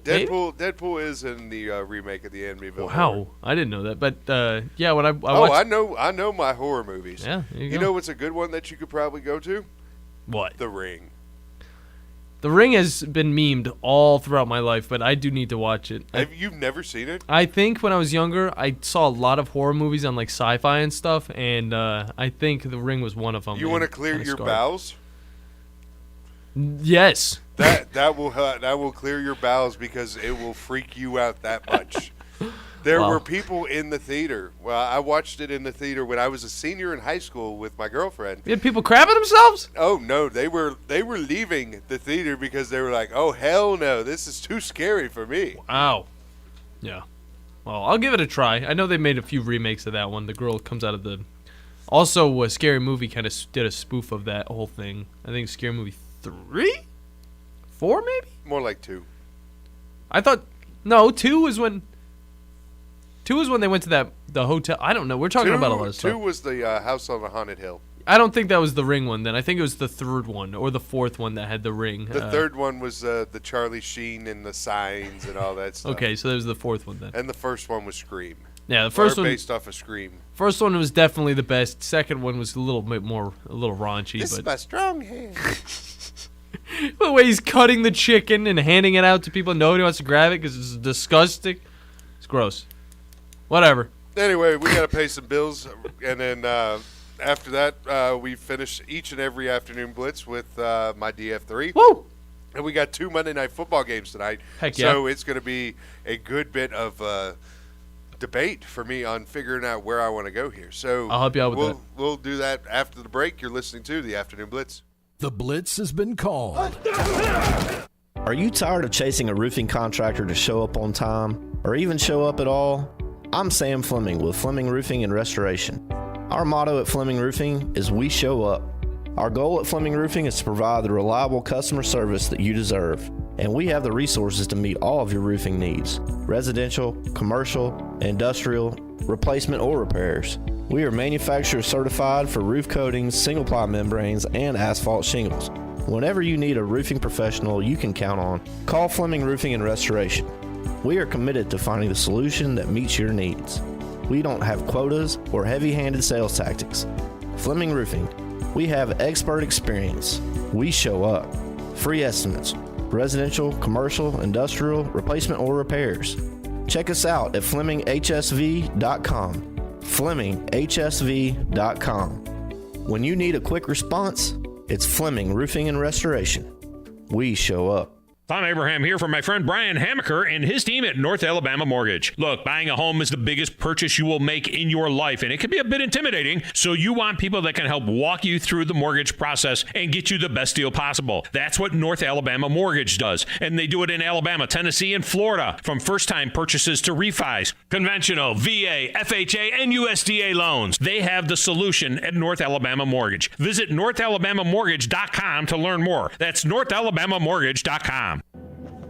Deadpool is in the remake of the Amityville. Wow, Horror. I didn't know that. But yeah, when I watched... I know my horror movies. Yeah, you know what's a good one that you could probably go to? What? The Ring. The Ring has been memed all throughout my life, but I do need to watch it. You've never seen it? I think when I was younger, I saw a lot of horror movies on like sci-fi and stuff, and I think The Ring was one of them. You want to clear your bowels? Yes. That will clear your bowels because it will freak you out that much. There Wow. were people in the theater. Well, I watched it in the theater when I was a senior in high school with my girlfriend. You had people crapping themselves? Oh no, they were leaving the theater because they were like, "Oh hell no, this is too scary for me." Wow. Yeah. Well, I'll give it a try. I know they made a few remakes of that one. The girl comes out of the... Also, a Scary Movie kind of did a spoof of that whole thing. I think Scary Movie 3? 4 maybe? More like 2. I thought... No, 2 was when... 2 was when they went to the hotel. I don't know. We're talking about a lot of stuff. 2 was the House on the Haunted Hill. I don't think that was the Ring one then. I think it was the third one or the fourth one that had the ring. The third one was the Charlie Sheen and the signs and all that stuff. Okay, so that was the fourth one then. And the first one was Scream. Yeah, the first or one based off of Scream. First one was definitely the best. Second one was a little raunchy. This is my strong hand. The way he's cutting the chicken and handing it out to people, nobody wants to grab it because it's disgusting. It's gross. Whatever. Anyway, we got to pay some bills, and then after that, we finish each and every afternoon blitz with my DF3. Woo! And we got 2 Monday night football games tonight. Heck yeah. So it's going to be a good bit of debate for me on figuring out where I want to go here. So I'll help you out with that. We'll do that after the break. You're listening to the Afternoon Blitz. The Blitz has been called. Are you tired of chasing a roofing contractor to show up on time or even show up at all? I'm Sam Fleming with Fleming Roofing and Restoration. Our motto at Fleming Roofing is we show up. Our goal at Fleming Roofing is to provide the reliable customer service that you deserve, and we have the resources to meet all of your roofing needs: residential, commercial, industrial, replacement, or repairs. We are manufacturer certified for roof coatings, single-ply membranes, and asphalt shingles. Whenever you need a roofing professional you can count on, call Fleming Roofing and Restoration. We are committed to finding the solution that meets your needs. We don't have quotas or heavy-handed sales tactics. Fleming Roofing, we have expert experience. We show up. Free estimates, residential, commercial, industrial, replacement, or repairs. Check us out at FlemingHSV.com. FlemingHSV.com. When you need a quick response, it's Fleming Roofing and Restoration. We show up. Tom Abraham here from my friend Brian Hamaker and his team at North Alabama Mortgage. Look, buying a home is the biggest purchase you will make in your life, and it can be a bit intimidating, so you want people that can help walk you through the mortgage process and get you the best deal possible. That's what North Alabama Mortgage does, and they do it in Alabama, Tennessee, and Florida, from first-time purchases to refis, conventional, VA, FHA, and USDA loans. They have the solution at North Alabama Mortgage. Visit NorthAlabamaMortgage.com to learn more. That's NorthAlabamaMortgage.com.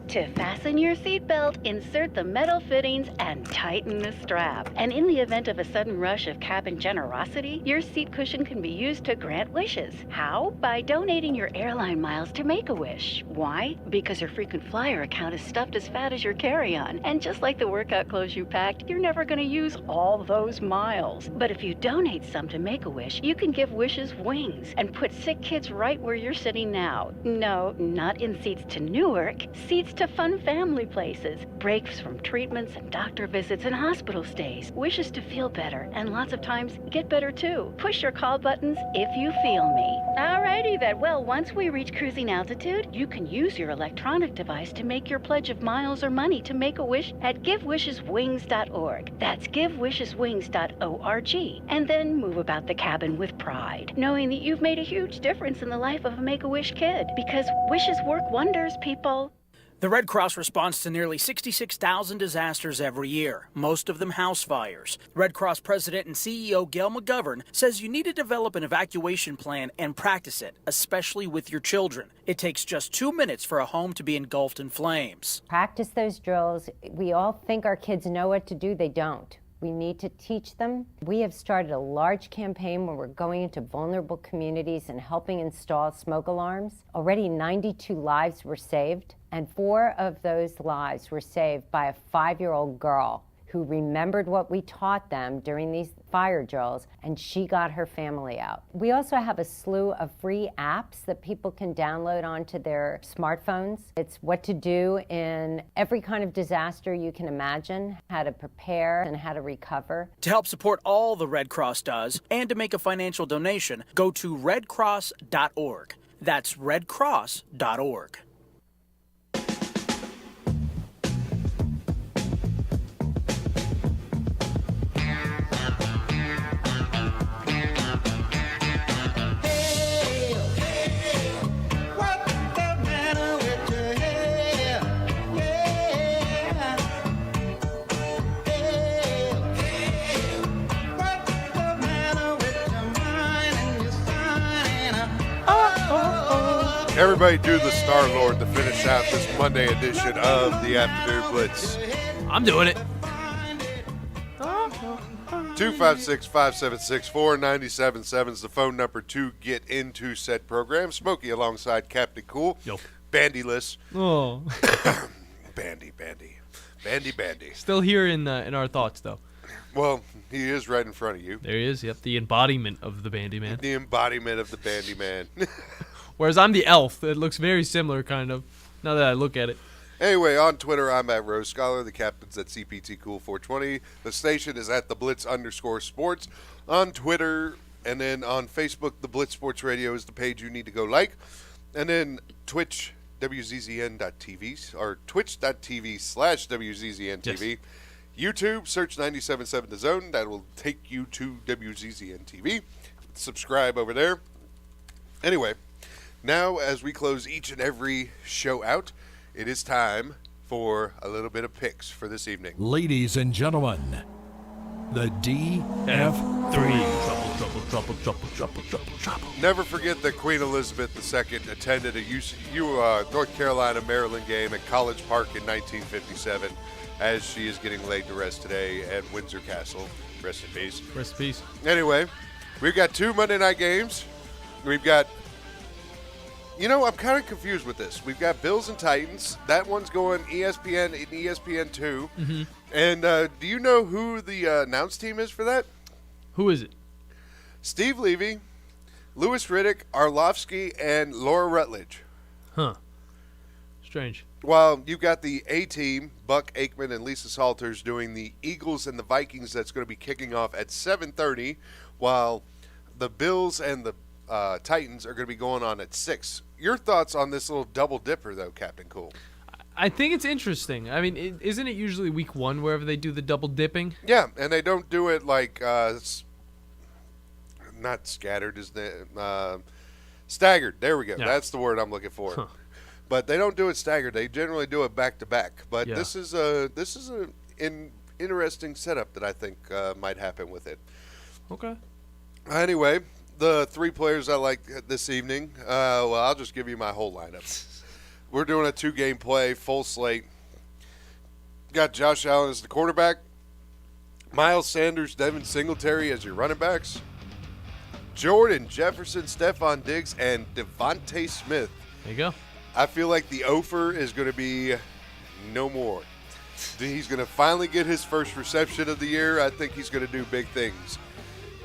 To fasten your seatbelt, insert the metal fittings and tighten the strap. And in the event of a sudden rush of cabin generosity, your seat cushion can be used to grant wishes. How? By donating your airline miles to Make-A-Wish. Why? Because your frequent flyer account is stuffed as fat as your carry-on. And just like the workout clothes you packed, you're never going to use all those miles. But if you donate some to Make-A-Wish, you can give wishes wings and put sick kids right where you're sitting now. No, not in seats to Newark. Seats to fun family places, breaks from treatments and doctor visits and hospital stays, wishes to feel better, and lots of times get better too. Push your call buttons if you feel me. Alrighty then, well, once we reach cruising altitude, you can use your electronic device to make your pledge of miles or money to Make-A-Wish at GiveWishesWings.org. That's GiveWishesWings.org. And then move about the cabin with pride, knowing that you've made a huge difference in the life of a Make-A-Wish kid. Because wishes work wonders, people. The Red Cross responds to nearly 66,000 disasters every year, most of them house fires. Red Cross President and CEO Gail McGovern says you need to develop an evacuation plan and practice it, especially with your children. It takes just 2 minutes for a home to be engulfed in flames. Practice those drills. We all think our kids know what to do. They don't. We need to teach them. We have started a large campaign where we're going into vulnerable communities and helping install smoke alarms. Already 92 lives were saved, and 4 of those lives were saved by a 5-year-old girl who remembered what we taught them during these fire drills, and she got her family out. We also have a slew of free apps that people can download onto their smartphones. It's what to do in every kind of disaster you can imagine, how to prepare and how to recover. To help support all the Red Cross does and to make a financial donation, go to redcross.org. That's redcross.org. Everybody do the Star-Lord to finish out this Monday edition of the Afternoon Blitz. I'm doing it. 256-576-4977 is the phone number to get into said program. Smokey alongside Captain Cool. Yo. Bandyless. Oh. Bandy. Still here in our thoughts, though. Well, he is right in front of you. There he is. Yep, the embodiment of the Bandy Man. The embodiment of the Bandy Man. Whereas I'm the elf. It looks very similar, kind of, now that I look at it. Anyway, on Twitter, I'm at Rose Scholar. The captain's at CPTCool420. The station is at the Blitz_sports on Twitter. And then on Facebook, the Blitz Sports Radio is the page you need to go like. And then Twitch, WZZN.TV, or twitch.tv/WZZN-TV. Yes. YouTube, search 97.7 The Zone. That will take you to WZZN-TV. Subscribe over there. Anyway, now as we close each and every show out, it is time for a little bit of picks for this evening. Ladies and gentlemen, the DF3. Trouble. Never forget that Queen Elizabeth II attended a North Carolina, Maryland game at College Park in 1957, as she is getting laid to rest today at Windsor Castle. Rest in peace. Rest in peace. Anyway, we've got 2 Monday night games. We've got... I'm kind of confused with this. We've got Bills and Titans. That one's going ESPN and ESPN2. Mm-hmm. And do you know who the announce team is for that? Who is it? Steve Levy, Louis Riddick, Arlovsky, and Laura Rutledge. Huh. Strange. While you've got the A-team, Buck Aikman and Lisa Salters, doing the Eagles and the Vikings. That's going to be kicking off at 7:30, while the Bills and the Titans are going to be going on at 6. Your thoughts on this little double dipper, though, Captain Cool? I think it's interesting. I mean, isn't it usually week 1 wherever they do the double dipping? Yeah, and they don't do it like not scattered, is the staggered. There we go. Yeah. That's the word I'm looking for. Huh. But they don't do it staggered. They generally do it back to back. But yeah. This is an interesting setup that I think might happen with it. Okay. Anyway, the 3 players I like this evening. Well, I'll just give you my whole lineup. We're doing a 2-game play, full slate. Got Josh Allen as the quarterback, Miles Sanders, Devin Singletary as your running backs, Jordan Jefferson, Stephon Diggs, and Devontae Smith. There you go. I feel like the Ofer is going to be no more. He's going to finally get his first reception of the year. I think he's going to do big things.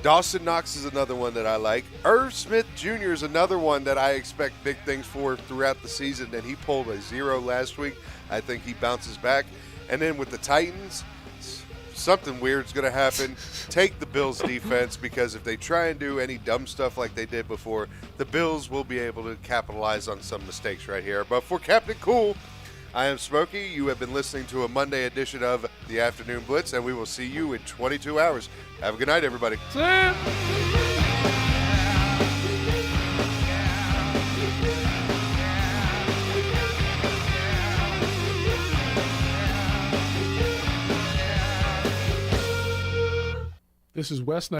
Dawson Knox is another one that I like. Irv Smith Jr. is another one that I expect big things for throughout the season, and he pulled a 0 last week. I think he bounces back. And then with the Titans, something weird's going to happen. Take the Bills defense, because if they try and do any dumb stuff like they did before, the Bills will be able to capitalize on some mistakes right here. But for Captain Cool, I am Smokey. You have been listening to a Monday edition of the Afternoon Blitz, and we will see you in 22 hours. Have a good night, everybody. See ya. This is Wes